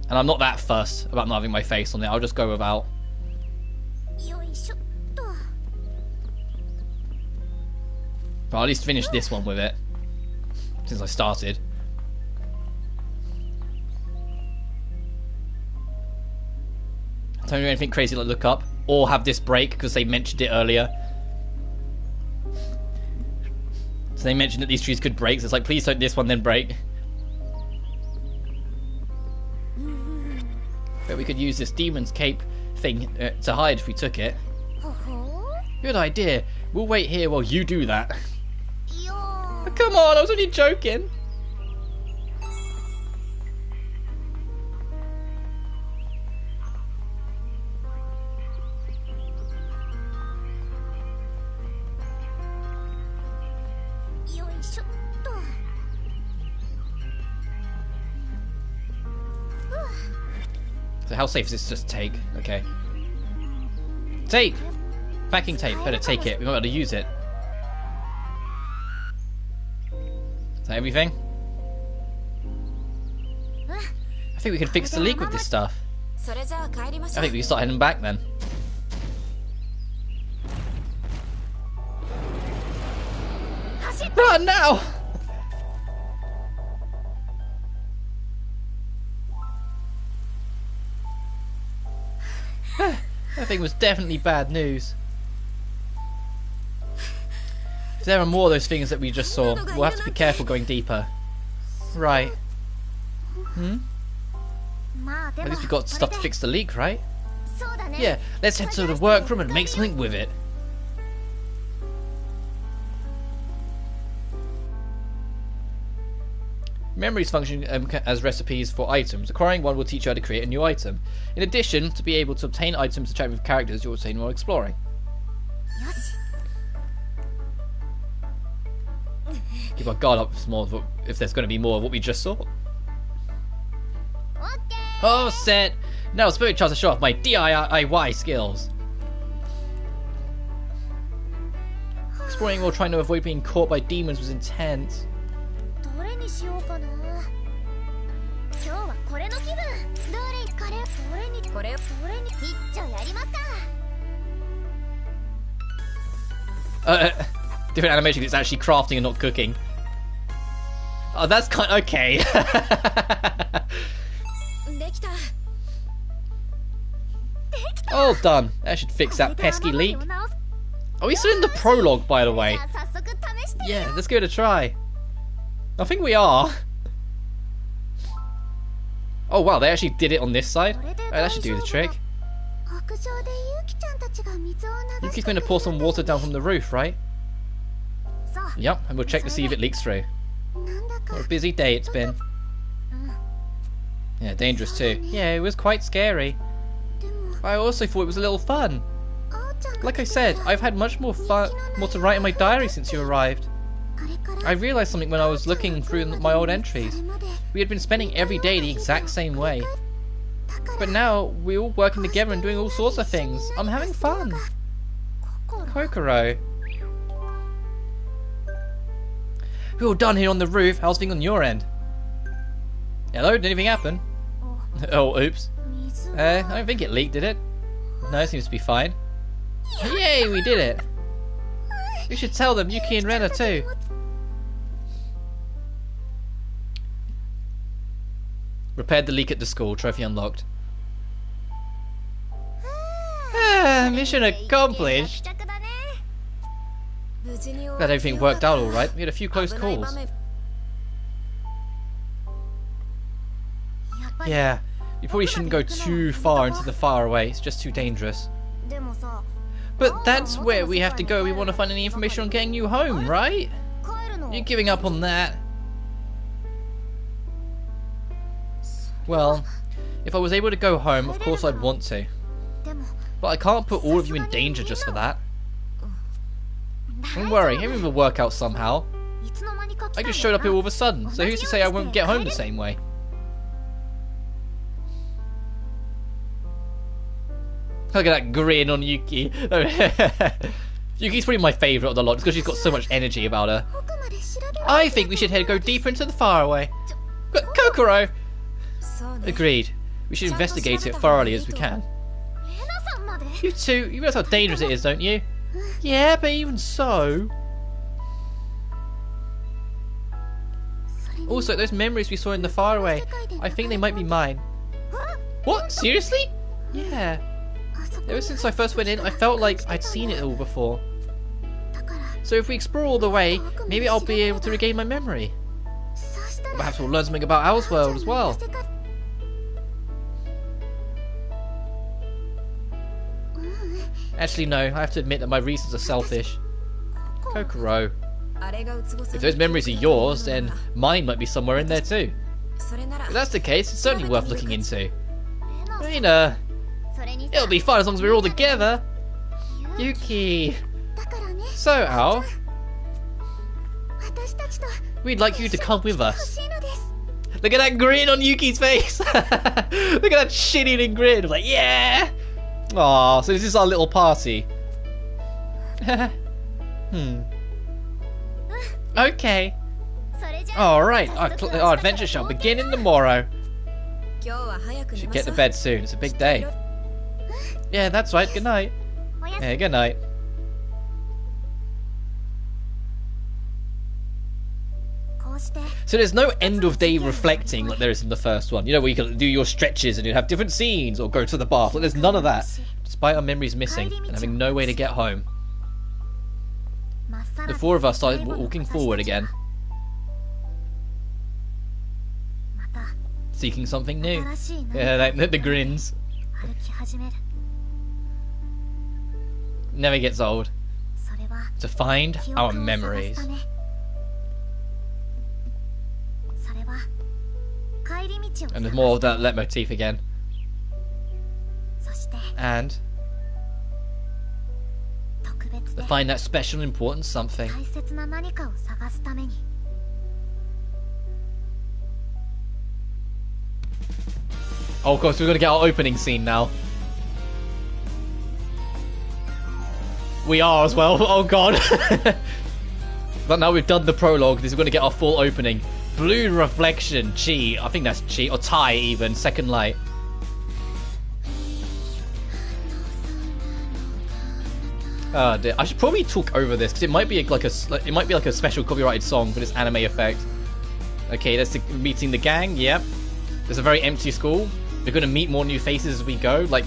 And I'm not that fussed about not having my face on it. I'll just go without. But I'll at least finish this one with it. Since I started. Don't do anything crazy like look up. Or have this break because they mentioned it earlier. So they mentioned that these trees could break, so it's like, please don't this one then break. But we could use this demon's cape thing to hide if we took it. Good idea. We'll wait here while you do that. Oh, come on, I was only joking. So how safe is this to just take? Okay. Tape! Packing tape. Better take it. We might be able to use it. Is that everything? I think we can fix the leak with this stuff. I think we can start heading back then. Run now! That thing was definitely bad news. If there are more of those things that we just saw, we'll have to be careful going deeper. Right. At least we've got stuff to fix the leak, right? Yeah, let's head to the workroom and make something with it. Memories function as recipes for items. Acquiring one will teach you how to create a new item. In addition, to be able to obtain items to chat with characters you'll obtain while exploring. Keep our guard up small if there's going to be more of what we just saw. Oh, set! Now spirit chance to show off my DIY skills. exploring while trying to avoid being caught by demons was intense. どれにしようかな。今日はこれの気分。どれこれどれにこれどれに一丁やりますか。Different animation. It's actually crafting and not cooking. Oh, that's kind of okay. できた。 All done. That should fix that pesky leak. Are we still in the prologue, by the way? Yeah, let's give it a try. I think we are. Oh wow, they actually did it on this side. Oh, that should do the trick. Yuki's going to pour some water down from the roof, right? Yep, and we'll check to see if it leaks through. What a busy day it's been. Yeah, dangerous too. Yeah, it was quite scary. I also thought it was a little fun. Like I said, I've had much more to write in my diary since you arrived. I realised something when I was looking through my old entries. We had been spending every day the exact same way. But now, we're all working together and doing all sorts of things. I'm having fun. Kokoro. We're all done here on the roof. How's things on your end? Hello, did anything happen? Oh, oops. I don't think it leaked, did it? No, it seems to be fine. Yay, we did it! We should tell them, Yuki and Rena too. Repaired the leak at the school, trophy unlocked. Mission accomplished! Glad everything worked out alright. We had a few close calls. Yeah, you probably shouldn't go too far into the faraway, it's just too dangerous. But that's where we have to go. We want to find any information on getting you home, right? You're giving up on that. Well, if I was able to go home, of course I'd want to. But I can't put all of you in danger just for that. Don't worry, everything will work out somehow. I just showed up here all of a sudden, so who's to say I won't get home the same way? Look at that grin on Yuki. Yuki's probably my favourite of the lot, because she's got so much energy about her. I think we should go deeper into the faraway. But Kokoro! Agreed. We should investigate it thoroughly as we can. You two, you realise how dangerous it is, don't you? Yeah, but even so... Also, those memories we saw in the faraway, I think they might be mine. What? Seriously? Yeah. Ever since I first went in, I felt like I'd seen it all before. So if we explore all the way, maybe I'll be able to regain my memory. Perhaps we'll learn something about Owl's world as well. Actually no, I have to admit that my reasons are selfish. Kokoro. If those memories are yours, then mine might be somewhere in there too. If that's the case, it's certainly worth looking into. I mean, it'll be fun as long as we're all together. Yuki. So, Al, we'd like you to come with us. Look at that grin on Yuki's face. Look at that shit-eating grin. Like, yeah. Aw, so this is our little party. Okay. Alright, our adventure shall begin in the morrow. Should get to bed soon, it's a big day. Yeah, that's right, good night. Yeah, good night. So there's no end of day reflecting like there is in the first one. You know, where you can do your stretches and you have different scenes or go to the bath. Like, there's none of that. Despite our memories missing and having no way to get home. The four of us started walking forward again. Seeking something new. Yeah, the grins. Never gets old. To find our memories. And there's more of that leitmotif again. And to find that special important something. Oh, of course, we're going to get our opening scene now. We are as well. Oh god. But now we've done the prologue, this is going to get our full opening. Blue Reflection, Chi. I think that's Chi, or Tai even, Second Light. Oh dear. I should probably talk over this because it might be like a special copyrighted song for this anime effect. Okay, that's meeting the gang. Yep. There's a very empty school. We're going to meet more new faces as we go, like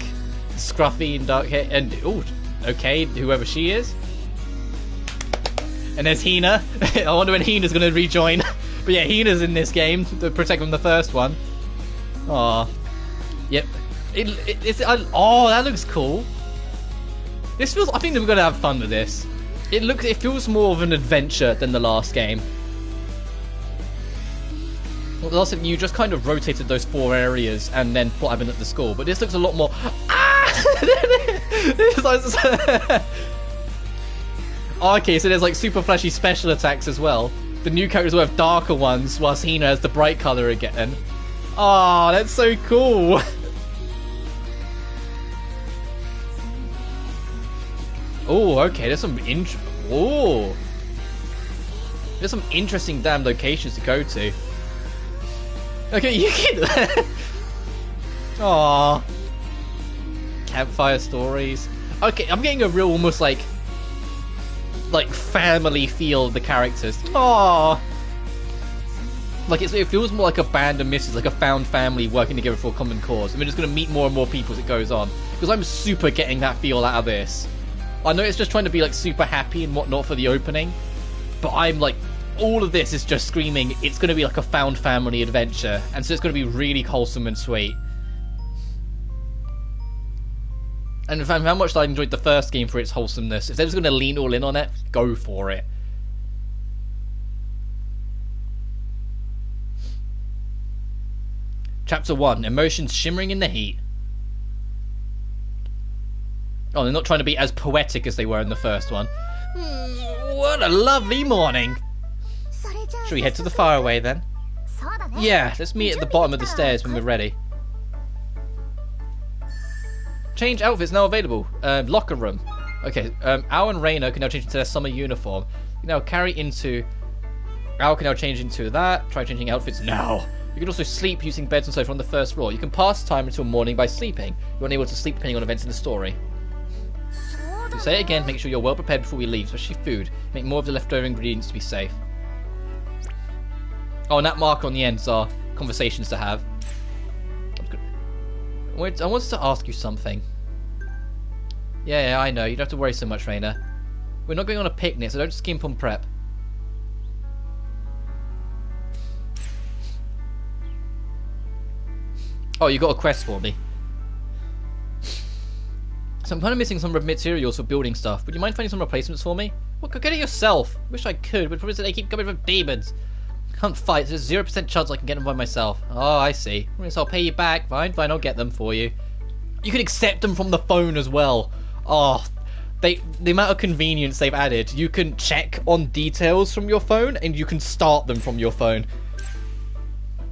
scruffy and dark hair, and oh, okay, whoever she is. And there's Hina. I wonder when Hina's going to rejoin. But yeah, Hina's in this game to protect from the first one. Aw. Yep. Oh, that looks cool. This feels. I think that we're gonna have fun with this. It feels more of an adventure than the last game. Well, the last time you just kind of rotated those 4 areas and then what happened at the school. But this looks a lot more. Okay, so there's like super flashy special attacks as well. The new characters will have darker ones, whilst Hina has the bright color again. Oh, that's so cool. Oh, okay, there's some there's some interesting damn locations to go to. Okay, you can. Aww. Campfire Stories. Okay, I'm getting a real almost like family feel of the characters. Aww. Like it feels more like a band of misfits, like a found family working together for a common cause. I mean, it's going to meet more and more people as it goes on. Because I'm super getting that feel out of this. I know it's just trying to be like super happy and whatnot for the opening, but I'm like, all of this is just screaming it's going to be like a found family adventure, and so it's going to be really wholesome and sweet. And in fact, how much I enjoyed the first game for its wholesomeness, if they're just going to lean all in on it, go for it. Chapter 1, Emotions Shimmering in the Heat. Oh, they're not trying to be as poetic as they were in the first one. What a lovely morning! Shall we head to the faraway then? Yeah, let's meet at the bottom of the stairs when we're ready. Change outfits now available. Locker room. Okay, Ao and Reina can now change into their summer uniform. You now Ao can now change into that. Try changing outfits now. You can also sleep using beds and sofa on the first floor. You can pass time until morning by sleeping. You're unable to sleep depending on events in the story. To say it again, make sure you're well prepared before we leave, especially food. Make more of the leftover ingredients to be safe. Oh, and that marker on the ends are conversations to have. I wanted to ask you something. Yeah, I know. You don't have to worry so much, Reina. We're not going on a picnic, so don't skimp on prep. Oh, you got a quest for me. So I'm kind of missing some materials for building stuff. Would you mind finding some replacements for me? Well, go get it yourself. Wish I could, but probably they keep coming from demons. Can't fight. There's a 0% chance I can get them by myself. Oh, I see. So I'll pay you back. Fine, I'll get them for you. You can accept them from the phone as well. Oh, the amount of convenience they've added. You can check on details from your phone, and you can start them from your phone.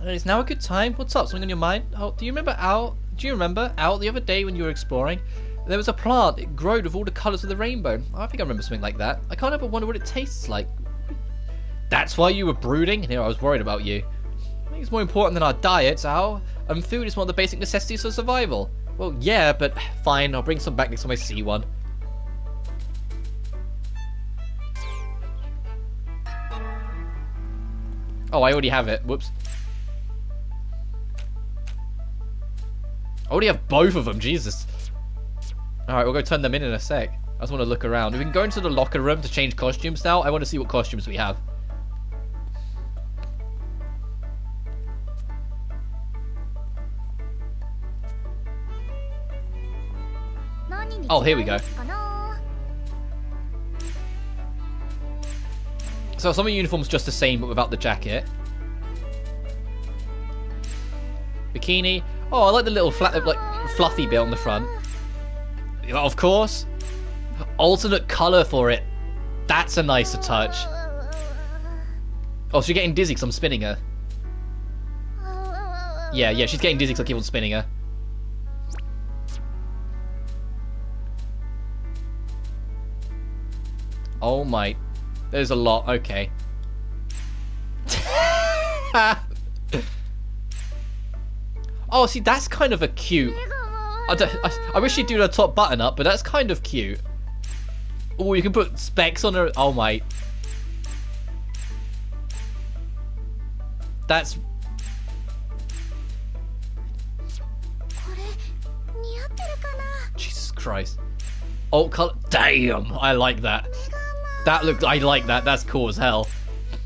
Is now a good time? What's up? Something on your mind? Oh, do you remember Al? Do you remember Al the other day when you were exploring? There was a plant. It glowed with all the colours of the rainbow. I think I remember something like that. I can't help but wonder what it tastes like. That's why you were brooding? Here, I was worried about you. I think it's more important than our diets, Al. Food is one of the basic necessities for survival. Well, yeah, but fine. I'll bring some back next time I see one. Oh, I already have it. Whoops. I already have both of them. Jesus. Alright, we'll go turn them in a sec. I just want to look around. We can go into the locker room to change costumes now. I want to see what costumes we have. Oh, here we go. So some of the uniforms just the same, but without the jacket. Bikini. Oh, I like the little fluffy bit on the front. Of course. Alternate colour for it. That's a nicer touch. Oh, she's getting dizzy because I'm spinning her. Yeah, she's getting dizzy because I keep on spinning her. Oh my. There's a lot. Okay. Oh, see, that's kind of a cute. I wish she'd do the top button up, but that's kind of cute. Oh, you can put specs on her. Oh my. That's. Jesus Christ. Alt color. Damn, I like that. That looks. I like that. That's cool as hell.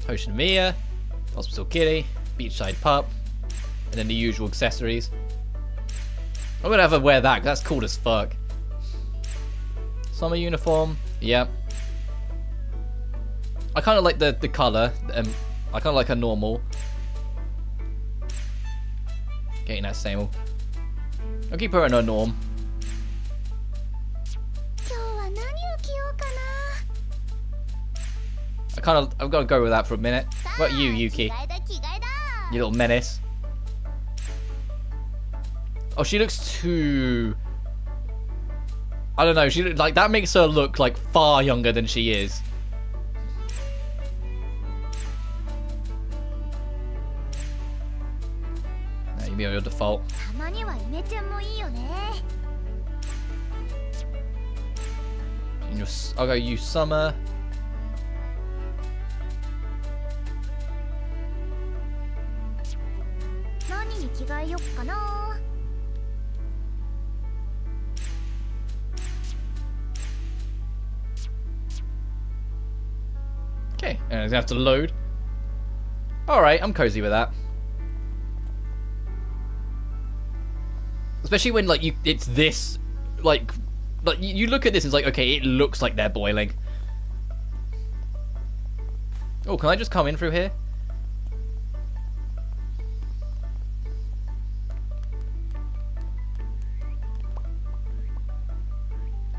Potion Mia, Hospital Kitty, Beachside Pup, and then the usual accessories. I'm gonna have her wear that, 'cause that's cool as fuck. Summer uniform, yep. I kind of like the color. I kind of like her normal. Getting that same. I'll keep her in her norm. I've got to go with that for a minute. What about you, Yuki? You little menace. Oh, she looks too... I don't know. She like that makes her look like far younger than she is. Nah, you be on your default. I'll go use Summer. Okay, and it's gonna have to load. Alright, I'm cozy with that. Especially when, like, it's this, like you look at this and it's like, okay, it looks like they're boiling. Oh, can I just come in through here?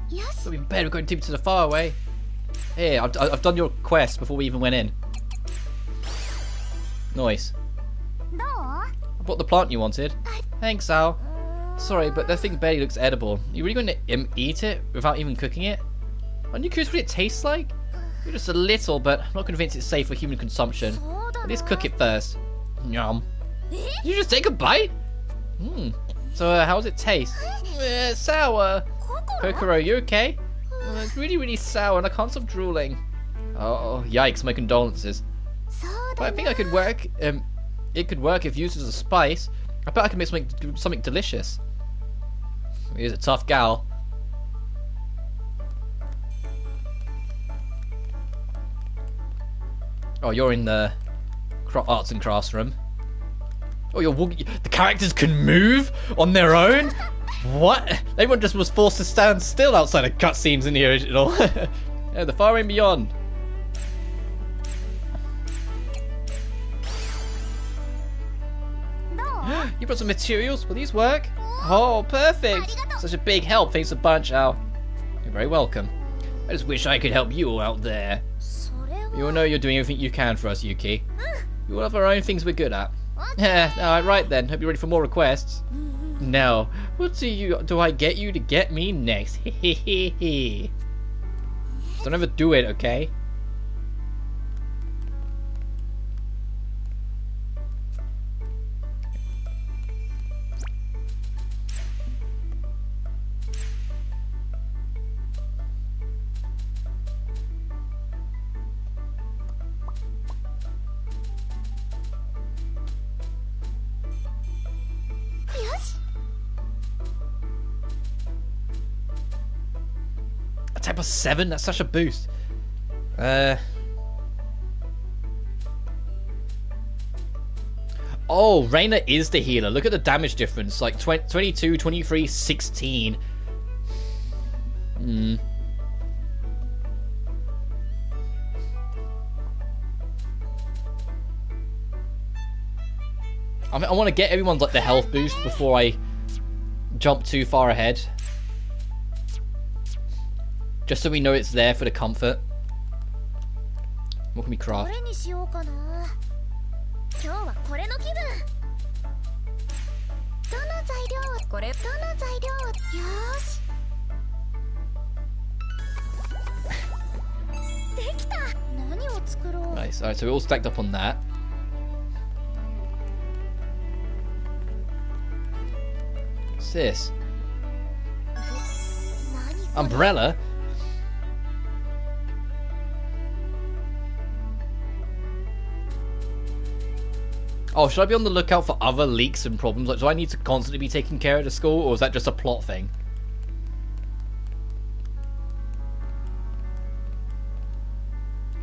Yes. It'll be better we're going to the far away. Here, I've done your quest before we even went in. Nice. I bought the plant you wanted. Thanks, Al. Sorry, but that thing barely looks edible. You really going to eat it without even cooking it? Aren't you curious what it tastes like? You're just a little, but I'm not convinced it's safe for human consumption. At least cook it first. Yum. Did you just take a bite? So, how does it taste? Sour. Kokoro, you okay? It's really, really sour and I can't stop drooling. Oh, yikes, my condolences. But I think I could work, it could work if used as a spice. I bet I can make something delicious. He's a tough gal. Oh, you're in the arts and crafts room. Oh, the characters can move on their own? What? Everyone just was forced to stand still outside of cutscenes in the original. Yeah, the far and beyond. You brought some materials? Will these work? Oh, perfect! Such a big help. Thanks a bunch, Al. You're very welcome. I just wish I could help you out there. You all know you're doing everything you can for us, Yuki. We all have our own things we're good at. Yeah, alright, right then. Hope you're ready for more requests. Now, what do I get you to get me next? Hehehe. Don't ever do it, okay? Type of 7? That's such a boost. Oh, Reina is the healer. Look at the damage difference. Like 22, 23, 16. I want to get everyone's like the health boost before I jump too far ahead. Just so we know it's there for the comfort. What can we craft? Nice. Alright, so we're all stacked up on that. What's this? Umbrella? Oh, should I be on the lookout for other leaks and problems? Like, do I need to constantly be taking care of the school, or is that just a plot thing?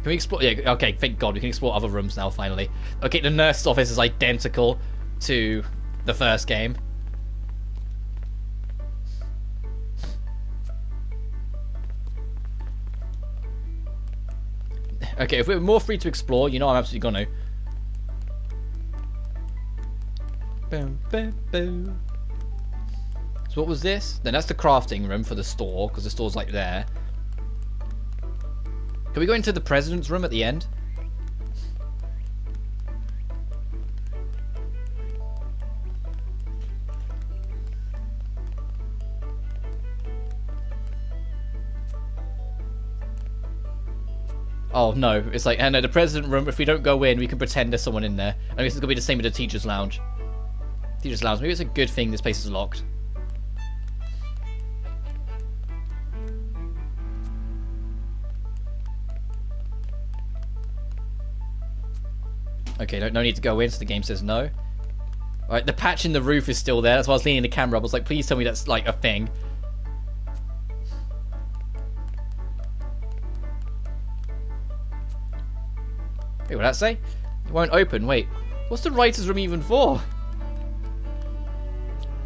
Can we explore? Yeah, okay, thank God, we can explore other rooms now, finally. Okay, the nurse's office is identical to the first game. Okay, if we're more free to explore, you know I'm absolutely gonna. Boom, boom, boom. So what was this? Then that's the crafting room for the store, because the store's like there. Can we go into the president's room at the end? Oh no, it's like, no, the president room, if we don't go in, we can pretend there's someone in there. I guess it's gonna be the same with the teacher's lounge. Teacher's lounge, maybe it's a good thing this place is locked. Okay, no need to go in, so the game says no. Alright, the patch in the roof is still there, that's why I was leaning the camera up. I was like, please tell me that's like a thing. Wait, what did that say? It won't open, wait. What's the writer's room even for?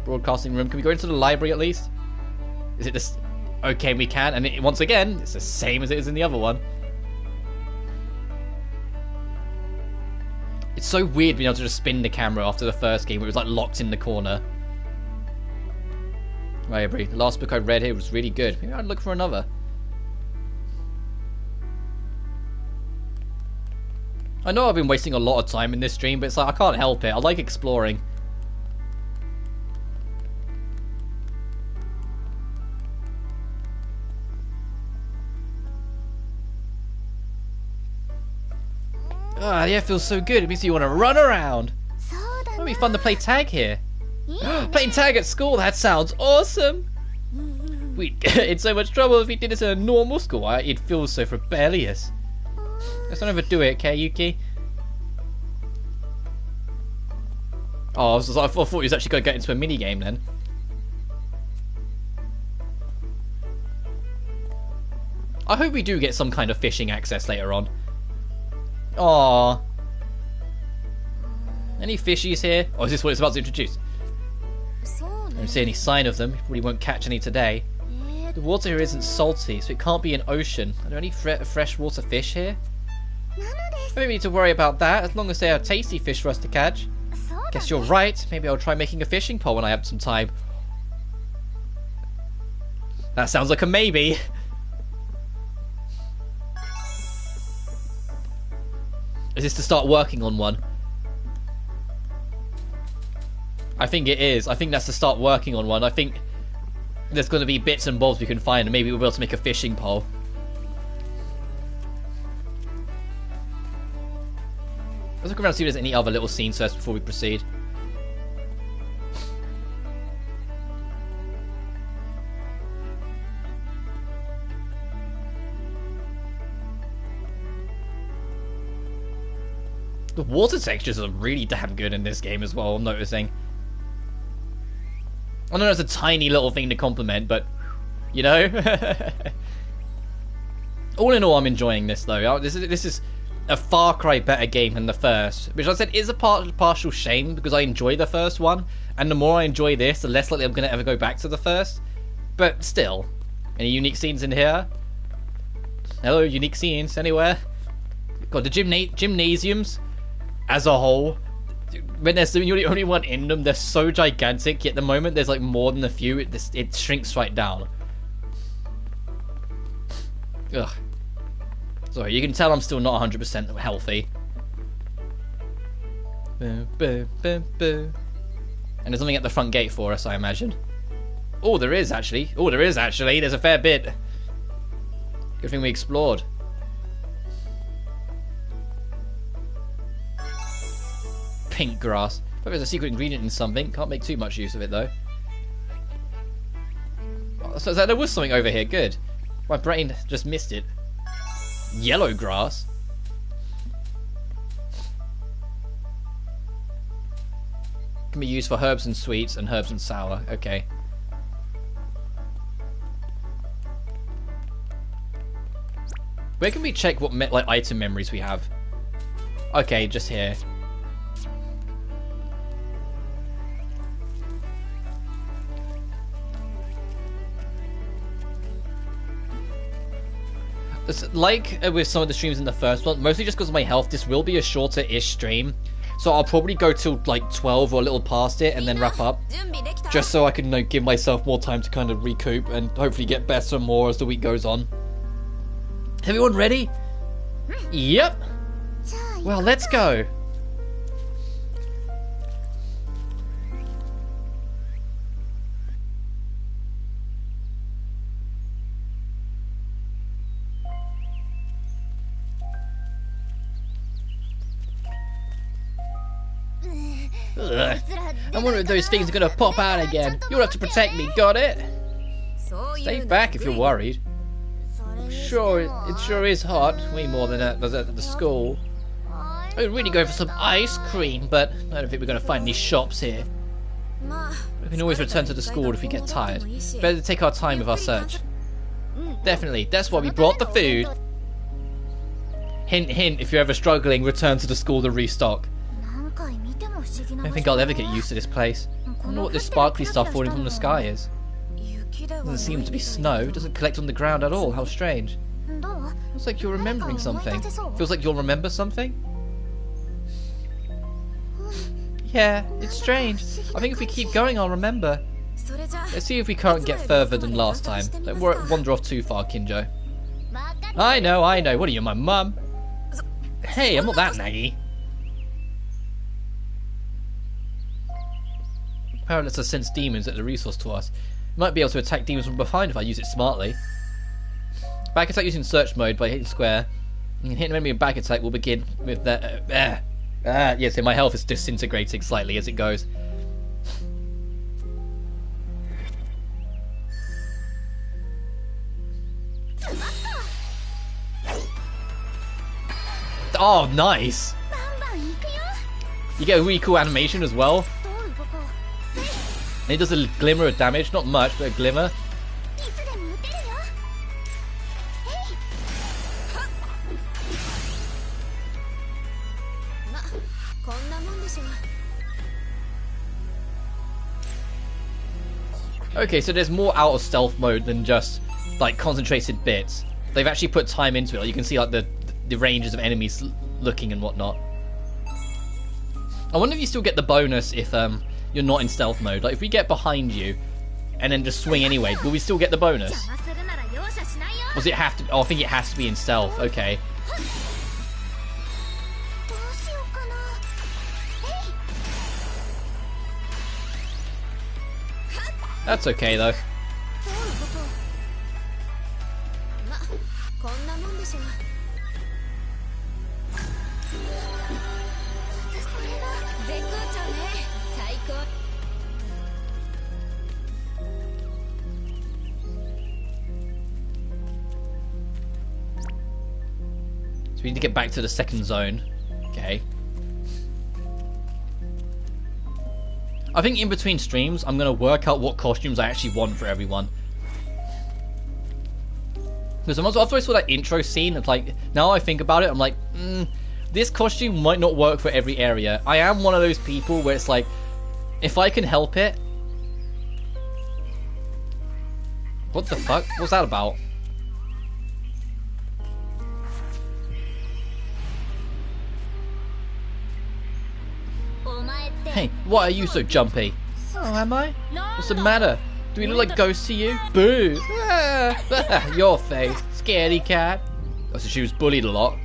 Broadcasting room, can we go into the library at least? Is it this? Okay, we can, and once again, it's the same as it is in the other one. It's so weird being able to just spin the camera after the first game where it was like locked in the corner. Library. The last book I read here was really good. Maybe I'd look for another. I know I've been wasting a lot of time in this stream, but it's like I can't help it. I like exploring. Ah, yeah, it feels so good. It makes you want to run around. It'll be fun to play tag here. Playing tag at school, that sounds awesome. We'd get in so much trouble if we did this in a normal school. It feels so rebellious. Let's not overdo it, okay, Yuki? Oh, I thought he was actually going to get into a mini game then. I hope we do get some kind of fishing access later on. Aww. Any fishies here? Or is this what it's about to introduce? I don't see any sign of them. You probably won't catch any today. The water here isn't salty, so it can't be an ocean. Are there any freshwater fish here? I don't need to worry about that, as long as they are tasty fish for us to catch. Guess you're right. Maybe I'll try making a fishing pole when I have some time. That sounds like a maybe. Is this to start working on one? I think it is. I think that's to start working on one. I think there's going to be bits and bobs we can find, and maybe we'll be able to make a fishing pole. Let's look around and see if there's any other little scenes first before we proceed. The water textures are really damn good in this game as well, I'm noticing. I know it's a tiny little thing to compliment, but, you know. All in all, I'm enjoying this, though. This is a far cry better game than the first, which I said is a partial shame, because I enjoy the first one, and the more I enjoy this, the less likely I'm going to ever go back to the first. But still, any unique scenes in here? Hello, unique scenes anywhere? God, the gymnasiums as a whole, when you're the only one in them, they're so gigantic, yet the moment there's like more than a few, it shrinks right down. Ugh. Sorry, you can tell I'm still not 100% healthy. And there's something at the front gate for us, I imagine. Oh, there is actually. There's a fair bit. Good thing we explored. pink grass. But there's a secret ingredient in something. Can't make too much use of it though. So there was something over here. Good. My brain just missed it. Yellow grass. Can be used for herbs and sweets and herbs and sour. Okay. Where can we check what like item memories we have? Okay, just here. It's like with some of the streams in the first one, mostly just because of my health, this will be a shorter-ish stream. So I'll probably go till like 12 or a little past it and then wrap up. Just so I can give myself more time to kind of recoup and hopefully get better and more as the week goes on. Everyone ready? Yep. Well, let's go. Ugh. I'm wondering if those things are gonna pop out again. You'll have to protect me, got it? Stay back if you're worried. Sure, it sure is hot. Way more than at the school. I was really going for some ice cream, but I don't think we're gonna find any shops here. We can always return to the school if we get tired. Better take our time with our search. Definitely, that's why we brought the food. Hint, hint, if you're ever struggling, return to the school to restock. I don't think I'll ever get used to this place. I wonder what this sparkly stuff falling from the sky is. Doesn't seem to be snow. It doesn't collect on the ground at all. How strange. Feels like you're remembering something. Feels like you'll remember something? Yeah, it's strange. I think if we keep going, I'll remember. Let's see if we can't get further than last time. Don't wander off too far, Kinjo. I know. What are you, my mum? Hey, I'm not that naggy. Apparently it's a sense demons at the resource to us. Might be able to attack demons from behind if I use it smartly. Back attack using search mode by hitting square. You can hit an enemy with back attack will begin with that. Yes, my health is disintegrating slightly as it goes. Oh, nice! You get a really cool animation as well. And it does a glimmer of damage, not much, but a glimmer. Okay, so there's more out of stealth mode than just like concentrated bits. They've actually put time into it. Like, you can see like the ranges of enemies looking and whatnot. I wonder if you still get the bonus if you're not in stealth mode. Like if we get behind you and then just swing anyway, will we still get the bonus? Does it have to? Oh, I think it has to be in stealth. Okay. That's okay though. So we need to get back to the second zone. Okay. I think in between streams, I'm going to work out what costumes I actually want for everyone. Because after I saw that intro scene, it's like, now I think about it, I'm like, this costume might not work for every area. I am one of those people where it's like, if I can help it... What the fuck? What's that about? Hey, why are you so jumpy? Oh, am I? What's the matter? Do we look like ghosts to you? Boo! Ah, your face, scaredy cat. Oh, so she was bullied a lot.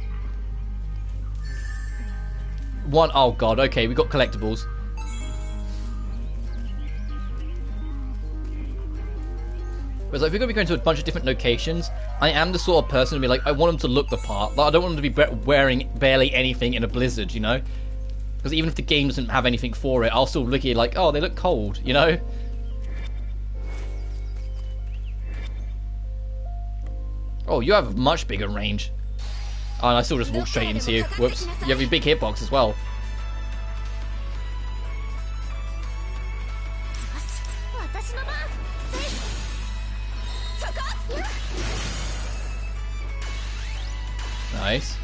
Oh god, okay, we got collectibles. Whereas like, if we're going to be going to a bunch of different locations, I am the sort of person to be like, I want them to look the part. Like, I don't want them to be wearing barely anything in a blizzard, you know? Because even if the game doesn't have anything for it, I'll still look at it like, oh, they look cold, you know? Oh, you have a much bigger range. Oh, and I still just walk straight into you. Whoops. You have your big hitbox as well. Nice.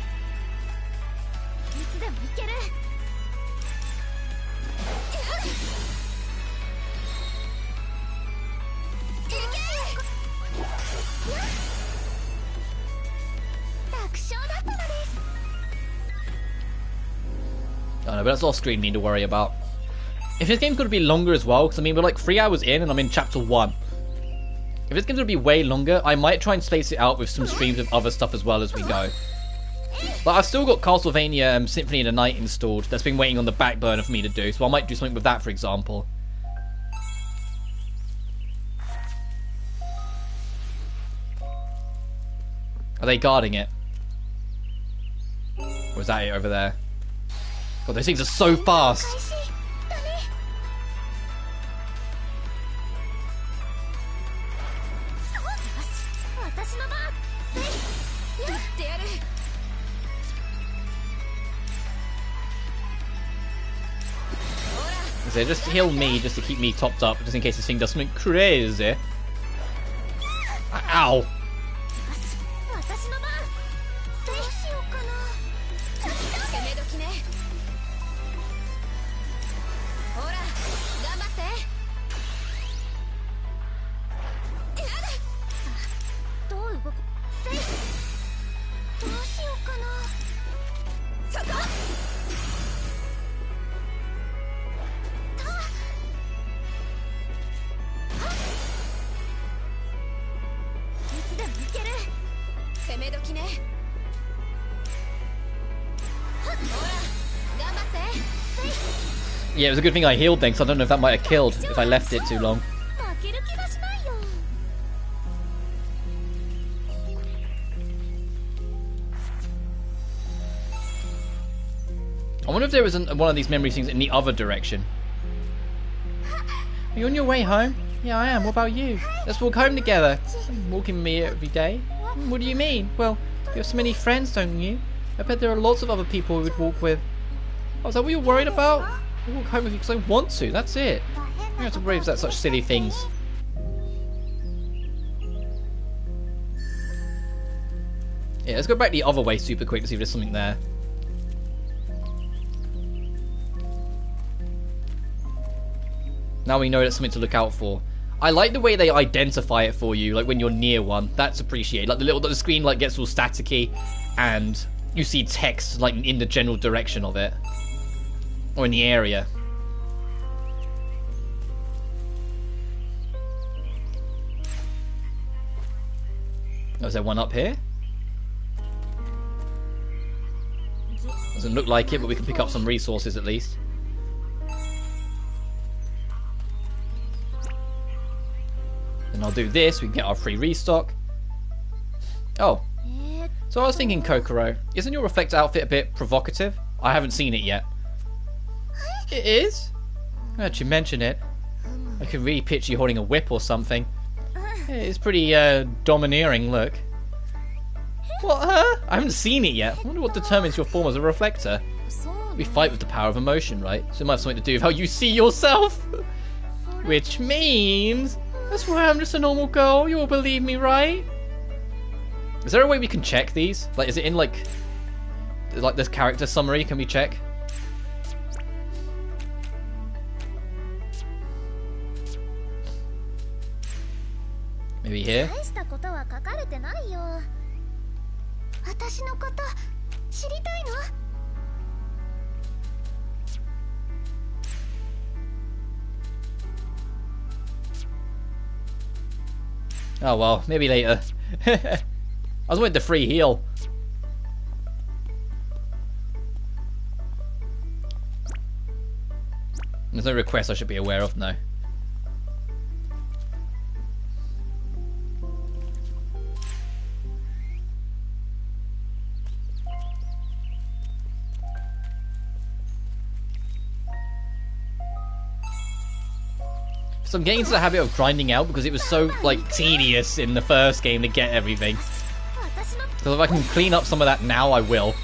Oh no, but that's off screen need to worry about. If this game's going to be longer as well, because I mean we're like 3 hours in and I'm in chapter 1. If this game's going to be way longer, I might try and space it out with some streams of other stuff as well as we go. But I've still got Castlevania Symphony of the Night installed. That's been waiting on the back burner for me to do, so I might do something with that, for example. Are they guarding it? Or is that it over there? God, those things are so fast! So just heal me just to keep me topped up, just in case this thing does something crazy. Ow! Yeah, it was a good thing I healed then, because I don't know if that might have killed if I left it too long. I wonder if there was one of these memory things in the other direction. Are you on your way home? Yeah, I am. What about you? Let's walk home together. I'm walking with me every day. What do you mean? Well, you have so many friends, don't you? I bet there are lots of other people we would walk with. Oh, is that what you're worried about? I walk home with you because I want to, that's it. You don't have to worry about such silly things. Yeah, let's go back the other way super quick to see if there's something there. Now we know that's something to look out for. I like the way they identify it for you, like when you're near one. That's appreciated. Like the screen like gets all staticky, and you see text like in the general direction of it. Or in the area. Oh, is there one up here? Doesn't look like it, but we can pick up some resources at least. And I'll do this, we can get our free restock. Oh. So I was thinking, Kokoro, isn't your reflector outfit a bit provocative? I haven't seen it yet. It is? Now that you mention it, I could really picture you holding a whip or something. It's pretty domineering look. What, huh? I haven't seen it yet. I wonder what determines your form as a reflector. We fight with the power of emotion, right? So it might have something to do with how you see yourself. Which means that's why I'm just a normal girl. You all believe me, right? Is there a way we can check these? Like, is it in like this character summary? Can we check? Maybe here? Oh well, maybe later. I was wanting the free heal. There's no request I should be aware of, no. So I'm getting into the habit of grinding out because it was so, like, tedious in the first game to get everything. So if I can clean up some of that now, I will.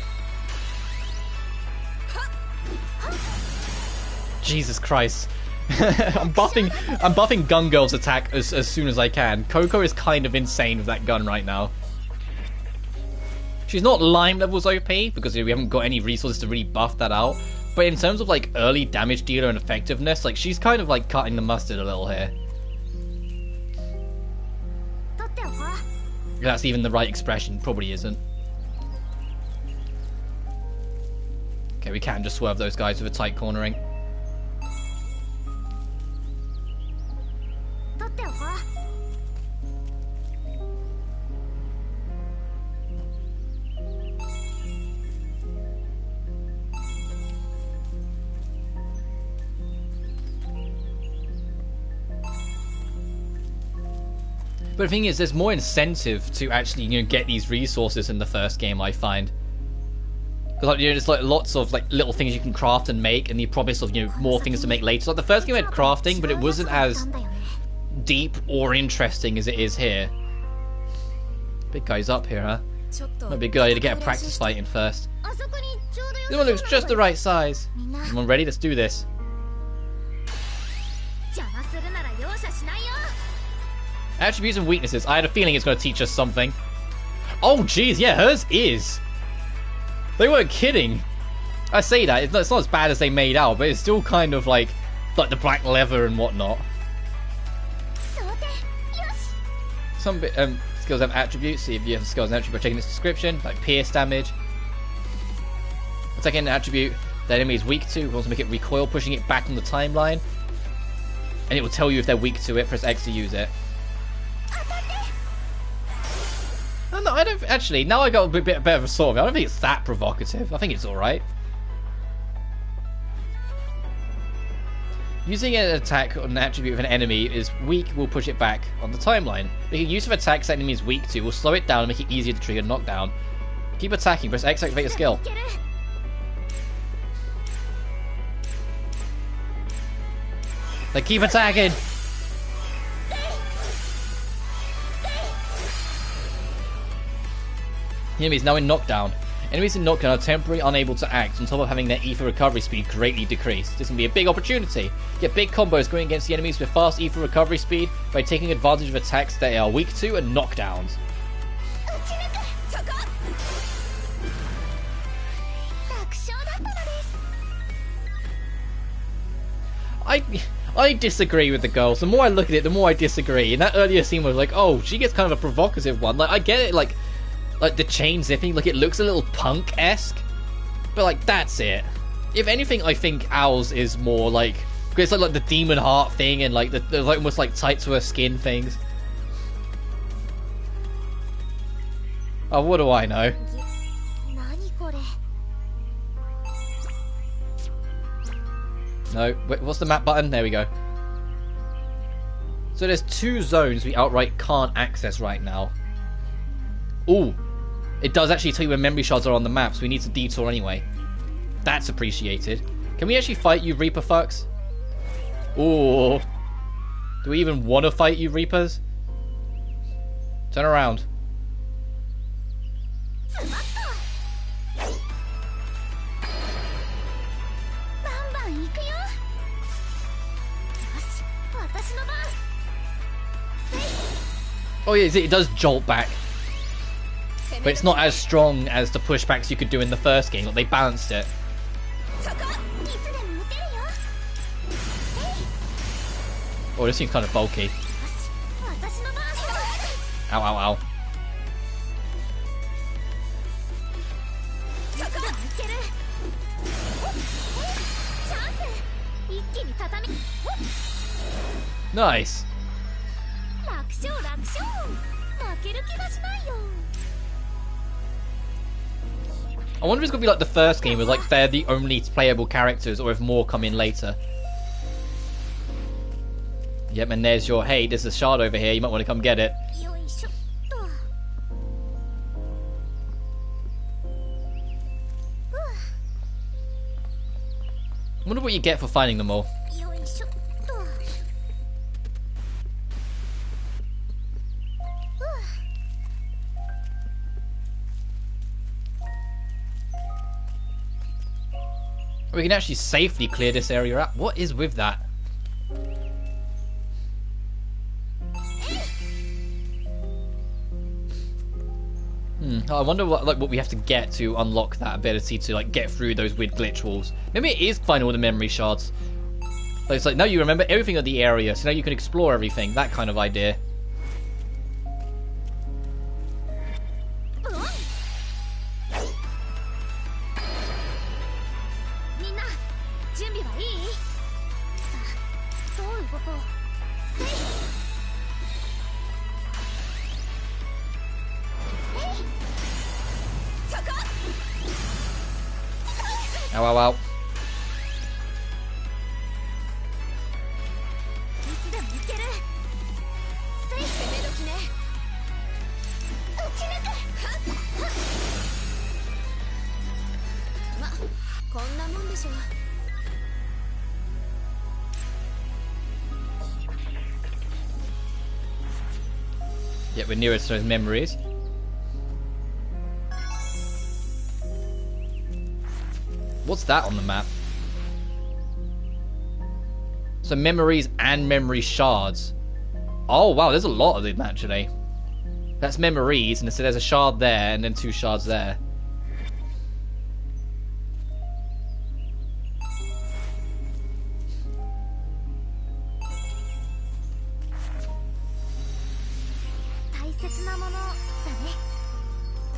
Jesus Christ. I'm buffing Gun Girl's attack as soon as I can. Coco is kind of insane with that gun right now. She's not Lime levels OP because we haven't got any resources to really buff that out. But in terms of like early damage dealer and effectiveness, like she's kind of like cutting the mustard a little here. If that's even the right expression, probably isn't. Okay, we can just swerve those guys with a tight cornering. But the thing is, there's more incentive to actually, you know, get these resources in the first game, I find. Because, like, you know, there's like lots of like little things you can craft and make, and the promise of, you know, more things to make later. So like, the first game had crafting, but it wasn't as deep or interesting as it is here. Big guy's up here, huh? Might be a good idea to get a practice fight in first. This one looks just the right size. Everyone ready? Let's do this. Attributes and weaknesses. I had a feeling it's going to teach us something. Oh, jeez, yeah, hers is. They weren't kidding. I say that, it's not as bad as they made out, but it's still kind of like the black leather and whatnot. Some skills have attributes. See if you have skills and attributes by checking its description, like pierce damage. The second attribute the enemy is weak to, we also make it recoil, pushing it back on the timeline. And it will tell you if they're weak to it. Press X to use it. Oh, no, I don't actually. Now I got a bit better of a sort of it. I don't think it's that provocative. I think it's all right. Using an attack on an attribute of an enemy is weak will push it back on the timeline. Making use of attacks that enemy is weak to will slow it down and make it easier to trigger knockdown. Keep attacking. Press X to activate your skill. Like, keep attacking. The enemy is now in knockdown. Enemies in knockdown are temporarily unable to act, on top of having their ether recovery speed greatly decreased. This can be a big opportunity. Get big combos going against the enemies with fast ether recovery speed by taking advantage of attacks that they are weak to and knockdowns. I disagree with the girls. The more I look at it, the more I disagree. In that earlier scene was like, oh, she gets kind of a provocative one. Like, I get it, like the chain zipping, like it looks a little punk-esque, but like that's it. If anything, I think Owl's is more like, it's like the demon heart thing and like the like almost like tight to her skin things. Oh, what do I know? No, wait, what's the map button? There we go. So there's two zones we outright can't access right now. Ooh, it does actually tell you where memory shards are on the map, so we need to detour anyway. That's appreciated. Can we actually fight you Reaper fucks? Ooh. Do we even want to fight you Reapers? Turn around. Oh yeah, it does jolt back. But it's not as strong as the pushbacks you could do in the first game. Like, they balanced it. Oh, this seems kind of bulky. Ow, ow, ow. Nice. I wonder if it's going to be like the first game where like they're the only playable characters, or if more come in later. Yep, and there's your, hey, there's a shard over here, you might want to come get it. I wonder what you get for finding them all. We can actually safely clear this area out. What is with that? I wonder what we have to get to unlock that ability to like get through those weird glitch walls. Maybe it is finding all the memory shards. Like, it's like, now you remember everything of the area, so now you can explore everything. That kind of idea. Ow, ow, ow. Yeah, we're nearer to those memories. What's that on the map? So memories and memory shards. Oh wow, there's a lot of them actually. That's memories, and so there's a shard there, and then 2 shards there.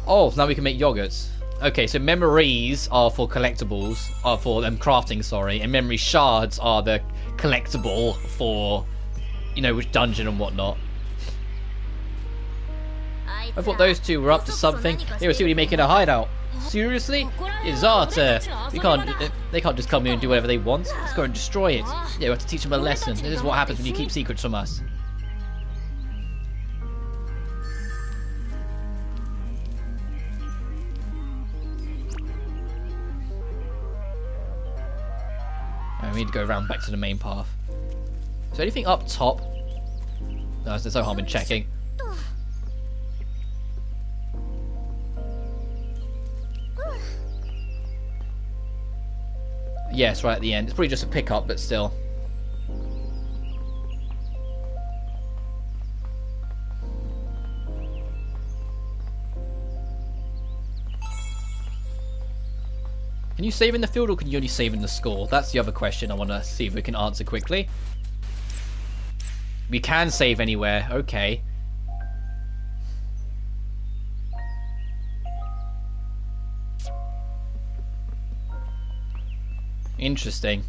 Oh, now we can make yogurts. Okay, so memories are for collectibles, are for crafting, sorry, and memory shards are the collectible for, you know, which dungeon and whatnot. I thought those two were up to something. They were seriously making a hideout. Seriously? Izata! They can't just come here and do whatever they want. Let's go and destroy it. Yeah, we have to teach them a lesson. This is what happens when you keep secrets from us. We need to go around back to the main path. Is there anything up top? No, there's no harm in checking. Yes, right at the end. It's probably just a pickup, but still. Can you save in the field, or can you only save in the score? That's the other question I want to see if we can answer quickly. We can save anywhere. Okay. Interesting.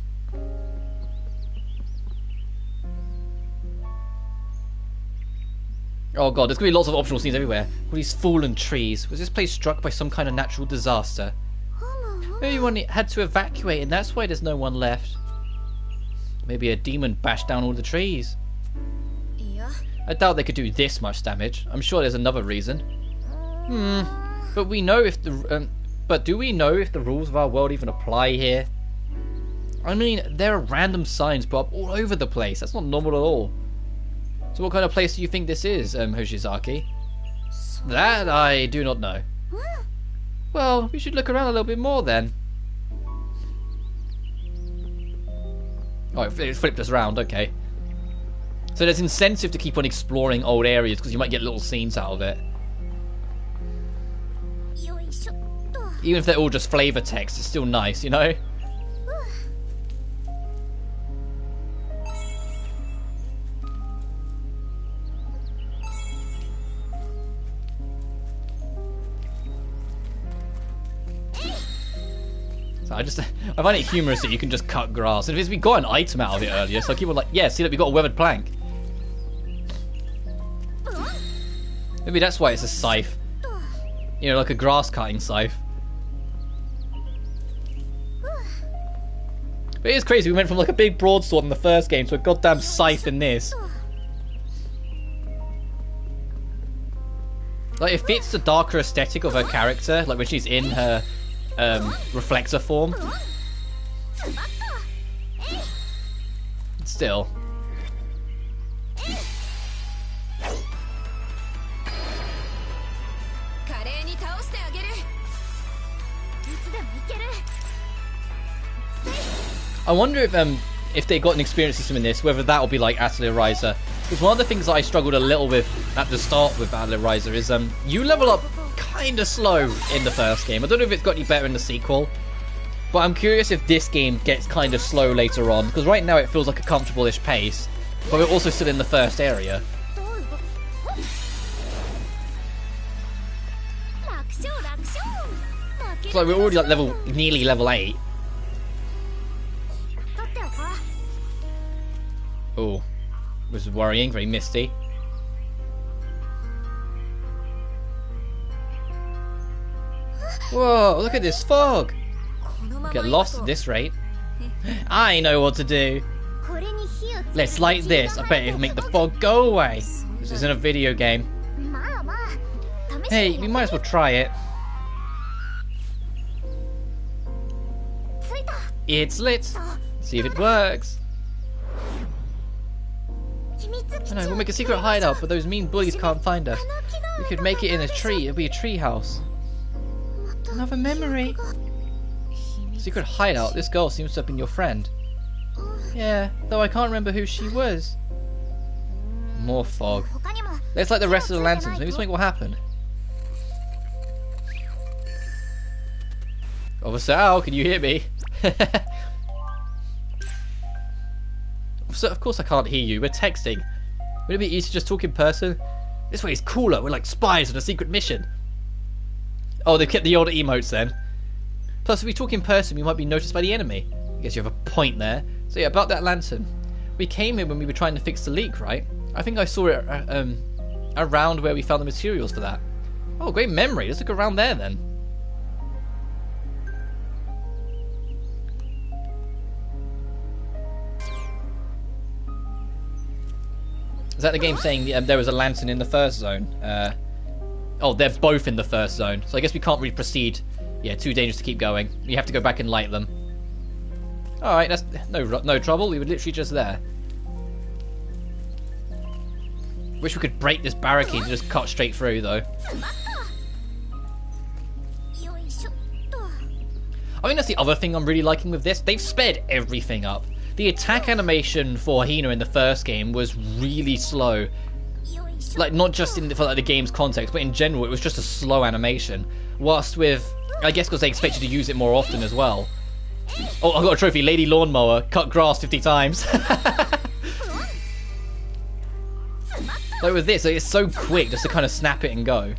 Oh god, there's going to be lots of optional scenes everywhere. All these fallen trees. Was this place struck by some kind of natural disaster? Maybe one had to evacuate and that's why there's no one left. Maybe a demon bashed down all the trees. I doubt they could do this much damage. I'm sure there's another reason. But we know if the but do we know if the rules of our world even apply here? I mean, there are random signs put up all over the place. That's not normal at all. So what kind of place do you think this is, Hoshizaki? That I do not know. Well, we should look around a little bit more then. Oh, it flipped us around, okay. So there's incentive to keep on exploring old areas because you might get little scenes out of it. Even if they're all just flavor text, it's still nice, you know? I find it humorous that you can just cut grass. And we got an item out of it earlier, so people are like, yeah, see that we got a weathered plank. Maybe that's why it's a scythe. You know, like a grass cutting scythe. But it is crazy, we went from like a big broadsword in the first game to a goddamn scythe in this. Like, it fits the darker aesthetic of her character, like when she's in her reflector form. Still. I wonder if they got an experience system in this, whether that will be like Atelier Ryza. Because one of the things that I struggled a little with at the start with Atelier Ryza is you level up kind of slow in the first game. I don't know if it's got any better in the sequel, but I'm curious if this game gets kind of slow later on. Because right now it feels like a comfortable-ish pace, but we're also still in the first area. It's like we're already like nearly level 8. Oh, was worrying, very misty. Whoa, look at this fog! Get lost at this rate. I know what to do. Let's light this. I bet it'll make the fog go away. This isn't a video game. Hey, we might as well try it. It's lit. See if it works. I know, we'll make a secret hideout, but those mean bullies can't find us. We could make it in a tree. It'll be a tree house. Another memory. Secret hideout. This girl seems to have been your friend. Yeah, though I can't remember who she was. More fog. Let's light the rest of the lanterns. Maybe something will happen. Officer Al, can you hear me? So of course I can't hear you. We're texting. Would it be easy to just talk in person? This way is cooler. We're like spies on a secret mission. Oh, they've kept the older emotes then. Plus, if we talk in person, we might be noticed by the enemy. I guess you have a point there. So yeah, about that lantern. We came here when we were trying to fix the leak, right? I think I saw it around where we found the materials for that. Oh, great memory. Let's look around there then. Is that the game saying there was a lantern in the first zone? Oh, they're both in the first zone. So I guess we can't really proceed. Yeah, too dangerous to keep going. You have to go back and light them. Alright, that's no trouble. We were literally just there. Wish we could break this barricade and just cut straight through, though. I think that's the other thing I'm really liking with this. They've sped everything up. The attack animation for Hina in the first game was really slow. Like, not just for like, the game's context, but in general, it was just a slow animation. Whilst with, I guess because they expect you to use it more often as well. Oh, I got a trophy. Lady Lawnmower. Cut grass 50 times. Like with this, it's so quick just to kind of snap it and go.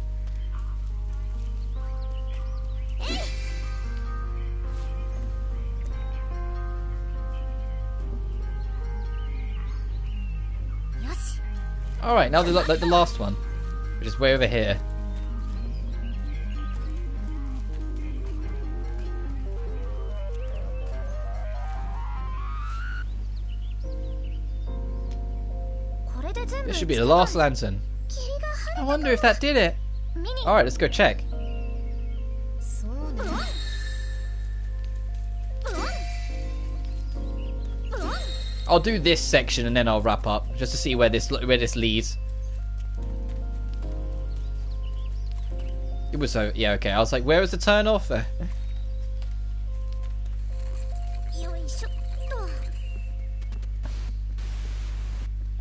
Alright, now the last one, which is way over here. This should be the last lantern. I wonder if that did it. Alright, let's go check. I'll do this section and then I'll wrap up, just to see where this leads. It was so, yeah, okay. I was like, where was the turn off? And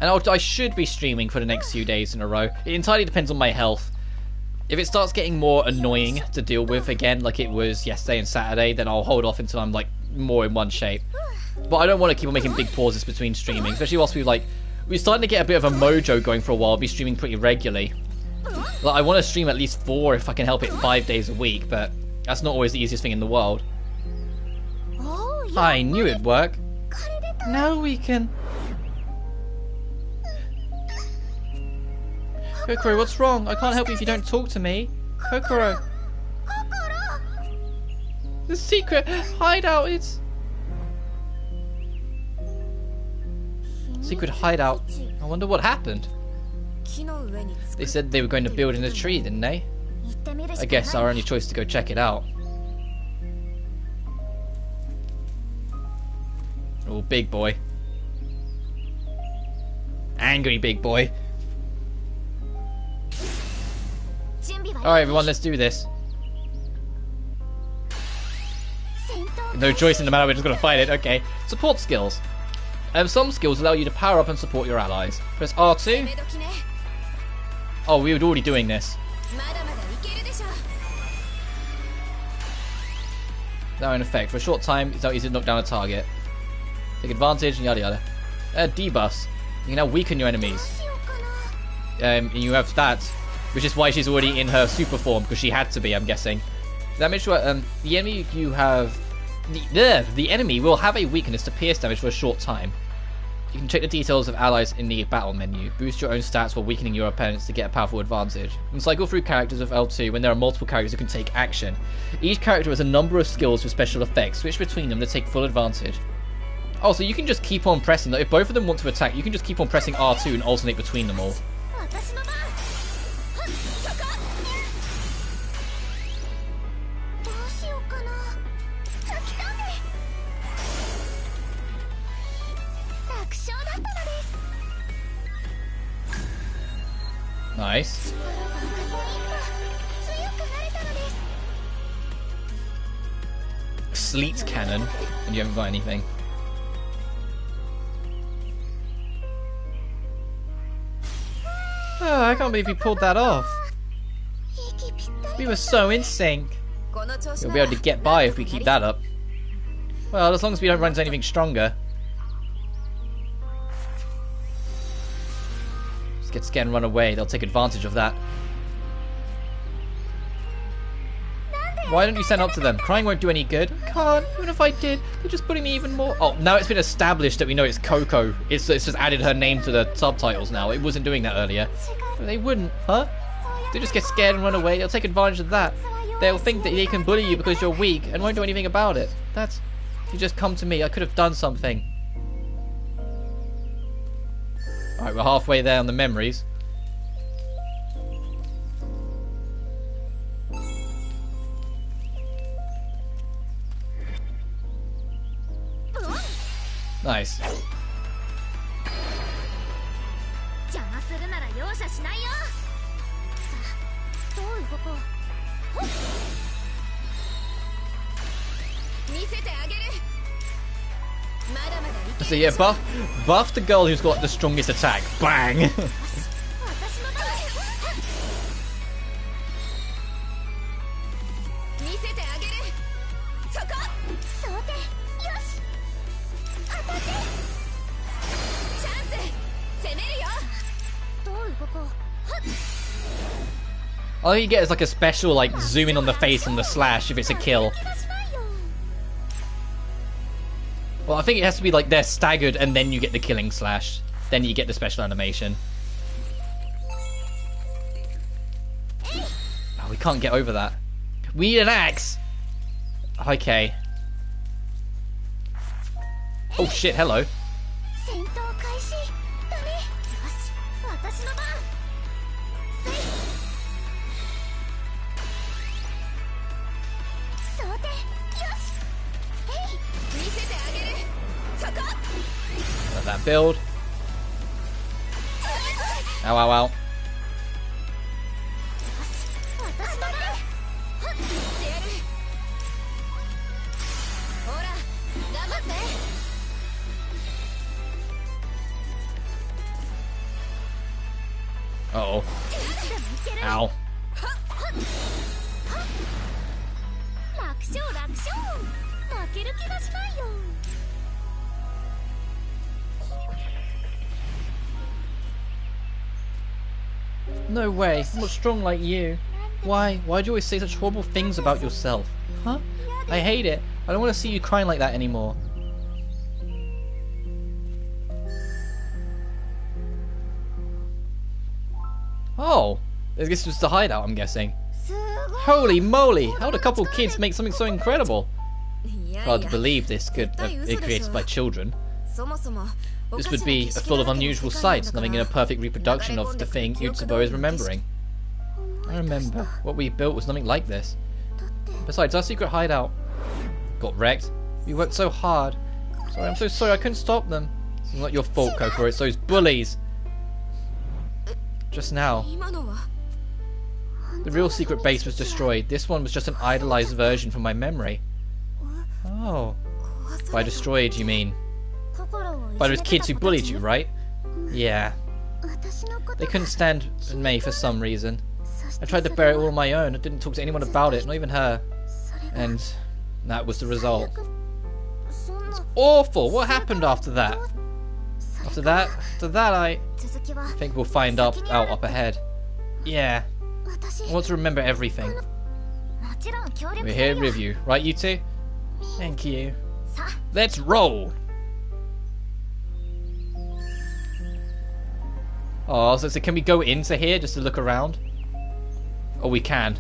I should be streaming for the next few days in a row. It entirely depends on my health. If it starts getting more annoying to deal with again, like it was yesterday and Saturday, then I'll hold off until I'm like more in one shape. But I don't want to keep on making big pauses between streaming, especially whilst we're starting to get a bit of a mojo going for a while. I'll be streaming pretty regularly. Like, I want to stream at least 4 if I can help it 5 days a week, but that's not always the easiest thing in the world. I knew it'd work. Now we can... Kokoro, what's wrong? I can't help you if you don't talk to me. Kokoro. The secret hideout is... Secret hideout. I wonder what happened. They said they were going to build in a tree, didn't they? I guess our only choice is to go check it out. Oh, big boy. Angry big boy. Alright everyone, let's do this. No choice in the matter, we're just gonna fight it. Okay. Support skills. Some skills allow you to power up and support your allies. Press R2. Oh, we were already doing this. Now in effect, for a short time, it's not easy to knock down a target. Take advantage and yada yada. Debuffs. You can now weaken your enemies. And you have that, which is why she's already in her super form, because she had to be, I'm guessing. Damage to the enemy you have... The enemy will have a weakness to pierce damage for a short time. You can check the details of allies in the battle menu. Boost your own stats while weakening your opponents to get a powerful advantage. You can cycle through characters of L2 when there are multiple characters who can take action. Each character has a number of skills with special effects. Switch between them to take full advantage. Oh, so you can just keep on pressing. Like, if both of them want to attack, you can just keep on pressing R2 and alternate between them all. Nice. Sleet cannon, and you haven't got anything. Oh, I can't believe you pulled that off. We were so in sync. You'll be able to get by if we keep that up. Well, as long as we don't run into anything stronger. Just get scared and run away. They'll take advantage of that. Why don't you stand up to them? Crying won't do any good. I can't. Even if I did, they're just putting me even more... Oh, now it's been established that we know it's Coco. It's just added her name to the subtitles now. It wasn't doing that earlier. But they wouldn't, huh? They just get scared and run away. They'll take advantage of that. They'll think that they can bully you because you're weak and won't do anything about it. That's... You just come to me. I could have done something. Alright, we're halfway there on the memories. Nice. So yeah, buff the girl who's got the strongest attack. Bang! All you get is like a special like zoom in on the face on the slash if it's a kill. Well, I think it has to be like they're staggered and then you get the killing slash. Then you get the special animation. Oh, we can't get over that. We need an axe! Okay. Oh shit, hello. Let that build. Ow, ow, ow. Uh-oh. Ow. No way, I'm not strong like you. Why? Why do you always say such horrible things about yourself? Huh? I hate it. I don't want to see you crying like that anymore. Oh, this is just a hideout, I'm guessing. Holy moly! How would a couple of kids make something so incredible? Hard to believe this could be created by children. This would be full of unusual sights, nothing in a perfect reproduction of the thing Utsubo is remembering. I remember. What we built was nothing like this. Besides, our secret hideout got wrecked. We worked so hard. Sorry, I'm so sorry, I couldn't stop them. It's not your fault, Coco, it's those bullies. Just now. The real secret base was destroyed. This one was just an idolized version from my memory. Oh. By destroyed, you mean? By those kids who bullied you, right? Yeah. They couldn't stand me for some reason. I tried to bear it all on my own. I didn't talk to anyone about it, not even her. And that was the result. It's awful. What happened after that? After that, I think we'll find out up ahead. Yeah. I want to remember everything. We're here with you, right, you two? Thank you. Let's roll! Oh, so can we go into here just to look around? Oh, we can.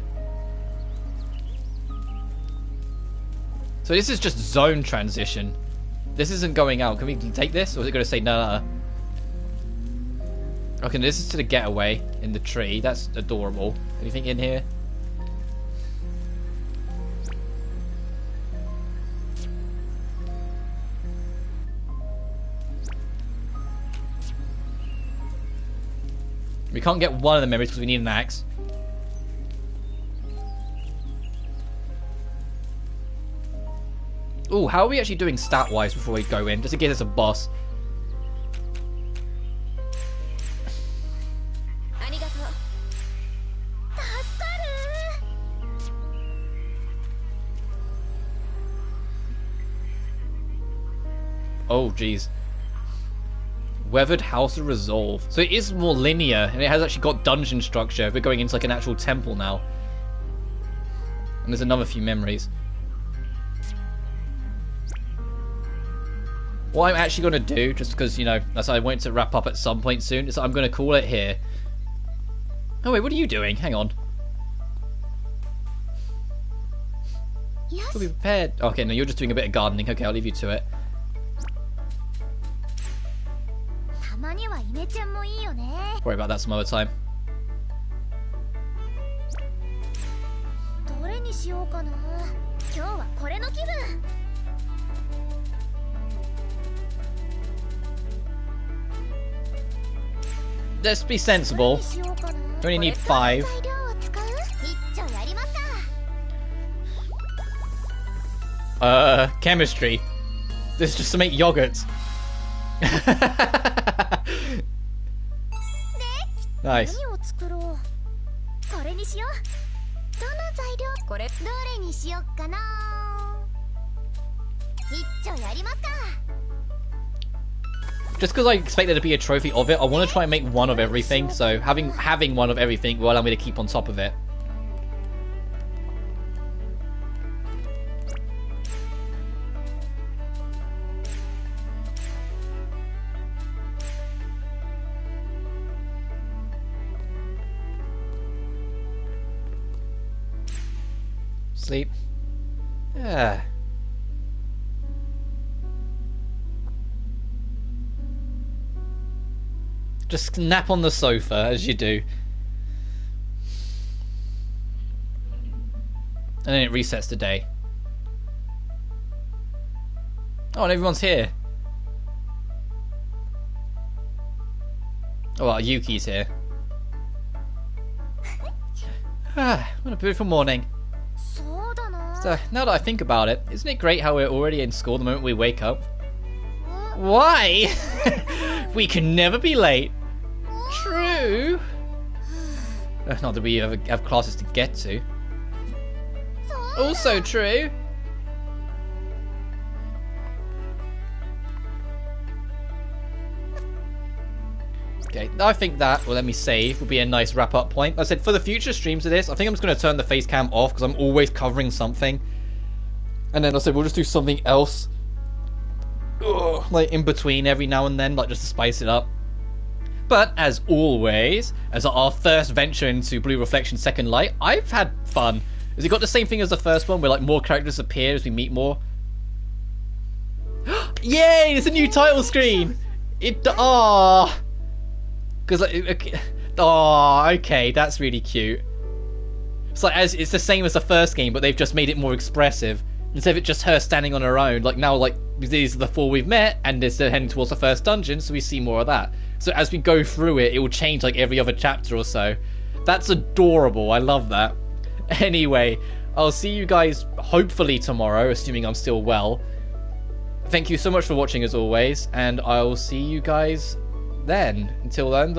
So this is just zone transition. This isn't going out. Can we take this? Or is it going to say no? Okay, this is to the getaway in the tree. That's adorable. Anything in here? We can't get one of the memories because we need an axe. Ooh, how are we actually doing stat-wise before we go in? Just in case it's a boss. Oh, jeez. Weathered House of Resolve. So it is more linear, and it has actually got dungeon structure. We're going into like an actual temple now. And there's another few memories. What I'm actually going to do, just because, you know, that's I wanted to wrap up at some point soon, is I'm going to call it here. Oh wait, what are you doing? Hang on. Yes. We'll be prepared. Okay, no, you're just doing a bit of gardening. Okay, I'll leave you to it. Worry about that some other time. Let's be sensible. We only need 5. Chemistry. This is just to make yogurts. Nice. Just because I expect there to be a trophy of it, I want to try and make one of everything. So having one of everything will allow me to keep on top of it. Sleep. Yeah. Just nap on the sofa, as you do. And then it resets the day. Oh, and everyone's here. Oh, well, Yuki's here. Ah, what a beautiful morning. So, now that I think about it, isn't it great how we're already in school the moment we wake up? Why? We can never be late. True. Not that we ever have classes to get to. Also true. Okay, I think that, well, let me save, will be a nice wrap-up point. Like I said, for the future streams of this, I think I'm just going to turn the face cam off because I'm always covering something. And then I said we'll just do something else, like in between every now and then, like just to spice it up. But as always, as our first venture into Blue Reflection Second Light, I've had fun. Has it got the same thing as the first one, where like more characters appear as we meet more? Yay! It's a new title screen. Because okay, that's really cute. It's like it's the same as the first game, but they've just made it more expressive. Instead of it just her standing on her own, like now, like these are the 4 we've met, and they're heading towards the first dungeon, so we see more of that. So as we go through it, it will change like every other chapter or so. That's adorable. I love that. Anyway, I'll see you guys hopefully tomorrow, assuming I'm still well. Thank you so much for watching as always, and I'll see you guys then. Until then, though.